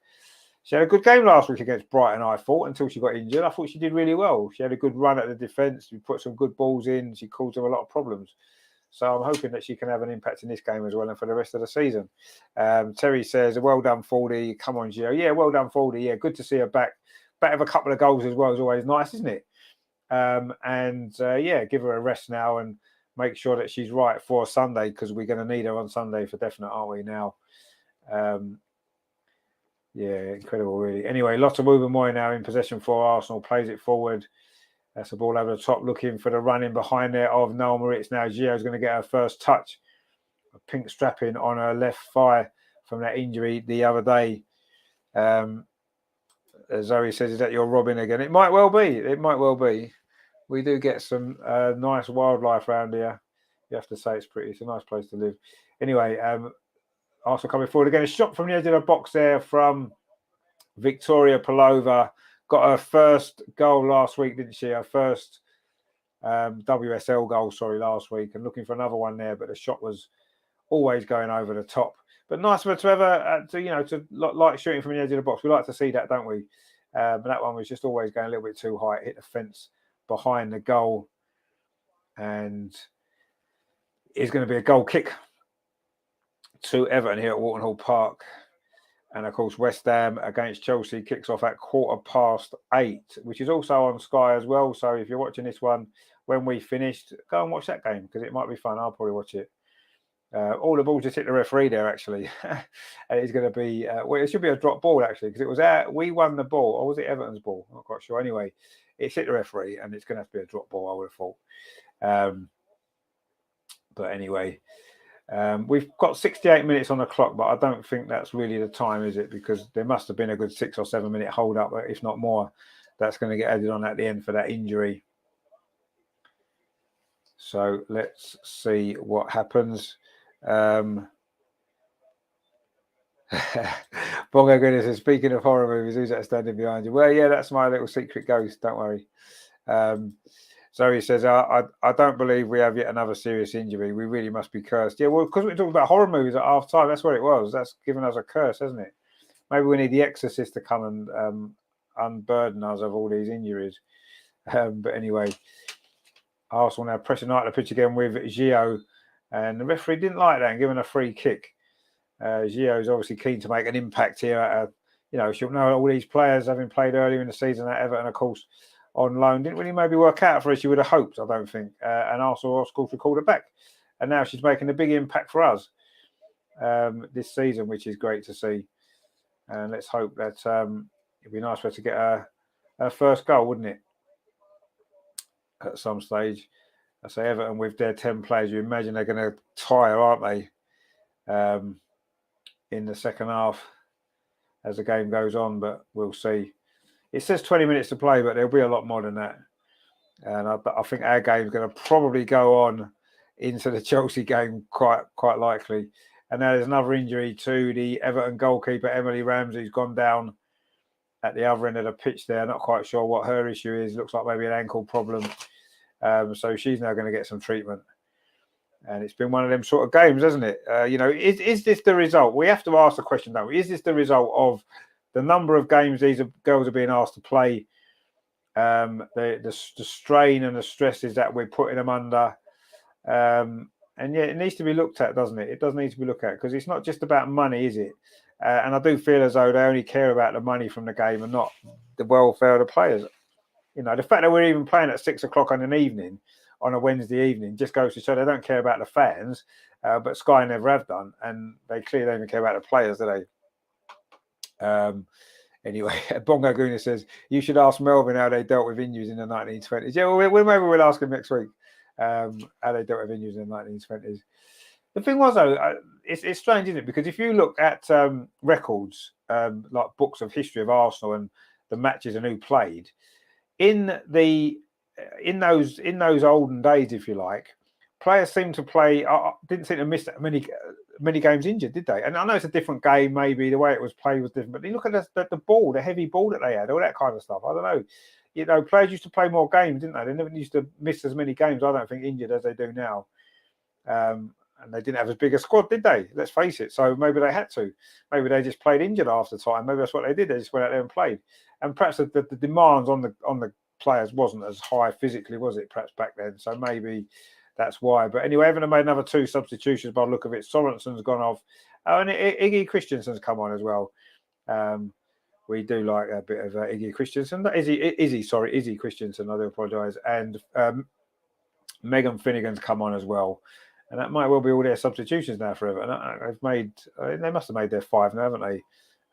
She had a good game last week against Brighton, I thought, until she got injured. I thought she did really well. She had a good run at the defence. She put some good balls in. She caused them a lot of problems. So I'm hoping that she can have an impact in this game as well and for the rest of the season. Terry says, well done, 40. Come on, Gio. Yeah, well done, 40. Yeah, good to see her back. Back with a couple of goals as well is always nice, isn't it? Yeah, give her a rest now and make sure that she's right for Sunday, because we're going to need her on Sunday for definite, aren't we, now? Yeah, incredible, really. Anyway, Lotta Wouben-Moy now in possession for Arsenal, plays it forward. That's the ball over the top, looking for the running behind there of Noel Moritz. Now Gio's going to get her first touch. A pink strapping on her left thigh from that injury the other day. Zoe says, is that your Robin again? It might well be. It might well be. We do get some nice wildlife around here. You have to say it's a nice place to live. Anyway, Arsenal coming forward again. A shot from the edge of the box there from Victoria Pelova. Got her first goal last week, didn't she? Her first WSL goal, last week. And looking for another one there, but the shot was always going over the top. But nice of her to ever, to like shooting from the edge of the box. We like to see that, don't we? But that one was just always going a little bit too high. It hit the fence behind the goal. And it's going to be a goal kick to Everton here at Walton Hall Park. And of course, West Ham against Chelsea kicks off at 8:15, which is also on Sky as well. So if you're watching this one when we finished, go and watch that game because it might be fun. I'll probably watch it. All the balls just hit the referee there, actually. And it's going to be, it should be a drop ball, actually, because it was we won the ball. Or was it Everton's ball? I'm not quite sure. Anyway, it's hit the referee and it's going to have to be a drop ball, I would have thought. But anyway, we've got 68 minutes on the clock, but I don't think that's really the time, is it? Because there must have been a good 6 or 7 minute hold up, if not more. That's going to get added on at the end for that injury. So let's see what happens. Bongo Goodness says, speaking of horror movies, who's that standing behind you? Well, yeah, that's my little secret ghost. Don't worry. So he says, I don't believe we have yet another serious injury. We really must be cursed. Yeah, well, because we're talking about horror movies at half time, that's what it was. That's given us a curse, hasn't it? Maybe we need the Exorcist to come and unburden us of all these injuries. But anyway, Arsenal now pressing out the pitch again with Gio. And the referee didn't like that and given a free kick. Gio is obviously keen to make an impact here. She'll know all these players having played earlier in the season at Everton, of course, on loan. Didn't really maybe work out for her, she would have hoped, I don't think. And Arsenal, of course, recalled her back. And now she's making a big impact for us this season, which is great to see. And let's hope that it'd be nice for her to get her first goal, wouldn't it? At some stage. I say Everton with their 10 players, you imagine they're going to tire, aren't they? In the second half as the game goes on, but we'll see. It says 20 minutes to play, but there'll be a lot more than that. And I think our game is going to probably go on into the Chelsea game quite likely. And now there's another injury to the Everton goalkeeper, Emily Ramsey, who's gone down at the other end of the pitch there. Not quite sure what her issue is. Looks like maybe an ankle problem. So she's now going to get some treatment. And it's been one of them sort of games, hasn't it? Is this the result? We have to ask the question, don't we? Is this the result of the number of games these girls are being asked to play, the strain and the stresses that we're putting them under? And yeah, it needs to be looked at, doesn't it? It does need to be looked at because it's not just about money, is it? And I do feel as though they only care about the money from the game and not the welfare of the players. The fact that we're even playing at 6 o'clock on an evening, on a Wednesday evening, just goes to show they don't care about the fans, but Sky never have done, and they clearly don't even care about the players, do they? Anyway, Bongo Guna says, you should ask Melvin how they dealt with injuries in the 1920s. Yeah, well, maybe we'll ask him next week how they dealt with injuries in the 1920s. The thing was, though, it's strange, isn't it? Because if you look at records, like books of history of Arsenal and the matches and who played, in those olden days, if you like, players seem to play. Didn't seem to miss that many games injured, did they? And I know it's a different game. Maybe the way it was played was different. But you look at the ball, the heavy ball that they had, all that kind of stuff. I don't know. Players used to play more games, didn't they? They never used to miss as many games, I don't think, injured as they do now. And they didn't have as big a squad, did they? Let's face it. So maybe they had to. Maybe they just played injured half the time. Maybe that's what they did. They just went out there and played. And perhaps the demands on the players wasn't as high physically, was it? Perhaps back then. So maybe that's why. But anyway, Everton made another 2 substitutions by the look of it. Sorensen's gone off. Oh, and Iggy Christensen's come on as well. We do like a bit of Iggy Christensen. Izzy Christensen. I do apologise. And Megan Finnegan's come on as well. And that might well be all their substitutions now for Everton. They must have made their 5 now, haven't they?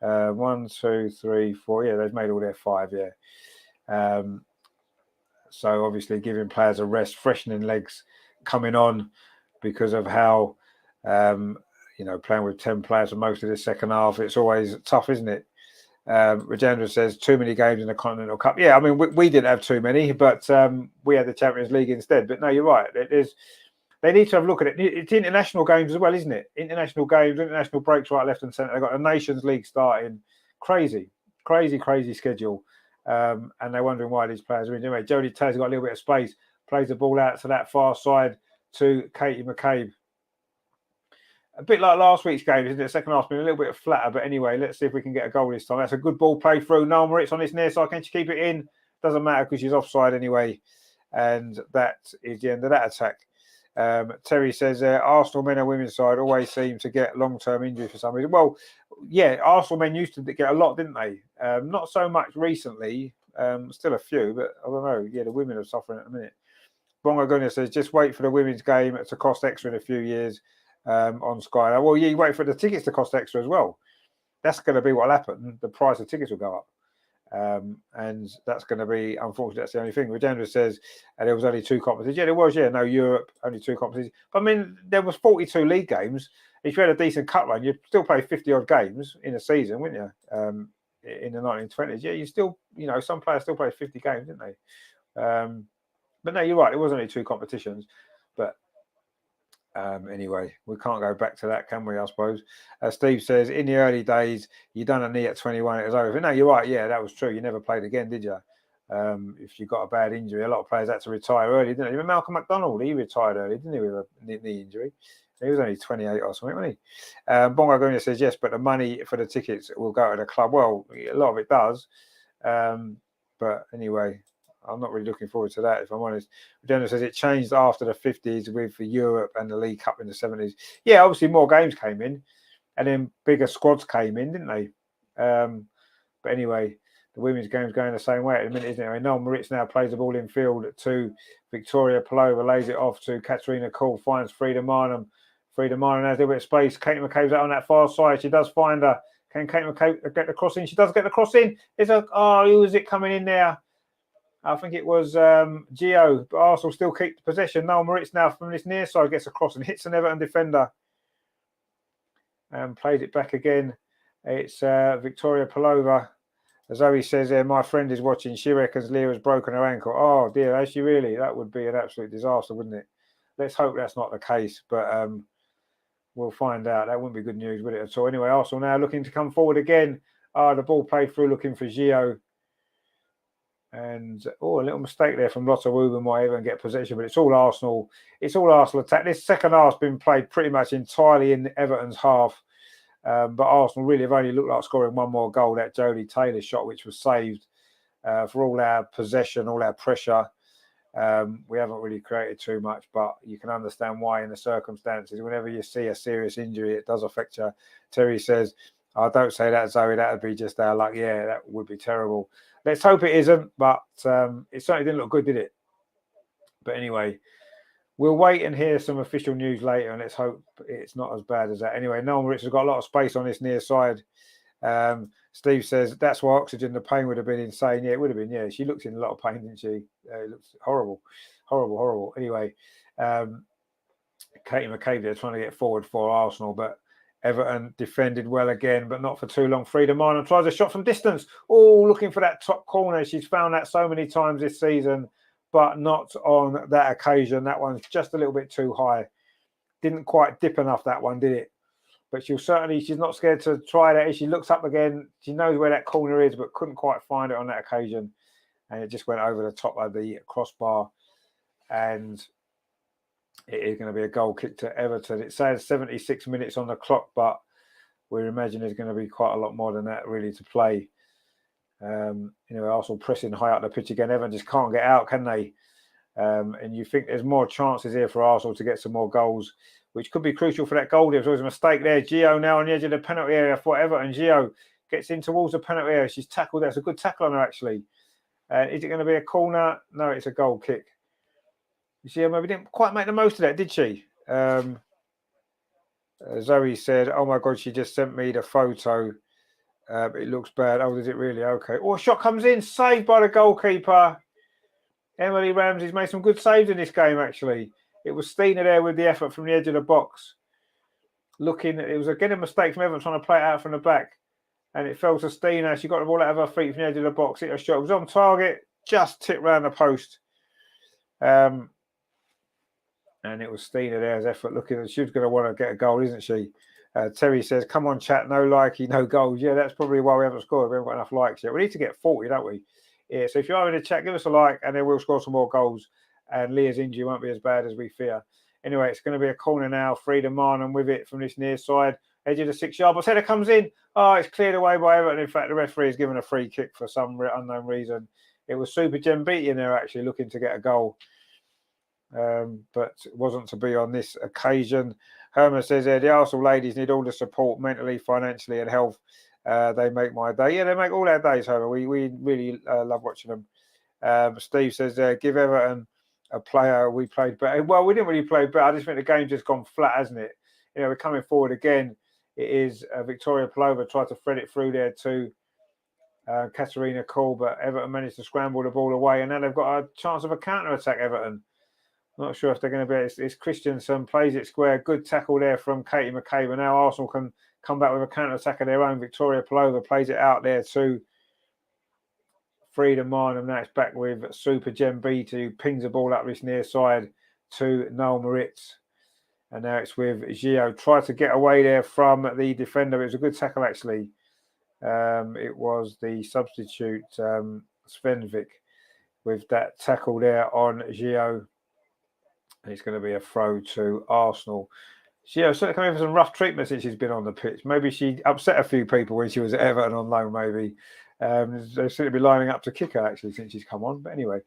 1, 2, 3, 4. Yeah, they've made all their 5. Yeah. So obviously giving players a rest, freshening legs coming on because of how playing with 10 players for most of the second half. It's always tough, isn't it? Rajendra says too many games in the Continental Cup. Yeah, I mean we didn't have too many, but we had the Champions League instead. But no, you're right. They need to have a look at it. It's international games as well, isn't it? International games, international breaks right, left and centre. They've got a Nations League starting. Crazy schedule. And they're wondering why these players are in. Anyway, Jodie Taylor's got a little bit of space, plays the ball out to that far side to Katie McCabe. A bit like last week's game, isn't it? The second half's been a little bit flatter, but anyway, let's see if we can get a goal this time. That's a good ball play through. Noel Moritz on his near side. Can she keep it in? Doesn't matter because she's offside anyway. And that is the end of that attack. Terry says Arsenal men and women's side always seem to get long-term injuries for some reason. Well, yeah, Arsenal men used to get a lot, didn't they? Not so much recently. Still a few, but I don't know. Yeah, the women are suffering at the minute. Bongo Gunnar says just wait for the women's game to cost extra in a few years on Sky. Well, yeah, you wait for the tickets to cost extra as well. That's going to be what'll happen. The price of tickets will go up. And that's going to be, unfortunately, that's the only thing. Rajendra says there was only 2 competitions. Yeah, there was. Yeah, no, Europe, only 2 competitions. But I mean, there was 42 league games. If you had a decent cut run, you'd still play 50-odd games in a season, wouldn't you? In the 1920s. Yeah, you still, some players still play 50 games, didn't they? But no, you're right. It was only 2 competitions. But anyway, we can't go back to that, can we, I suppose? Steve says, in the early days, you done a knee at 21, it was over. No, you're right. Yeah, that was true. You never played again, did you? If you got a bad injury, a lot of players had to retire early, didn't they? Even Malcolm McDonald, he retired early, didn't he, with a knee injury? He was only 28 or something, wasn't he? Bongo Guna says, yes, but the money for the tickets will go to the club. Well, a lot of it does. But anyway, I'm not really looking forward to that, if I'm honest. Jenna says it changed after the 50s with Europe and the League Cup in the 70s. Yeah, obviously more games came in and then bigger squads came in, didn't they? But anyway, the women's game's going the same way at the minute, isn't it? I mean, Noel Moritz now plays the ball in field to Victoria Palova, lays it off to Katerina Kuhl, finds Frida Marnham. Frida Marnham has a little bit of space. Kate McCabe's out on that far side. She does find her. Can Kate McCabe get the cross in? She does get the cross in. Who is it coming in there? I think it was Gio, but Arsenal still keep the possession. Noel Moritz now from this near side gets across and hits an Everton defender and plays it back again. It's Victoria Palova. Zoe says, my friend is watching. She reckons Leah's broken her ankle. Oh, dear, has she really? That would be an absolute disaster, wouldn't it? Let's hope that's not the case, but we'll find out. That wouldn't be good news, would it, at all? Anyway, Arsenal now looking to come forward again. The ball played through, looking for Gio. And a little mistake there from Lotta Wooben might even get possession, but it's all Arsenal. It's all Arsenal attack. This second half's been played pretty much entirely in Everton's half. But Arsenal really have only looked like scoring one more goal, that Jodie Taylor shot, which was saved for all our possession, all our pressure. We haven't really created too much, but you can understand why in the circumstances. Whenever you see a serious injury, it does affect you. Terry says, I don't say that, Zoe. That would be just our luck. Yeah, that would be terrible. Let's hope it isn't, but it certainly didn't look good, did it? But anyway, we'll wait and hear some official news later, and let's hope it's not as bad as that. Anyway, Noel Moritz has got a lot of space on this near side. Steve says, that's why Oxygen, the pain would have been insane. Yeah, it would have been. Yeah, she looked in a lot of pain, didn't she? It looks horrible. Horrible. Anyway, Katie McCabe there trying to get forward for Arsenal, but Everton defended well again, but not for too long. Frida Marnham tries a shot from distance. Looking for that top corner. She's found that so many times this season, but not on that occasion. That one's just a little bit too high. Didn't quite dip enough, that one, did it? But she's not scared to try that. She looks up again. She knows where that corner is, but couldn't quite find it on that occasion. And it just went over the top of the crossbar. And it is going to be a goal kick to Everton. It says 76 minutes on the clock, but we imagine there's going to be quite a lot more than that really to play. Arsenal pressing high up the pitch again. Everton just can't get out, can they? And you think there's more chances here for Arsenal to get some more goals, which could be crucial for that goal. There was always a mistake there. Gio now on the edge of the penalty area for Everton. Gio gets in towards the penalty area. She's tackled. That's a good tackle on her, actually. Is it going to be a corner? No, it's a goal kick. You see, maybe didn't quite make the most of that, did she? Zoe said, "Oh my God, she just sent me the photo. It looks bad. Oh, does it really? Okay. Oh, a shot comes in, saved by the goalkeeper. Emily Ramsey's made some good saves in this game, actually. It was Stina there with the effort from the edge of the box. It was again a mistake from Everton trying to play it out from the back. And it fell to Stina. She got the ball out of her feet from the edge of the box. Hit a shot. It was on target, just tipped round the post. And it was Stina there's effort looking. She was going to want to get a goal, isn't she? Terry says, come on, chat, no likey, no goals. Yeah, that's probably why we haven't scored. We haven't got enough likes yet. We need to get 40, don't we? Yeah, so if you are in the chat, give us a like and then we'll score some more goals. And Leah's injury won't be as bad as we fear. Anyway, it's going to be a corner now. Frida Marnham with it from this near side. Edge of the 6-yard box. Header comes in. Oh, it's cleared away by Everton. In fact, the referee has given a free kick for some unknown reason. It was Super Gem Beatty in there actually looking to get a goal. But it wasn't to be on this occasion. Herman says the Arsenal ladies need all the support mentally, financially and health. They make my day. Yeah, they make all our days, Herman. We really love watching them. Steve says give Everton a player. We played better. Well, we didn't really play better. I just think the game's just gone flat, hasn't it? You know, we're coming forward again. It is Victoria Palova tried to thread it through there to Katarina Cole, but Everton managed to scramble the ball away, and now they've got a chance of a counter-attack, Everton. Not sure if they're going to be. It's Christensen plays it square. Good tackle there from Katie McCabe. And now Arsenal can come back with a counter-attack of their own. Victoria Palova plays it out there to Frida Marnham. Now it's back with Super Gem Beatty, who pings the ball up this near side to Noel Moritz. And now it's with Gio. Tried to get away there from the defender. It was a good tackle, actually. It was the substitute, Svenvik, with that tackle there on Gio. And it's going to be a throw to Arsenal. Gio certainly coming for some rough treatment since she's been on the pitch. Maybe she upset a few people when she was at Everton on loan, maybe. They seem to be lining up to kick her, actually, since she's come on. But anyway,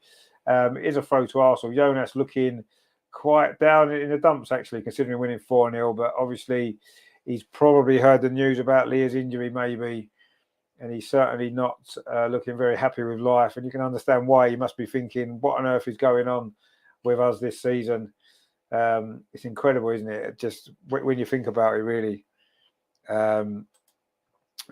it is a throw to Arsenal. Jonas looking quite down in the dumps, actually, considering winning 4-0. But obviously, he's probably heard the news about Leah's injury, maybe. And he's certainly not looking very happy with life. And you can understand why. He must be thinking, what on earth is going on with us this season? It's incredible, isn't it? Just when you think about it, really. And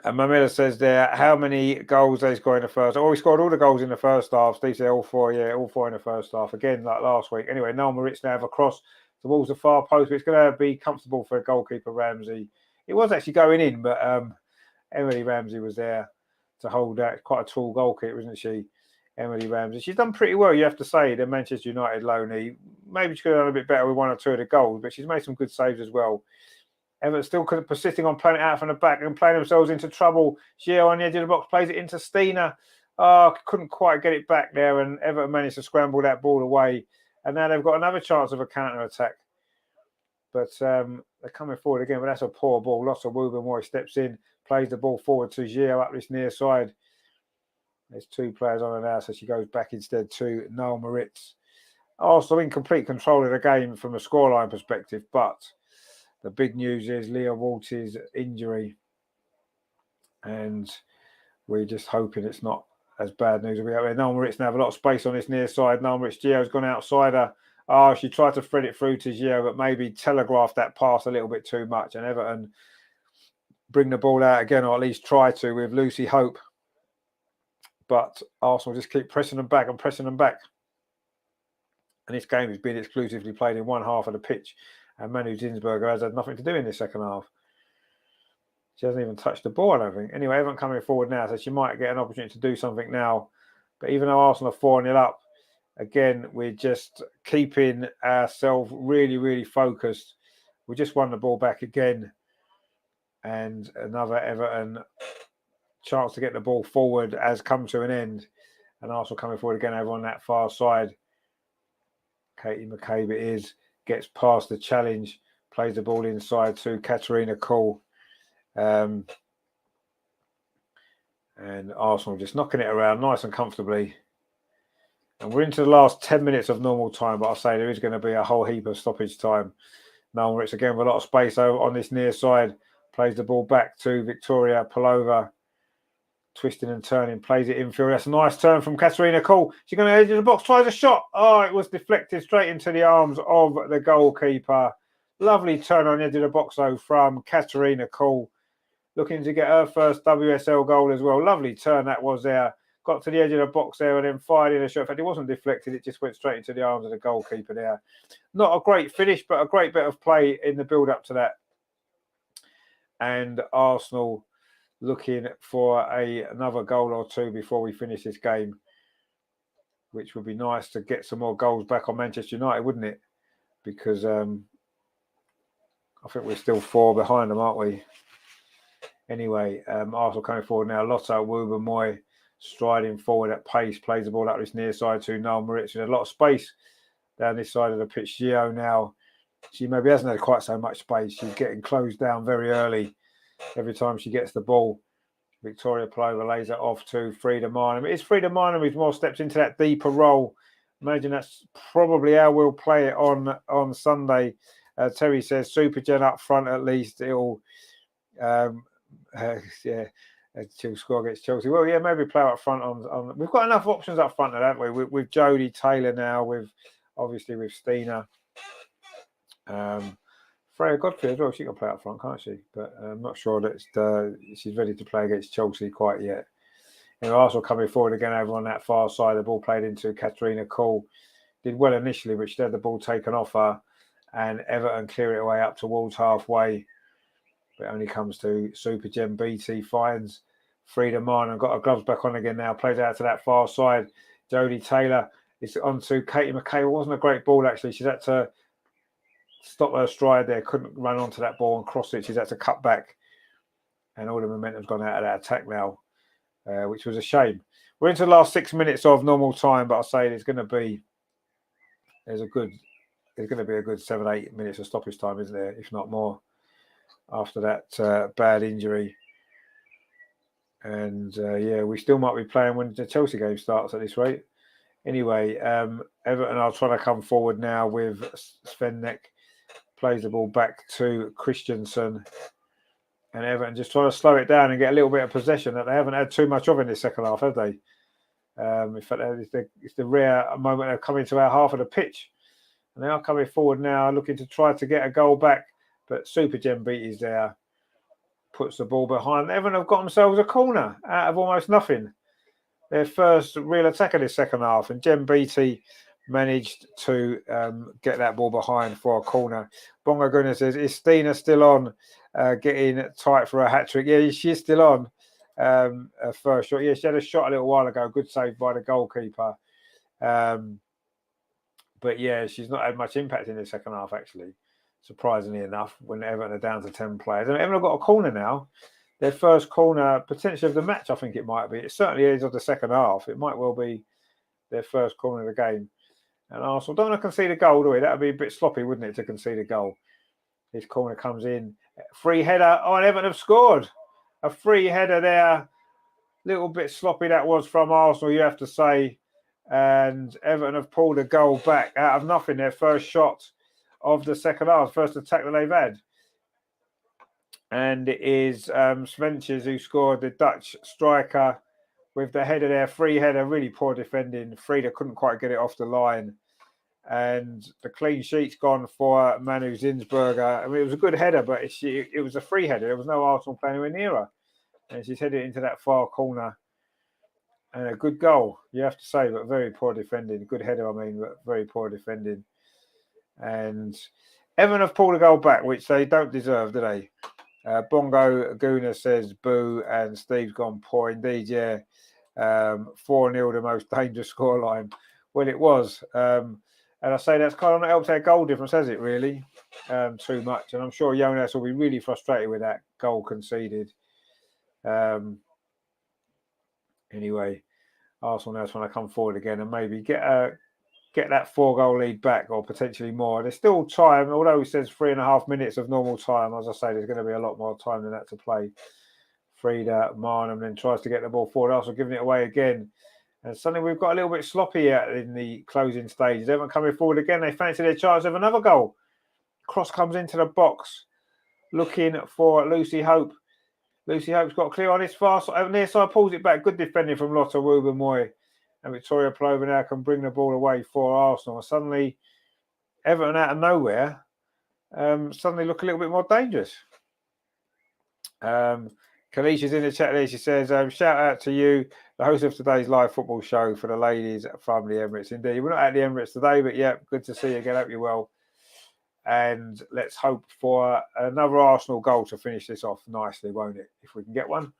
Mamela says there, how many goals they scored in the first? Oh, we scored all the goals in the first half. Steve said all four. Yeah, all four in the first half. Again, like last week. Anyway, Noel Moritz now have a cross towards the far post, but it's going to be comfortable for goalkeeper Ramsey. It was actually going in, but Emily Ramsey was there to hold that. Quite a tall goalkeeper, isn't she? Emily Ramsey. She's done pretty well, you have to say, the Manchester United loanee. Maybe she could have done a bit better with one or two of the goals, but she's made some good saves as well. Everton still persisting on playing it out from the back and playing themselves into trouble. Gio on the edge of the box plays it into Stina. Oh, couldn't quite get it back there, and Everton managed to scramble that ball away. And now they've got another chance of a counter-attack. But they're coming forward again, but that's a poor ball. Lots of Wubenmoy steps in, plays the ball forward to Gio up this near side. There's two players on her now, so she goes back instead to Noel Moritz. Also in complete control of the game from a scoreline perspective, but the big news is Leah Walt's injury. And we're just hoping it's not as bad news as we have there. Noel Moritz now have a lot of space on this near side. Noel Moritz, Gio's gone outside her. Oh, she tried to thread it through to Gio, but maybe telegraphed that pass a little bit too much. And Everton bring the ball out again, or at least try to, with Lucy Hope. But Arsenal just keep pressing them back and pressing them back. And this game has been exclusively played in one half of the pitch. And Manu Zinsberger has had nothing to do in the second half. She hasn't even touched the ball, I don't think. Anyway, Everton coming forward now, so she might get an opportunity to do something now. But even though Arsenal are 4-0 up, again, we're just keeping ourselves really, really focused. We just won the ball back again. And another Everton chance to get the ball forward has come to an end. And Arsenal coming forward again over on that far side. Katie McCabe it is. Gets past the challenge. Plays the ball inside to Katarina Cole. And Arsenal just knocking it around nice and comfortably. And we're into the last 10 minutes of normal time, but I'll say there is going to be a whole heap of stoppage time. Now it's again with a lot of space on this near side. Plays the ball back to Victoria Pelova. Twisting and turning, plays it infield. That's a nice turn from Katerina Cole. She's going to edge of the box, tries a shot. Oh, it was deflected straight into the arms of the goalkeeper. Lovely turn on the edge of the box, though, from Katerina Cole. Looking to get her first WSL goal as well. Lovely turn that was there. Got to the edge of the box there and then fired in a shot. In fact, it wasn't deflected. It just went straight into the arms of the goalkeeper there. Not a great finish, but a great bit of play in the build-up to that. And Arsenal looking for another goal or two before we finish this game, which would be nice to get some more goals back on Manchester United, wouldn't it? Because I think we're still 4 behind them, aren't we? Anyway, Arsenal coming forward now. Lotta Wubben-Moy striding forward at pace, plays the ball up this near side to Noel Moritz. There's a lot of space down this side of the pitch. Gio now, she maybe hasn't had quite so much space. She's getting closed down very early. Every time she gets the ball, Victoria Pelova lays it off to Frida Marnham. It's Frida Marnham who's more steps into that deeper role. Imagine that's probably how we'll play it on Sunday. Terry says Super Gen up front at least. It'll, she'll score against Chelsea. Well, yeah, maybe play up front on. We've got enough options up front, haven't we? With Jodie Taylor now, with Stina. Freya Godfrey as well. She can play up front, can't she? But I'm not sure that she's ready to play against Chelsea quite yet. And Arsenal coming forward again over on that far side. The ball played into Katerina Cole. Did well initially, but she had the ball taken off her. And Everton clear it away up towards halfway. But it only comes to Super Gem BT. Finds Frida Marnham. Got her gloves back on again now. Plays out to that far side. Jodie Taylor. It's on to Katie McKay. It wasn't a great ball, actually. She's had to stop her stride there, couldn't run onto that ball and cross it. She's had to cut back, and all the momentum's gone out of that attack now, which was a shame. We're into the last 6 minutes of normal time, but I'll say there's going to be a good 7-8 minutes of stoppage time, isn't there? If not more, after that bad injury. And we still might be playing when the Chelsea game starts at this rate. Anyway, Everton are trying to come forward now with Svennek. Plays the ball back to Christensen, and Everton just trying to slow it down and get a little bit of possession that they haven't had too much of in this second half, have they? In fact, it's the rare moment of coming to our half of the pitch, and they are coming forward now, looking to try to get a goal back. But Super Gem Beatty's there, puts the ball behind. Everton have got themselves a corner out of almost nothing. Their first real attack of this second half, and Gem Beatty managed to get that ball behind for a corner. Bongo Gunnar says, is Stina still on, getting tight for a hat-trick? Yeah, she's still on. Her first shot. Yeah, she had a shot a little while ago. Good save by the goalkeeper. But yeah, she's not had much impact in the second half, actually, surprisingly enough, when Everton are down to 10 players. And Everton have got a corner now. Their first corner, potentially of the match, I think it might be. It certainly is of the second half. It might well be their first corner of the game. And Arsenal don't want to concede a goal, do we? That would be a bit sloppy, wouldn't it, to concede a goal? This corner comes in. Free header. Oh, and Everton have scored. A free header there. Little bit sloppy that was from Arsenal, you have to say. And Everton have pulled a goal back out of nothing. Their first shot of the second half. First attack that they've had. And it is Sventjes who scored, the Dutch striker, with the header there. Free header, really poor defending. Frida couldn't quite get it off the line. And the clean sheet's gone for Manu Zinsberger. I mean, it was a good header, but it was a free header. There was no Arsenal playing anywhere near her. And she's headed into that far corner. And a good goal, you have to say, but very poor defending. Good header, I mean, but very poor defending. And Everton have pulled a goal back, which they don't deserve, do they? Bongo Guna says boo, and Steve's gone poor indeed, yeah. 4-0, the most dangerous scoreline. Well, it was. And I say that's kind of not helped our goal difference, has it, really? Too much. And I'm sure Jonas will be really frustrated with that goal conceded. Anyway, Arsenal now trying to come forward again and maybe get that 4-goal lead back, or potentially more. There's still time, although he says 3.5 minutes of normal time. As I say, there's going to be a lot more time than that to play. Frida Marnham then tries to get the ball forward. Arsenal giving it away again. And suddenly we've got a little bit sloppy in the closing stages. Everton coming forward again. They fancy their chance of another goal. Cross comes into the box, looking for Lucy Hope. Lucy Hope's got clear on his far side. Near side pulls it back. Good defending from Lotta Ruben-Moy. And Victoria Plover now can bring the ball away for Arsenal. And suddenly, Everton out of nowhere, suddenly look a little bit more dangerous. Kalisha's in the chat there. She says, shout out to you, the host of today's live football show for the ladies from the Emirates. Indeed, we're not at the Emirates today, but yeah, good to see you again. Hope you're well. And let's hope for another Arsenal goal to finish this off nicely, won't it? If we can get one.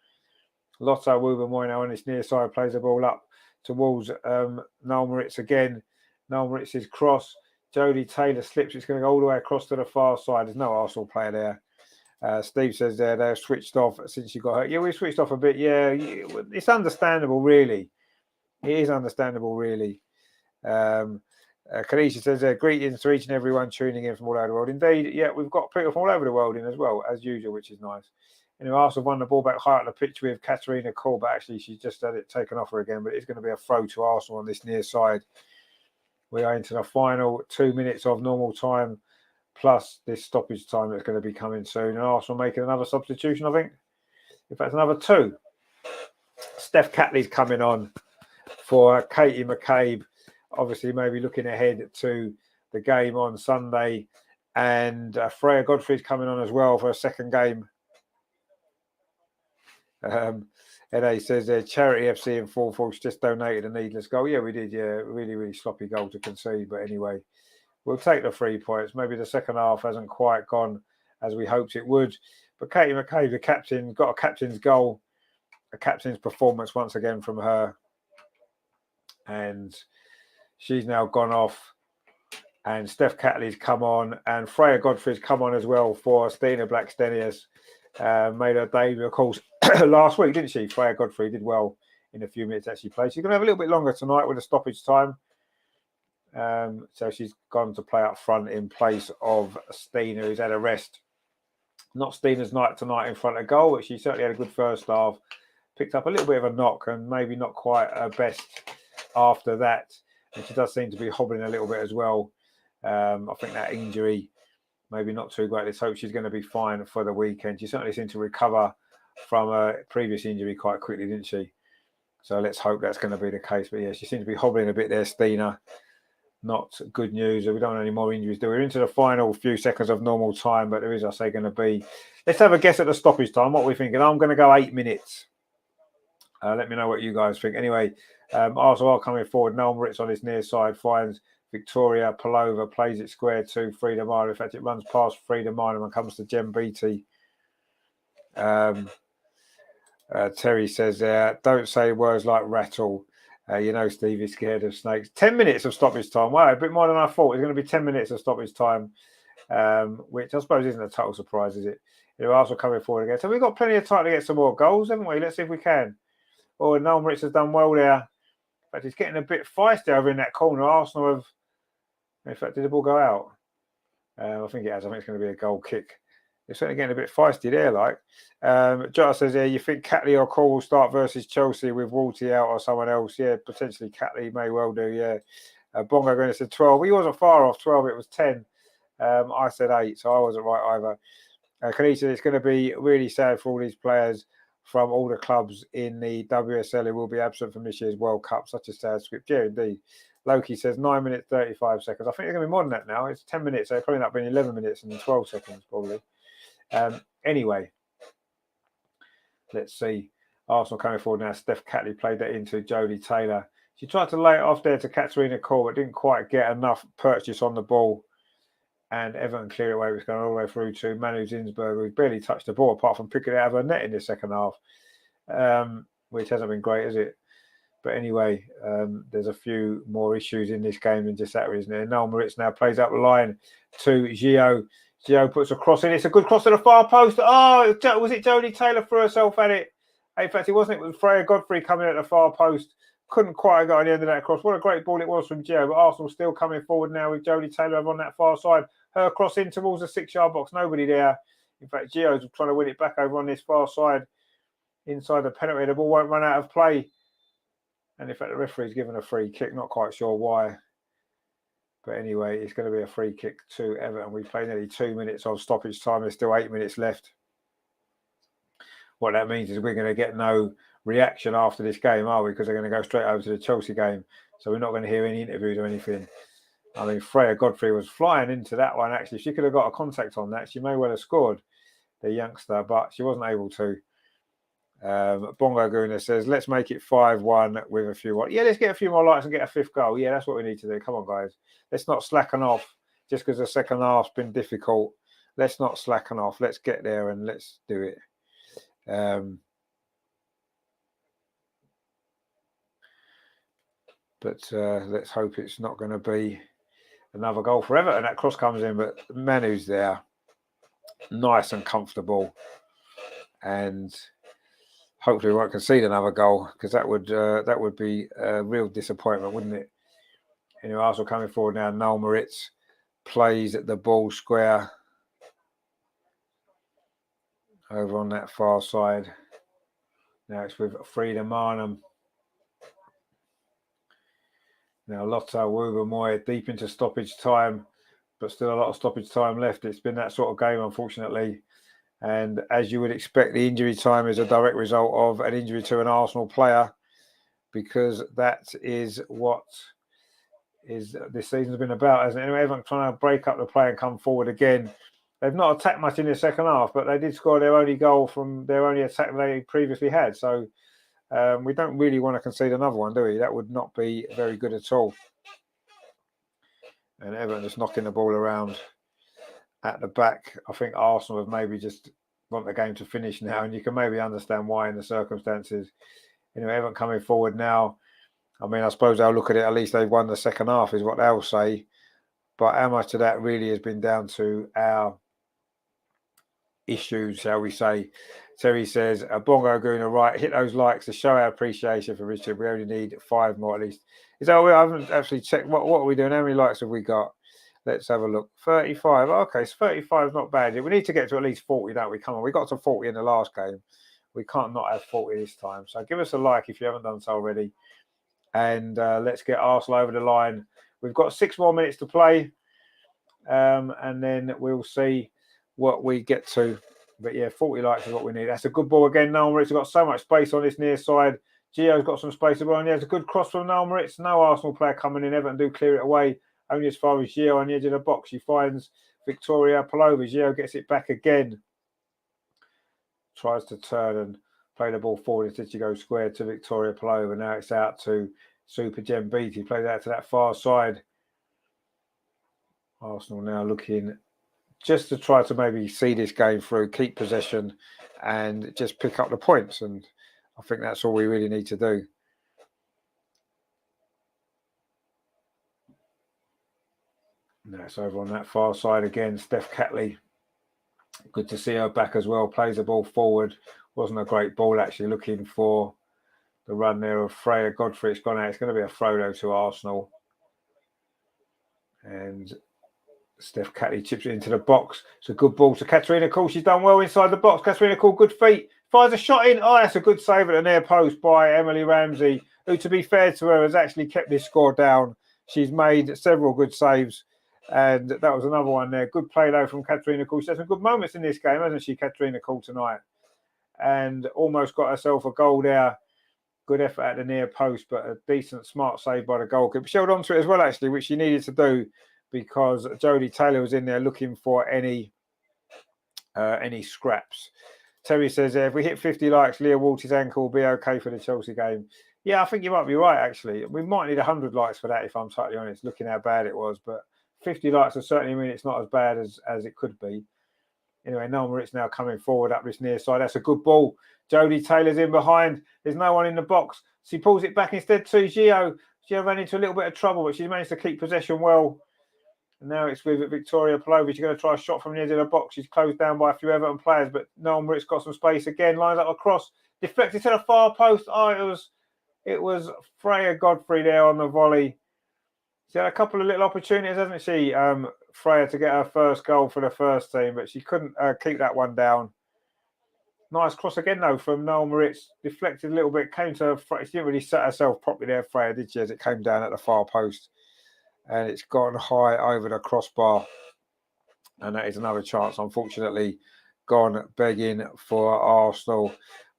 Lotta Ruben-Moy now on this near side plays the ball up towards Noel Moritz again. Noel Moritz's cross. Jodie Taylor slips. It's going to go all the way across to the far side. There's no Arsenal player there. Steve says they're switched off since you got hurt. Yeah, we switched off a bit. Yeah, it's understandable, really. It is understandable, really. Kanisha says, greetings to each and everyone tuning in from all over the world. Indeed, yeah, we've got people from all over the world in as well, as usual, which is nice. Anyway, Arsenal won the ball back high up the pitch with Katarina Cole, but actually she's just had it taken off her again. But it's going to be a throw to Arsenal on this near side. We are into the final 2 minutes of normal time, plus this stoppage time that's going to be coming soon. And Arsenal making another substitution, I think. In fact, another two. Steph Catley's coming on for Katie McCabe. Obviously, maybe looking ahead to the game on Sunday. And Freya Godfrey's coming on as well for a second game. NA says Charity FC in full force just donated a needless goal. Yeah, we did. Yeah, really, really sloppy goal to concede. But anyway, we'll take the 3 points. Maybe the second half hasn't quite gone as we hoped it would. But Katie McCabe, the captain, got a captain's goal, a captain's performance once again from her. And she's now gone off. And Steph Catley's come on. And Freya Godfrey's come on as well for Stina Blackstenius. Made her debut, of course, last week, didn't she? Freya Godfrey did well in a few minutes that she played. She's going to have a little bit longer tonight with a stoppage time. So she's gone to play up front in place of Stina, who's had a rest. Not Stina's night tonight in front of goal, but she certainly had a good first half. Picked up a little bit of a knock and maybe not quite her best after that. And she does seem to be hobbling a little bit as well. I think that injury, maybe not too great. Let's hope she's going to be fine for the weekend. She certainly seemed to recover from a previous injury quite quickly, didn't she? So let's hope that's going to be the case. But yeah, she seems to be hobbling a bit there, Stina. Not good news. We don't want any more injuries, do we? We're into the final few seconds of normal time, but there is, I say, going to be... Let's have a guess at the stoppage time. What are we thinking? I'm going to go 8 minutes. Let me know what you guys think. Anyway, Arsenal are coming forward. Noel Moritz on his near side finds Victoria Palova, plays it square to Frida Minor. In fact, it runs past Frida Minor and comes to Jem Beattie. Terry says, don't say words like rattle. You know, Steve is scared of snakes. 10 minutes of stoppage time. Wow, a bit more than I thought. It's going to be 10 minutes of stoppage time, which I suppose isn't a total surprise, is it? They're also coming forward again. So we've got plenty of time to get some more goals, haven't we? Let's see if we can. Oh, Noel Moritz has done well there. In fact, he's getting a bit feisty over in that corner. Arsenal have... In fact, did the ball go out? I think it has. I think it's going to be a goal kick. They're certainly getting a bit feisty there, like. Jota says, you think Catley or Cole will start versus Chelsea with Walty out or someone else? Yeah, potentially Catley may well do, yeah. Bongo going to say 12. He wasn't far off 12. It was 10. I said 8, so I wasn't right either. Kanisha, it's going to be really sad for all these players from all the clubs in the WSL who will be absent from this year's World Cup. Such a sad script. Yeah, indeed. Loki says 9 minutes, 35 seconds. I think it's going to be more than that now. It's 10 minutes. So it's probably not been 11 minutes and 12 seconds, probably. Anyway, let's see. Arsenal coming forward now. Steph Catley played that into Jodie Taylor. She tried to lay it off there to Katarina Cole, but didn't quite get enough purchase on the ball. And Everton clear away. It's going all the way through to Manu Zinsberg, who barely touched the ball apart from picking it out of her net in the second half, which hasn't been great, is it? But anyway, there's a few more issues in this game than just that, isn't there? Noel Moritz now plays up the line to Gio. Gio puts a cross in. It's a good cross to the far post. Oh, was it Jodie Taylor threw herself at it? In fact, it wasn't. It was Freya Godfrey coming at the far post. Couldn't quite get on the end of that cross. What a great ball it was from Gio. But Arsenal still coming forward now with Jodie Taylor over on that far side. Her cross in towards the 6-yard box. Nobody there. In fact, Gio's trying to win it back over on this far side inside the penalty. The ball won't run out of play. And in fact, the referee's given a free kick. Not quite sure why. But anyway, it's going to be a free kick to Everton. We played nearly 2 minutes of stoppage time. There's still 8 minutes left. What that means is we're going to get no reaction after this game, are we? Because they're going to go straight over to the Chelsea game. So we're not going to hear any interviews or anything. I mean, Freya Godfrey was flying into that one, actually. If she could have got a contact on that, she may well have scored, the youngster, but she wasn't able to. Bongo Guna says, let's make it 5-1 with a few more. Yeah, let's get a few more likes and get a 5th goal. Yeah, that's what we need to do. Come on, guys. Let's not slacken off just because the second half's been difficult. Let's not slacken off. Let's get there and let's do it. But let's hope it's not going to be another goal forever. And that cross comes in, but Manu's there. Nice and comfortable. And hopefully we won't concede another goal, because that would be a real disappointment, wouldn't it? Anyway, Arsenal coming forward now. Noel Moritz plays at the ball square over on that far side. Now it's with Frida Marnham. Now Lotta Wubermoy deep into stoppage time, but still a lot of stoppage time left. It's been that sort of game, unfortunately. And as you would expect, the injury time is a direct result of an injury to an Arsenal player, because that is what this season's been about, hasn't it? Anyway, everyone trying to break up the play and come forward again. They've not attacked much in the second half, but they did score their only goal from their only attack they previously had. So we don't really want to concede another one, do we? That would not be very good at all. And Everton just knocking the ball around at the back. I think Arsenal have maybe just want the game to finish now, and you can maybe understand why in the circumstances. Anyway, Everton coming forward now. I mean, I suppose they'll look at it, at least they've won the second half is what they'll say. But how much of that really has been down to our issues, shall we say? Terry says, Bongo Guna, right, hit those likes to show our appreciation for Richard. We only need 5 more at least. Is that I haven't actually checked. What are we doing? How many likes have we got? Let's have a look. 35. Okay, so 35 is not bad. We need to get to at least 40, don't we? Come on, we got to 40 in the last game. We can't not have 40 this time. So give us a like if you haven't done so already. And let's get Arsenal over the line. We've got 6 more minutes to play. And then we'll see what we get to. But yeah, 40 likes is what we need. That's a good ball again. Noel Moritz has got so much space on this near side. Gio's got some space as well. And there's a good cross from Noel Moritz. No Arsenal player coming in. Everton do clear it away. Only as far as Gio on the edge of the box. She finds Victoria Palova. Gio gets it back again. Tries to turn and play the ball forward. Instead, she goes square to Victoria Palova. Now it's out to Super Gem Beatty. Plays out to that far side. Arsenal now looking just to try to maybe see this game through, keep possession and just pick up the points. And I think that's all we really need to do. Now it's over on that far side again. Steph Catley. Good to see her back as well. Plays the ball forward. Wasn't a great ball actually, looking for the run there of Freya Godfrey. It's gone out. It's going to be a throw though to Arsenal. And Steph Catley chips it into the box. It's a good ball to Katerina Kuhl. She's done well inside the box. Katerina Kuhl, good feet. Fires a shot in. Oh, that's a good save at the near post by Emily Ramsey, who, to be fair to her, has actually kept this score down. She's made several good saves. And that was another one there. Good play, though, from Katerina Kuhl. She's had some good moments in this game, hasn't she, Katerina Kuhl, tonight? And almost got herself a goal there. Good effort at the near post, but a decent, smart save by the goalkeeper. She held on to it as well, actually, which she needed to do, because Jodie Taylor was in there looking for any scraps. Terry says, if we hit 50 likes, Leah Walters' ankle will be okay for the Chelsea game. Yeah, I think you might be right, actually. We might need 100 likes for that, if I'm totally honest, looking how bad it was. But 50 likes will certainly mean it's not as bad as it could be. Anyway, Noel Moritz now coming forward up this near side. That's a good ball. Jodie Taylor's in behind. There's no one in the box. She pulls it back instead to Gio. Gio ran into a little bit of trouble, but she managed to keep possession well. And now it's with Victoria Palova. She's going to try a shot from the edge of the box. She's closed down by a few Everton players, but Noel Moritz got some space again. Lines up across. Deflected to the far post. Oh, it was Freya Godfrey there on the volley. She had a couple of little opportunities, hasn't she, Freya, to get her first goal for the first team, but she couldn't keep that one down. Nice cross again, though, from Noel Moritz. Deflected a little bit, came to Freya. She didn't really set herself properly there, Freya, did she, as it came down at the far post. And it's gone high over the crossbar. And that is another chance, unfortunately, gone begging for Arsenal.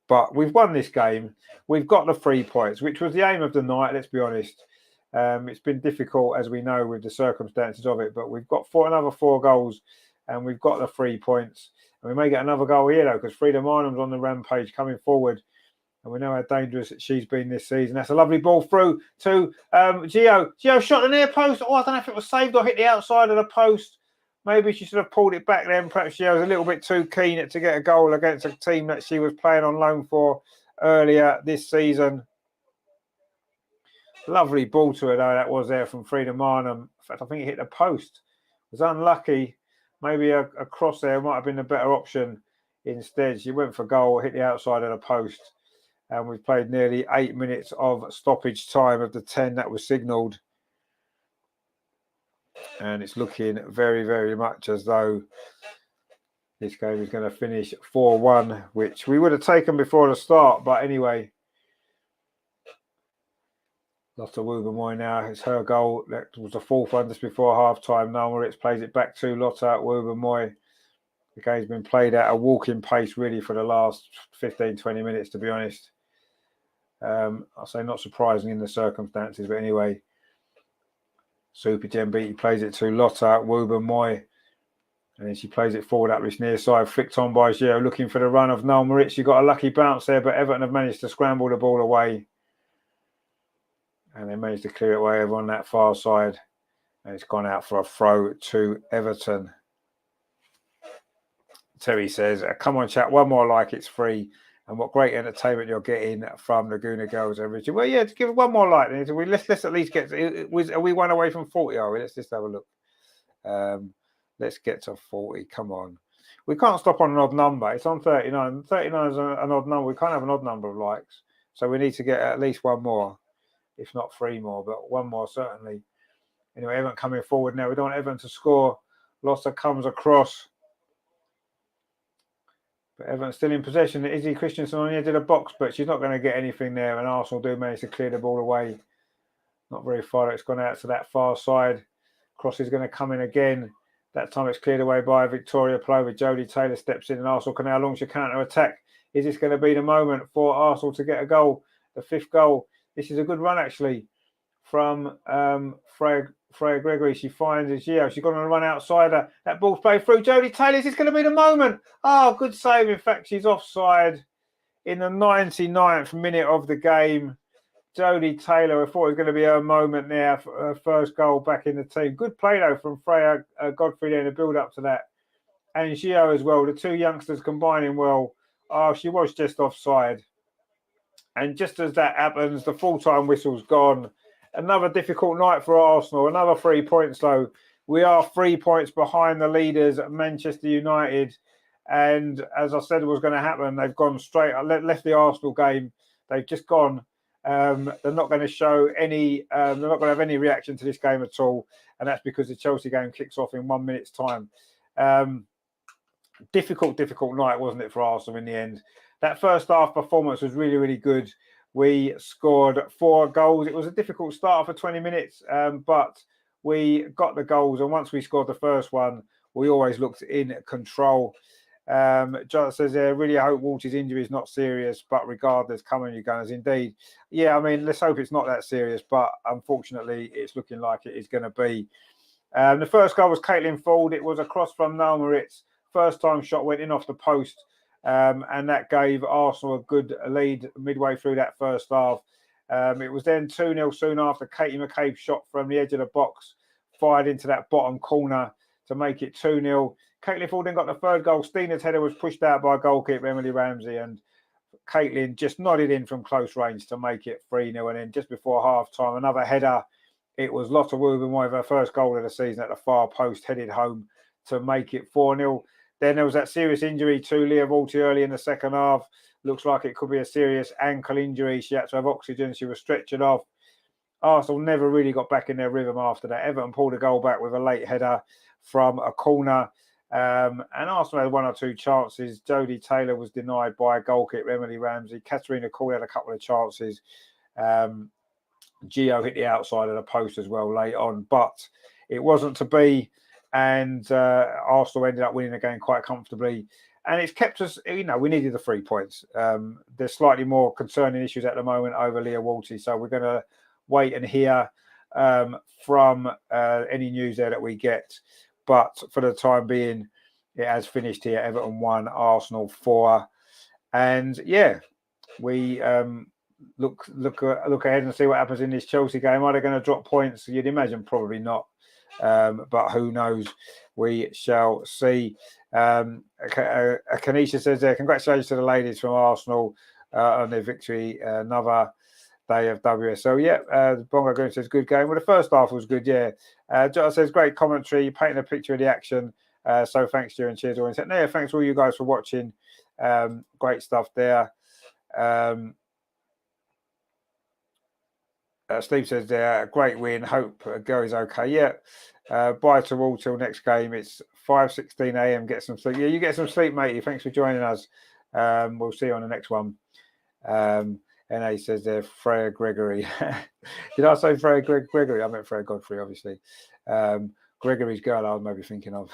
But we've won this game. We've got the 3 points, which was the aim of the night, let's be honest. It's been difficult, as we know, with the circumstances of it. But we've got another 4 goals, and we've got the 3 points. And we may get another goal here, though, because Frida Marnham's on the rampage coming forward. And we know how dangerous she's been this season. That's a lovely ball through to Gio. Gio shot the near post. Oh, I don't know if it was saved or hit the outside of the post. Maybe she should have pulled it back then. Perhaps Gio was a little bit too keen to get a goal against a team that she was playing on loan for earlier this season. Lovely ball to her, though, that was there from Frida Marnham. In fact, I think it hit the post. It was unlucky. Maybe a cross there might have been a better option. Instead, she went for goal, hit the outside of the post. And we've played nearly 8 minutes of stoppage time of the 10 that was signalled. And it's looking very, very much as though this game is going to finish 4-1, which we would have taken before the start. But anyway, Lotta Wubben-Moy now. It's her goal. That was the 4th one just before half-time. Noel Moritz plays it back to Lotta Wubben-Moy. The game's been played at a walking pace, really, for the last 15, 20 minutes, to be honest. I'll say not surprising in the circumstances, but anyway, Super Gembiti plays it to Lotta Wubben-Moy, and then she plays it forward up this near side, flicked on by Gio, looking for the run of Noel Moritz. She got a lucky bounce there, but Everton have managed to scramble the ball away, and they managed to clear it away over on that far side, and it's gone out for a throw to Everton. Terry says, "Come on, chat, one more like, it's free." And what great entertainment you're getting from Laguna Girls and Richard. Well, yeah, to give one more like. Let's at least get. Are we 1 away from 40? Are we? Let's just have a look. Let's get to 40. Come on. We can't stop on an odd number. It's on 39. 39 is an odd number. We can't have an odd number of likes. So we need to get at least one more, if not 3 more, but one more certainly. Anyway, Everton coming forward now. We don't want Everton to score. Lossa comes across. But Everton still in possession. Izzy Christensen on the edge of the box, but she's not going to get anything there. And Arsenal do manage to clear the ball away. Not very far. It's gone out to that far side. Cross is going to come in again. That time it's cleared away by Victoria Plover. Jodie Taylor steps in and Arsenal can now launch a counter-attack. Is this going to be the moment for Arsenal to get a goal? The 5th goal. This is a good run, actually, from Freya Gregory. She finds Gio. She's gone on a run outside her. That ball's played through. Jodie Taylor. Is this going to be the moment? Oh, good save. In fact, she's offside in the 99th minute of the game. Jodie Taylor, I thought it was going to be her moment there for her first goal back in the team. Good play, though, from Freya Godfrey there in the build-up to that. And Gio as well. The 2 youngsters combining well. Oh, she was just offside. And just as that happens, the full-time whistle's gone. Another difficult night for Arsenal. Another 3 points, though. We are 3 points behind the leaders at Manchester United. And as I said was going to happen, they've gone straight, left the Arsenal game. They've just gone. They're not going to show any, they're not going to have any reaction to this game at all. And that's because the Chelsea game kicks off in 1 minute's time. Difficult night, wasn't it, for Arsenal in the end? That first half performance was really, really good. We scored 4 goals. It was a difficult start for 20 minutes, but we got the goals. And once we scored the first one, we always looked in control. John says, really hope Walter's injury is not serious, but regardless, come on, you gunners. Indeed. Yeah, I mean, let's hope it's not that serious, but unfortunately, it's looking like it is going to be. The first goal was Caitlin Ford. It was a cross from Noel Moritz. First time shot went in off the post. And that gave Arsenal a good lead midway through that first half. It was then 2-0 soon after Katie McCabe's shot from the edge of the box fired into that bottom corner to make it 2-0. Caitlin Ford then got the 3rd goal. Steena's header was pushed out by goalkeeper Emily Ramsey, and Caitlin just nodded in from close range to make it 3-0. And then just before half-time, another header. It was Lotta Wubben-Moy with her first goal of the season at the far post, headed home to make it 4-0. Then there was that serious injury to Leah Walty early in the second half. Looks like it could be a serious ankle injury. She had to have oxygen. She was stretchered off. Arsenal never really got back in their rhythm after that. Everton pulled a goal back with a late header from a corner. And Arsenal had one or two chances. Jodie Taylor was denied by a goal kick. Emily Ramsey. Katarina Call had a couple of chances. Gio hit the outside of the post as well late on, but it wasn't to be. And Arsenal ended up winning the game quite comfortably. And it's kept us, we needed the 3 points. There's slightly more concerning issues at the moment over Leah Walty. So we're going to wait and hear from any news there that we get. But for the time being, it has finished here. Everton 1, Arsenal 4. And yeah, we look ahead and see what happens in this Chelsea game. Are they going to drop points? You'd imagine probably not. But who knows? We shall see. Kanisha says there, congratulations to the ladies from Arsenal on their victory. Another day of WSL. Yeah, Bongo Goon says good game. Well, the first half was good, yeah. Jota says great commentary, painting a picture of the action. So thanks, Stu, and cheers. Yeah, thanks all you guys for watching. Great stuff there. Steve says there, great win. Hope Go is okay. Yeah. Bye to all till next game. It's 5:16 a.m. Get some sleep. Yeah, you get some sleep, matey. Thanks for joining us. We'll see you on the next one. NA says there, Freya Gregory. Did I say Freya Gregory? I meant Freya Godfrey, obviously. Gregory's girl I was maybe thinking of.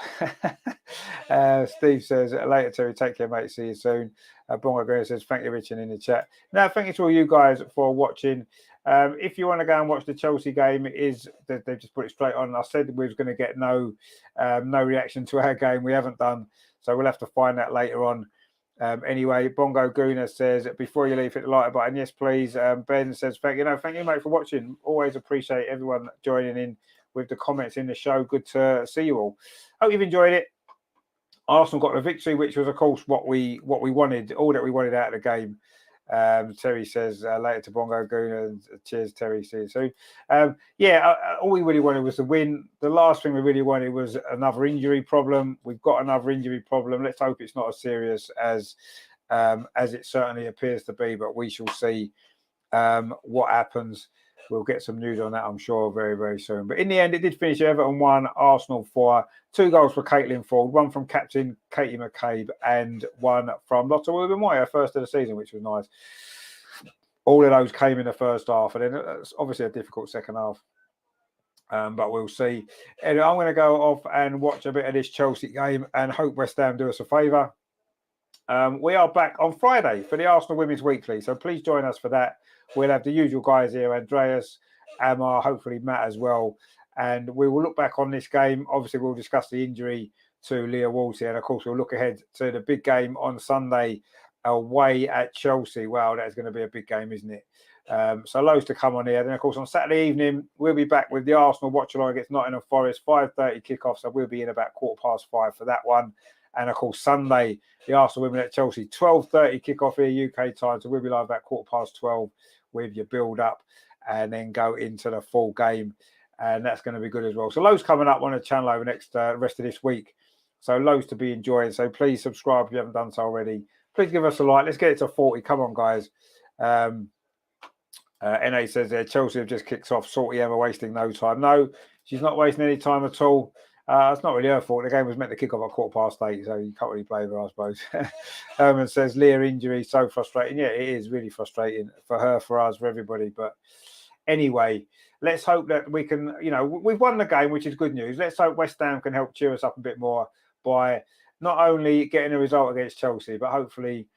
Steve says, later, Terry, take care, mate. See you soon. Bongo Green says, thank you, Richard, in the chat. Now, thank you to all you guys for watching. If you want to go and watch the Chelsea game, they've just put it straight on. I said we was going to get no reaction to our game. We haven't done, so we'll have to find that later on. Anyway, Bongo Guna says, before you leave, hit the like button. Yes, please. Ben says, thank you, mate, for watching. Always appreciate everyone joining in with the comments in the show. Good to see you all. Hope you've enjoyed it. Arsenal got the victory, which was, of course, what we wanted, all that we wanted out of the game. Terry says later to Bongo Guna. Cheers, Terry. See you soon. All we really wanted was the win. The last thing we really wanted was another injury problem. We've got another injury problem. Let's hope it's not as serious as it certainly appears to be, but we shall see what happens. We'll get some news on that, I'm sure, very, very soon. But in the end, it did finish Everton 1, Arsenal 4. 2 goals for Caitlin Ford, 1 from captain Katie McCabe, and 1 from Lotta Wilbermoy, first of the season, which was nice. All of those came in the first half, and then it's obviously a difficult second half. But we'll see. Anyway, I'm going to go off and watch a bit of this Chelsea game and hope West Ham do us a favour. We are back on Friday for the Arsenal Women's Weekly, so please join us for that. We'll have the usual guys here, Andreas, Amar, hopefully Matt as well. And we will look back on this game. Obviously, we'll discuss the injury to Leah Walty. And, of course, we'll look ahead to the big game on Sunday away at Chelsea. Wow, that's going to be a big game, isn't it? So loads to come on here. Then, of course, on Saturday evening, we'll be back with the Arsenal Watchalong against Nottingham Forest, 5:30 kickoff. So we'll be in about 5:15 for that one. And, of course, Sunday, the Arsenal women at Chelsea, 12:30 kickoff here, UK time. So we'll be live about 12:15 with your build-up and then go into the full game. And that's going to be good as well. So loads coming up on the channel over next rest of this week. So loads to be enjoying. So please subscribe if you haven't done so already. Please give us a like. Let's get it to 40. Come on, guys. NA says there, Chelsea have just kicked off. Salty Emma wasting no time. No, she's not wasting any time at all. It's not really her fault. The game was meant to kick off at 8:15, so you can't really blame her, I suppose. Herman says, Leah injury, so frustrating. Yeah, it is really frustrating for her, for us, for everybody. But anyway, let's hope that we can, we've won the game, which is good news. Let's hope West Ham can help cheer us up a bit more by not only getting a result against Chelsea, but hopefully,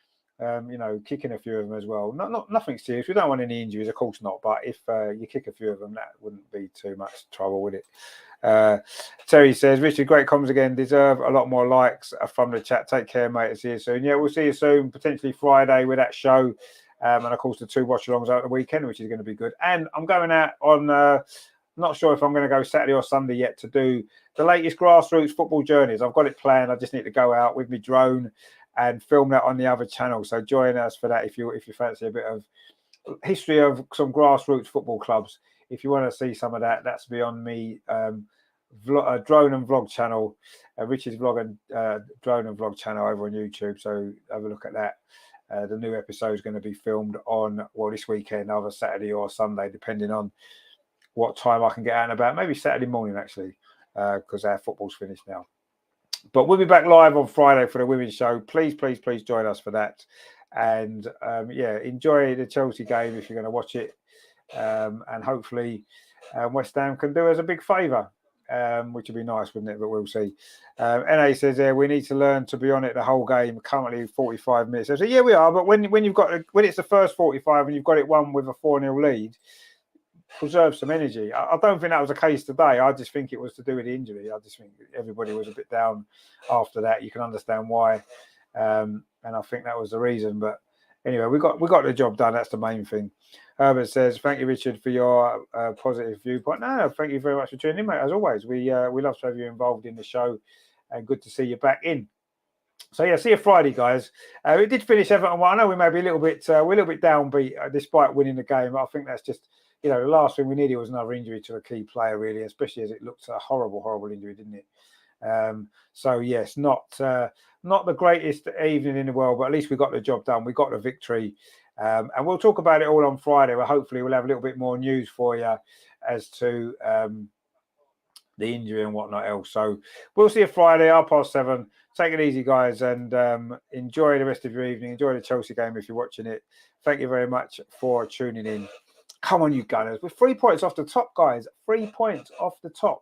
kicking a few of them as well. Nothing serious. We don't want any injuries, of course not. But if you kick a few of them, that wouldn't be too much trouble, would it? Terry says, Richard, great comments again. Deserve a lot more likes from the chat. Take care, mate. See you soon. Yeah, we'll see you soon. Potentially Friday with that show. And of course, the 2 watch-alongs out the weekend, which is going to be good. And I'm going out on, not sure if I'm going to go Saturday or Sunday yet to do the latest grassroots football journeys. I've got it planned. I just need to go out with my drone and film that on the other channel. So join us for that if you fancy a bit of history of some grassroots football clubs. If you want to see some of that, that's beyond me. Drone and vlog channel, Richard's vlog and drone and vlog channel over on YouTube. So have a look at that. The new episode is going to be filmed on this weekend, either Saturday or Sunday, depending on what time I can get out and about. Maybe Saturday morning actually, because our football's finished now. But we'll be back live on Friday for the women's show. Please join us for that. And yeah, enjoy the Chelsea game if you're going to watch it. And hopefully West Ham can do us a big favour, which would be nice, wouldn't it? But we'll see. NA says there, we need to learn to be on it the whole game. Currently 45 minutes. I say, yeah, we are. But when it's the first 45 and you've got it won with a 4-0 lead, preserve some energy. I don't think that was the case today. I just think it was to do with the injury. I just think everybody was a bit down after that. You can understand why. And I think that was the reason. But anyway, we got the job done. That's the main thing. Herbert says, thank you, Richard, for your positive viewpoint. No, thank you very much for tuning in, mate. As always, we love to have you involved in the show, and good to see you back in. So yeah, see you Friday, guys. We did finish Everton. Well, I know we may be a little bit downbeat despite winning the game. I think that's just, the last thing we needed was another injury to a key player, really, especially as it looked a horrible injury, didn't it? So yes, not the greatest evening in the world, but at least we got the job done. We got the victory, and we'll talk about it all on Friday. Well, hopefully we'll have a little bit more news for you as to the injury and whatnot else. So we'll see you Friday, 7:30. Take it easy, guys, and enjoy the rest of your evening. Enjoy the Chelsea game if you're watching it. Thank you very much for tuning in. Come on, you Gunners. We're 3 points off the top, guys. 3 points off the top.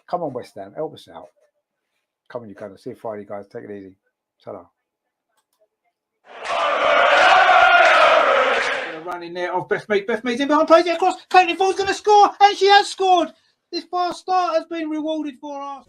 Come on, West Ham. Help us out. Come on, you Gunners. See you Friday, guys. Take it easy. Ta-da. Running there off Beth Mead. Beth Mead's in behind, plays it across. Caitlin Ford's going to score, and she has scored. This fast start has been rewarded for us.